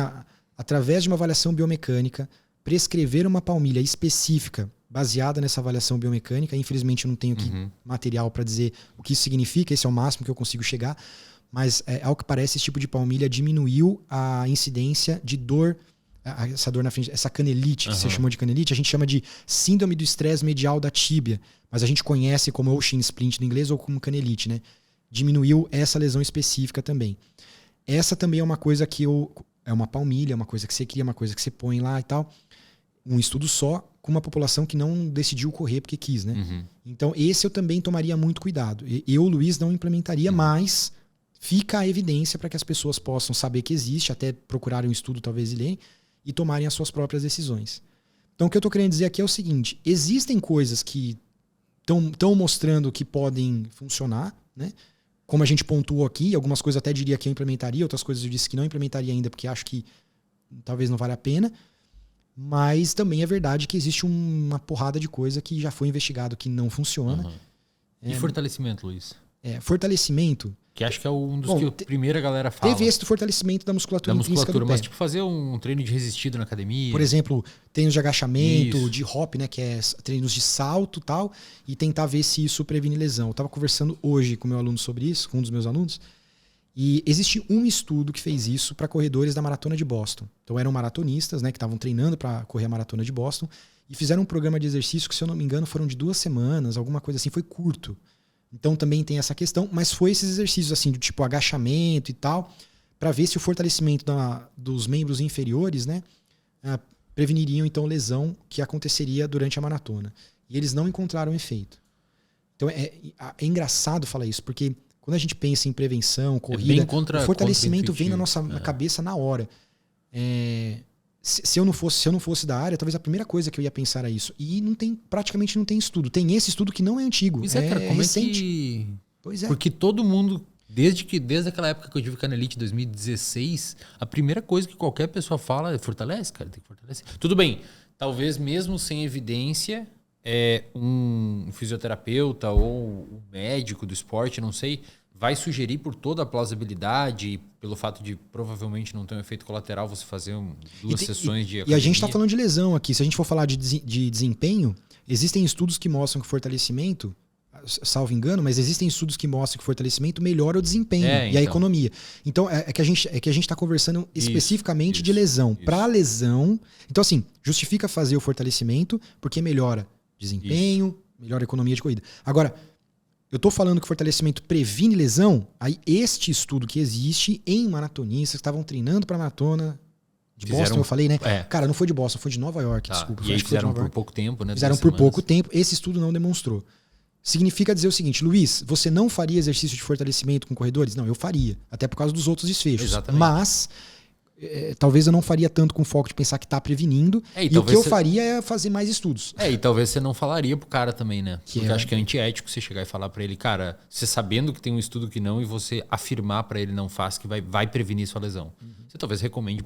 através de uma avaliação biomecânica, prescrever uma palmilha específica baseada nessa avaliação biomecânica. Infelizmente eu não tenho aqui material para dizer o que isso significa, esse é o máximo que eu consigo chegar, mas ao que parece esse tipo de palmilha diminuiu a incidência de dor, essa dor na frente, essa canelite, que você chamou de canelite, a gente chama de síndrome do estresse medial da tíbia, mas a gente conhece como ou shin splint no inglês ou como canelite, né? Diminuiu essa lesão específica também. Essa também é uma coisa que é uma palmilha, uma coisa que você cria, uma coisa que você põe lá e tal. Um estudo só com uma população que não decidiu correr porque quis, né? Então esse eu também tomaria muito cuidado. Eu, Luiz, não implementaria, mas fica a evidência para que as pessoas possam saber que existe, até procurarem um estudo talvez e lerem, e tomarem as suas próprias decisões. Então o que eu estou querendo dizer aqui é o seguinte, existem coisas que estão mostrando que podem funcionar, né? Como a gente pontuou aqui, algumas coisas até diria que eu implementaria, outras coisas eu disse que não implementaria ainda porque acho que talvez não vale a pena. Mas também é verdade que existe uma porrada de coisa que já foi investigado que não funciona. E fortalecimento, Luiz? Fortalecimento... Que acho que é um dos que a primeira galera fala. Teve esse do fortalecimento da musculatura intrínseca do pé. Mas tipo fazer um treino de resistido na academia. Por exemplo, treinos de agachamento, de hop, né, que é treinos de salto e tal, e tentar ver se isso previne lesão. Eu estava conversando hoje com meu aluno sobre isso, com um dos meus alunos, e existe um estudo que fez isso para corredores da Maratona de Boston. Então eram maratonistas, né, que estavam treinando para correr a Maratona de Boston, e fizeram um programa de exercício que, se eu não me engano, foram de 2 semanas, alguma coisa assim, foi curto. Então também tem essa questão, mas foi esses exercícios assim, do tipo agachamento e tal, para ver se o fortalecimento dos membros inferiores, né, preveniriam então lesão que aconteceria durante a maratona. E eles não encontraram efeito. Então é engraçado falar isso, porque quando a gente pensa em prevenção, corrida, o fortalecimento vem na nossa cabeça na hora. Se eu não fosse da área, talvez a primeira coisa que eu ia pensar era isso. E praticamente não tem estudo. Tem esse estudo que não é antigo. Pois é, cara, como recente. Pois é. Porque todo mundo, desde aquela época que eu tive Canelite, 2016, a primeira coisa que qualquer pessoa fala é fortalece, cara, tem que fortalecer. Tudo bem, talvez mesmo sem evidência, um fisioterapeuta ou um médico do esporte, não sei, vai sugerir por toda a plausibilidade, pelo fato de provavelmente não ter um efeito colateral você fazer duas sessões de academia. E a gente está falando de lesão aqui. Se a gente for falar de desempenho, existem estudos que mostram que fortalecimento, salvo engano, mas existem estudos que mostram que fortalecimento melhora o desempenho e a economia. Então, é que a gente está conversando especificamente de lesão. Para lesão, então assim, justifica fazer o fortalecimento porque melhora desempenho, melhora a economia de corrida. Agora, eu estou falando que fortalecimento previne lesão, aí este estudo que existe em maratonistas que estavam treinando para maratona de Boston, eu falei, né? Cara, não foi de Boston, foi de Nova York, desculpa. E aí fizeram por pouco tempo, né? Fizeram por pouco tempo, esse estudo não demonstrou. Significa dizer o seguinte, Luiz, você não faria exercício de fortalecimento com corredores? Não, eu faria, até por causa dos outros desfechos. Exatamente. Mas... talvez eu não faria tanto com foco de pensar que está prevenindo. E o que eu faria é fazer mais estudos. E talvez você não falaria pro cara também, né? Porque eu acho que é antiético você chegar e falar para ele, cara, você sabendo que tem um estudo que não e você afirmar para ele não faz, que vai prevenir sua lesão. Você talvez recomende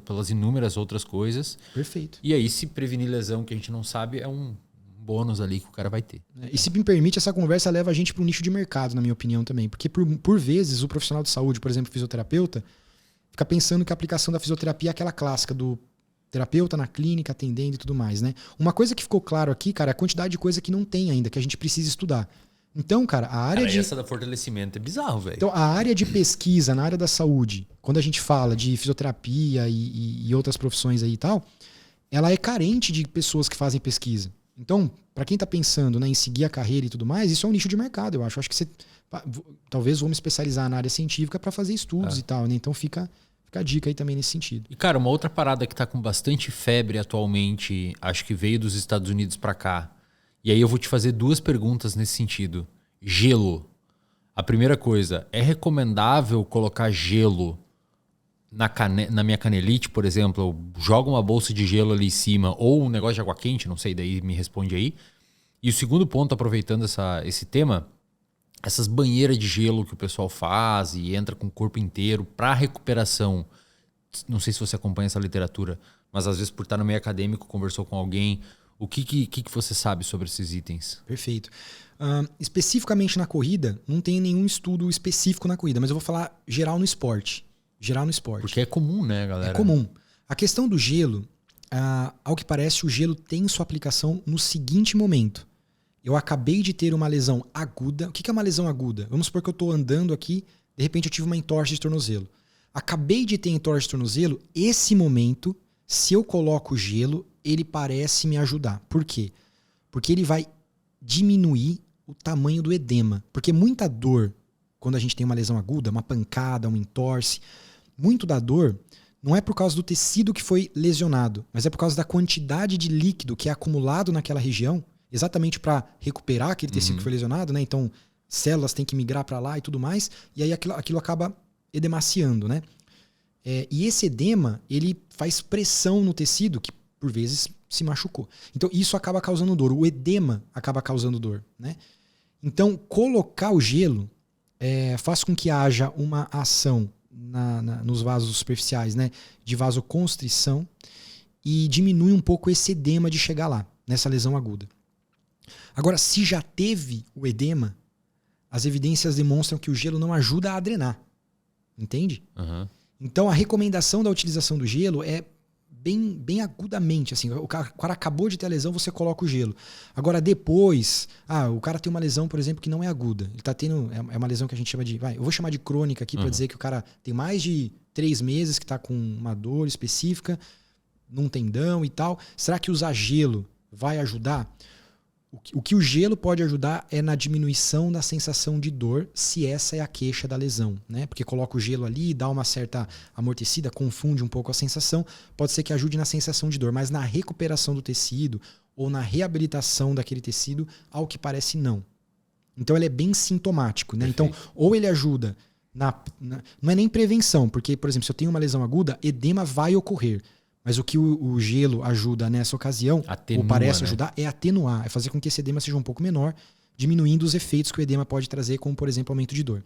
pelas inúmeras outras coisas. Perfeito. E aí, se prevenir lesão que a gente não sabe, é um bônus ali que o cara vai ter. E se me permite, essa conversa leva a gente para um nicho de mercado, na minha opinião também. Porque por vezes o profissional de saúde, por exemplo, fisioterapeuta, fica pensando que a aplicação da fisioterapia é aquela clássica do terapeuta na clínica, atendendo e tudo mais, né? Uma coisa que ficou claro aqui, cara, é a quantidade de coisa que não tem ainda, que a gente precisa estudar. Então, cara, a área essa da fortalecimento é bizarro, velho. Então, a área de pesquisa na área da saúde, quando a gente fala de fisioterapia e outras profissões aí e tal, ela é carente de pessoas que fazem pesquisa. Então, para quem está pensando, né, em seguir a carreira e tudo mais, isso é um nicho de mercado, eu acho. Acho que você talvez vou me especializar na área científica para fazer estudos e tal, né? Então fica a dica aí também nesse sentido. E, cara, uma outra parada que tá com bastante febre atualmente, acho que veio dos Estados Unidos para cá. E aí eu vou te fazer 2 perguntas nesse sentido. Gelo. A primeira coisa, é recomendável colocar gelo na minha canelite, por exemplo? Eu jogo uma bolsa de gelo ali em cima ou um negócio de água quente, não sei, daí me responde aí. E o segundo ponto, aproveitando esse tema, essas banheiras de gelo que o pessoal faz e entra com o corpo inteiro para recuperação. Não sei se você acompanha essa literatura, mas às vezes por estar no meio acadêmico, conversou com alguém. O que você sabe sobre esses itens? Perfeito. Especificamente na corrida, não tem nenhum estudo específico na corrida, mas eu vou falar geral no esporte. Geral no esporte. Porque é comum, né, galera? É comum. A questão do gelo, ao que parece, o gelo tem sua aplicação no seguinte momento. Eu acabei de ter uma lesão aguda. O que é uma lesão aguda? Vamos supor que eu estou andando aqui, de repente eu tive uma entorse de tornozelo. Acabei de ter entorse de tornozelo, esse momento, se eu coloco gelo, ele parece me ajudar. Por quê? Porque ele vai diminuir o tamanho do edema. Porque muita dor, quando a gente tem uma lesão aguda, uma pancada, um entorse, muito da dor não é por causa do tecido que foi lesionado, mas é por causa da quantidade de líquido que é acumulado naquela região, exatamente para recuperar aquele tecido que foi lesionado, né? Então, células têm que migrar para lá e tudo mais, e aí aquilo acaba edemaciando, né? E esse edema, ele faz pressão no tecido que, por vezes, se machucou. Então, isso acaba causando dor. O edema acaba causando dor, né? Então, colocar o gelo faz com que haja uma ação nos vasos superficiais, né? De vasoconstrição e diminui um pouco esse edema de chegar lá, nessa lesão aguda. Agora, se já teve o edema, as evidências demonstram que o gelo não ajuda a drenar. Entende? Uhum. Então, a recomendação da utilização do gelo é bem agudamente. Assim, o cara acabou de ter a lesão, você coloca o gelo. Agora, depois, o cara tem uma lesão, por exemplo, que não é aguda. Ele tá tendo. É uma lesão que a gente chama de. Eu vou chamar de crônica aqui para dizer que o cara tem mais de 3 meses que está com uma dor específica, num tendão e tal. Será que usar gelo vai ajudar? O que o gelo pode ajudar é na diminuição da sensação de dor, se essa é a queixa da lesão, né? Porque coloca o gelo ali, dá uma certa amortecida, confunde um pouco a sensação, pode ser que ajude na sensação de dor, mas na recuperação do tecido ou na reabilitação daquele tecido, ao que parece não. Então ele é bem sintomático, né? Então, ou ele ajuda não é nem prevenção, porque, por exemplo, se eu tenho uma lesão aguda, edema vai ocorrer. Mas o que o gelo ajuda nessa ocasião, ou parece ajudar, é atenuar, é fazer com que esse edema seja um pouco menor, diminuindo os efeitos que o edema pode trazer, como, por exemplo, aumento de dor.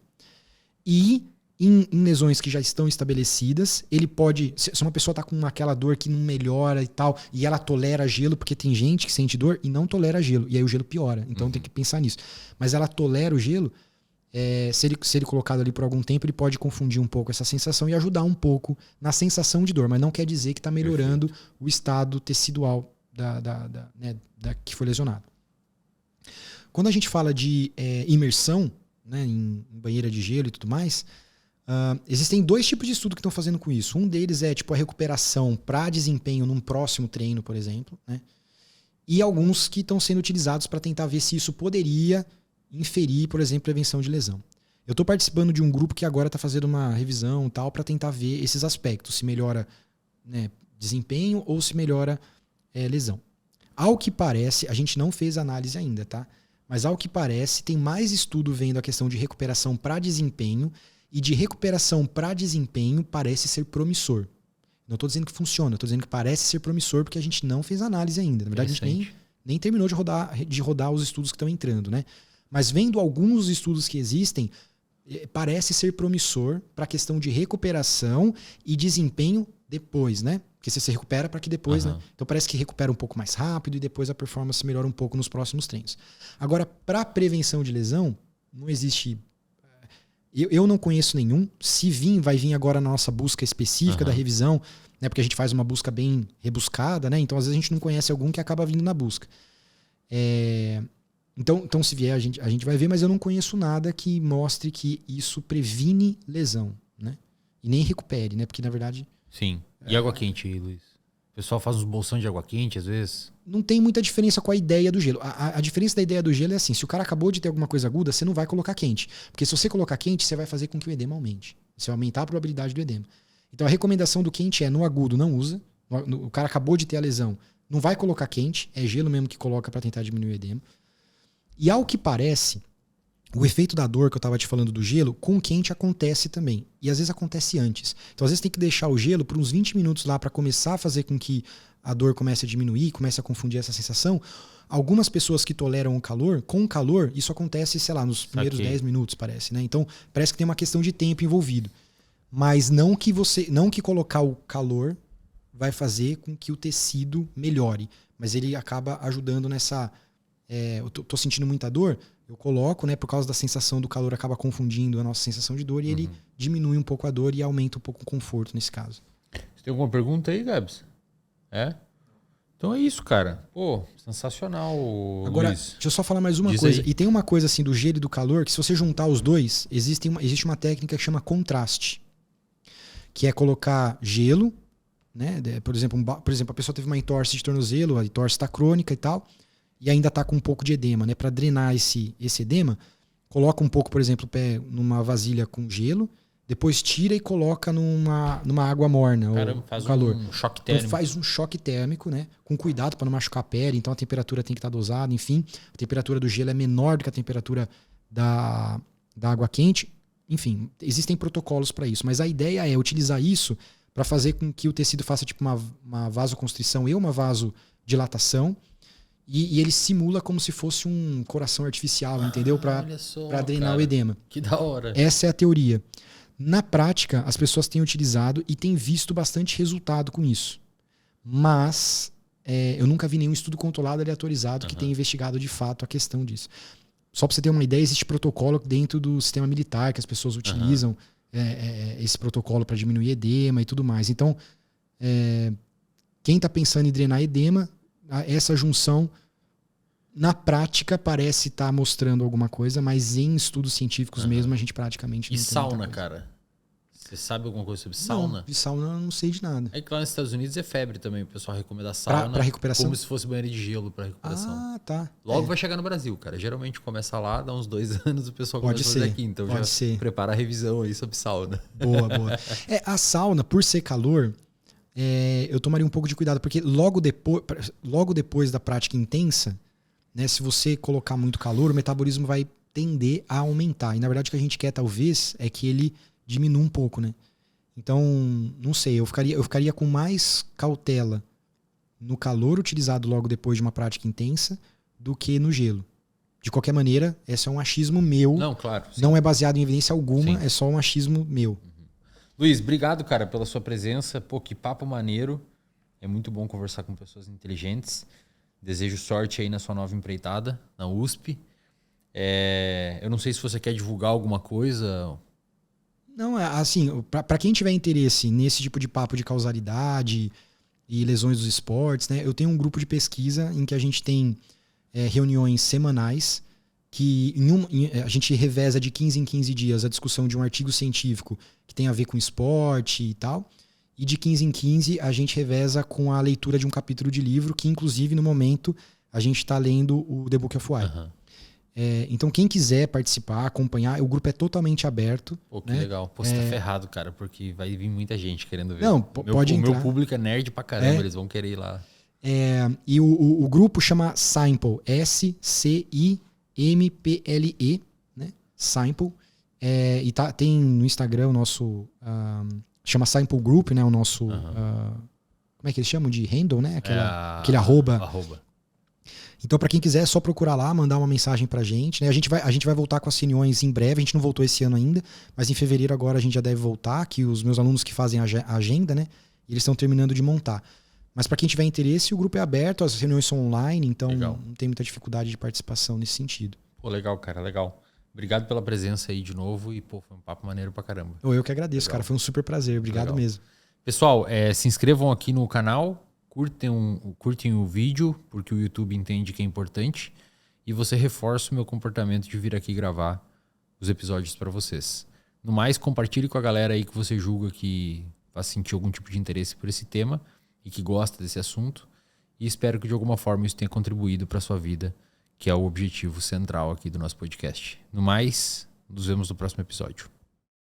E em lesões que já estão estabelecidas, ele pode... Se uma pessoa está com aquela dor que não melhora e tal, e ela tolera gelo, porque tem gente que sente dor e não tolera gelo, e aí o gelo piora. Então tem que pensar nisso. Mas ela tolera o gelo, se ele colocado ali por algum tempo, ele pode confundir um pouco essa sensação e ajudar um pouco na sensação de dor, mas não quer dizer que está melhorando o estado tecidual da que foi lesionado. Quando a gente fala de imersão, né, em banheira de gelo e tudo mais, existem 2 tipos de estudo que estão fazendo com isso. Um deles é tipo a recuperação para desempenho num próximo treino, por exemplo, né? E alguns que estão sendo utilizados para tentar ver se isso poderia inferir, por exemplo, prevenção de lesão. Eu estou participando de um grupo que agora está fazendo uma revisão tal para tentar ver esses aspectos, se melhora, né, desempenho ou se melhora lesão. Ao que parece, a gente não fez análise ainda, tá? Mas ao que parece, tem mais estudo vendo a questão de recuperação para desempenho, e de recuperação para desempenho parece ser promissor. Não estou dizendo que funciona, estou dizendo que parece ser promissor porque a gente não fez análise ainda. Na verdade, a gente nem terminou de rodar os estudos que estão entrando, né? Mas vendo alguns estudos que existem, parece ser promissor para a questão de recuperação e desempenho depois, né? Porque você se recupera para que depois, né? Então parece que recupera um pouco mais rápido e depois a performance melhora um pouco nos próximos treinos. Agora, para prevenção de lesão, não existe... Eu não conheço nenhum. Se vir, vai vir agora na nossa busca específica da revisão, né? Porque a gente faz uma busca bem rebuscada, né? Então às vezes a gente não conhece algum que acaba vindo na busca. Então, se vier, a gente vai ver, mas eu não conheço nada que mostre que isso previne lesão, né? E nem recupere, né? Porque, na verdade... Sim. E água quente, Luiz? O pessoal faz uns bolsões de água quente, às vezes? não tem muita diferença com a ideia do gelo. A diferença da ideia do gelo é assim, se o cara acabou de ter alguma coisa aguda, você não vai colocar quente. Porque se você colocar quente, você vai fazer com que o edema aumente. Você vai aumentar a probabilidade do edema. Então a recomendação do quente é, no agudo não usa. O cara acabou de ter a lesão, não vai colocar quente. É gelo mesmo que coloca para tentar diminuir o edema. E ao que parece, o efeito da dor que eu estava te falando do gelo, com quente acontece também. E às vezes acontece antes. Então às vezes tem que deixar o gelo por uns 20 minutos lá para começar a fazer com que a dor comece a diminuir, comece a confundir essa sensação. Algumas pessoas que toleram o calor, com o calor, isso acontece, sei lá, nos primeiros 10 minutos, parece, né? Então parece que tem uma questão de tempo envolvido. Mas não que colocar o calor vai fazer com que o tecido melhore. Mas ele acaba ajudando nessa... eu tô sentindo muita dor, eu coloco, né, por causa da sensação do calor, acaba confundindo a nossa sensação de dor e ele diminui um pouco a dor e aumenta um pouco o conforto nesse caso. Você tem alguma pergunta aí, Gabs? Então é isso, cara. Pô, sensacional, Agora, Luiz. deixa eu só falar mais uma Diz coisa. aí. E tem uma coisa assim do gelo e do calor, que se você juntar os dois, existe uma técnica que chama contraste. Que é colocar gelo, né? Por exemplo, a pessoa teve uma entorse de tornozelo, a entorse está crônica e tal, e ainda está com um pouco de edema, né? Para drenar esse edema, coloca um pouco, por exemplo, o pé numa vasilha com gelo, depois tira e coloca numa água morna. Caramba, ou faz calor. um choque térmico. Então faz um choque térmico, né? Com cuidado para não machucar a pele, então a temperatura tem que estar dosada, enfim. A temperatura do gelo é menor do que a temperatura da água quente. Enfim, existem protocolos para isso, mas a ideia é utilizar isso para fazer com que o tecido faça tipo uma vasoconstrição e uma vasodilatação, e ele simula como se fosse um coração artificial, entendeu? Para drenar o edema. Que da hora. Essa é a teoria. Na prática, as pessoas têm utilizado e têm visto bastante resultado com isso. Mas eu nunca vi nenhum estudo controlado aleatorizado que tenha investigado de fato a questão disso. Só para você ter uma ideia, existe protocolo dentro do sistema militar que as pessoas utilizam esse protocolo para diminuir edema e tudo mais. Então, quem está pensando em drenar edema, essa junção, na prática, parece estar mostrando alguma coisa, mas em estudos científicos mesmo, a gente praticamente não E tem sauna, muita coisa. cara? Você sabe alguma coisa sobre sauna? Não, de sauna eu não sei de nada. É que lá nos Estados Unidos é febre também. O pessoal recomenda sauna Pra recuperação? como se fosse banheiro de gelo para recuperação. Ah, tá. Logo vai chegar no Brasil, cara. Geralmente começa lá, dá uns 2 anos, o pessoal Pode começa a fazer ser, aqui. Então pode já ser. prepara a revisão aí sobre sauna. Boa, boa. A sauna, por ser calor, eu tomaria um pouco de cuidado, porque logo depois da prática intensa, né, se você colocar muito calor, o metabolismo vai tender a aumentar. E na verdade o que a gente quer, talvez, é que ele diminua um pouco, né? Então, não sei, eu ficaria com mais cautela no calor utilizado logo depois de uma prática intensa do que no gelo. De qualquer maneira, esse é um achismo meu. Não, claro. Sim. Não é baseado em evidência alguma, Sim. é só um achismo meu. Luiz, obrigado, cara, pela sua presença. Pô, que papo maneiro. É muito bom conversar com pessoas inteligentes. Desejo sorte aí na sua nova empreitada, na USP. Eu não sei se você quer divulgar alguma coisa. Não, assim, para quem tiver interesse nesse tipo de papo de causalidade e lesões dos esportes, né, eu tenho um grupo de pesquisa em que a gente tem reuniões semanais, que a gente reveza de 15 em 15 dias a discussão de um artigo científico que tem a ver com esporte e tal, e de 15 em 15 a gente reveza com a leitura de um capítulo de livro, que inclusive no momento a gente está lendo o The Book of Why. Então quem quiser participar, acompanhar, o grupo é totalmente aberto. Pô, que né? legal. Pô, você tá ferrado, cara, porque vai vir muita gente querendo ver. Não, pode entrar. O meu público é nerd pra caramba, eles vão querer ir lá. E o grupo chama Simple, SCIMPLE, né? Simple. E tem no Instagram o nosso... chama Simple Group, né? O nosso... como é que eles chamam? De handle, né? Aquele arroba. Então, para quem quiser, é só procurar lá, mandar uma mensagem pra gente, né? A gente vai voltar com as reuniões em breve, a gente não voltou esse ano ainda, mas em fevereiro agora a gente já deve voltar, que os meus alunos que fazem a agenda, né? Eles estão terminando de montar. Mas para quem tiver interesse, o grupo é aberto, as reuniões são online, então não tem muita dificuldade de participação nesse sentido. Pô, legal, cara, legal. Obrigado pela presença aí de novo e, pô, foi um papo maneiro pra caramba. Eu que agradeço, cara, foi um super prazer, obrigado mesmo. Pessoal, se inscrevam aqui no canal, curtem o vídeo, porque o YouTube entende que é importante, e você reforça o meu comportamento de vir aqui gravar os episódios para vocês. No mais, compartilhe com a galera aí que você julga que vai sentir algum tipo de interesse por esse tema e que gosta desse assunto. e espero que de alguma forma isso tenha contribuído para a sua vida, que é o objetivo central aqui do nosso podcast. No mais, nos vemos no próximo episódio.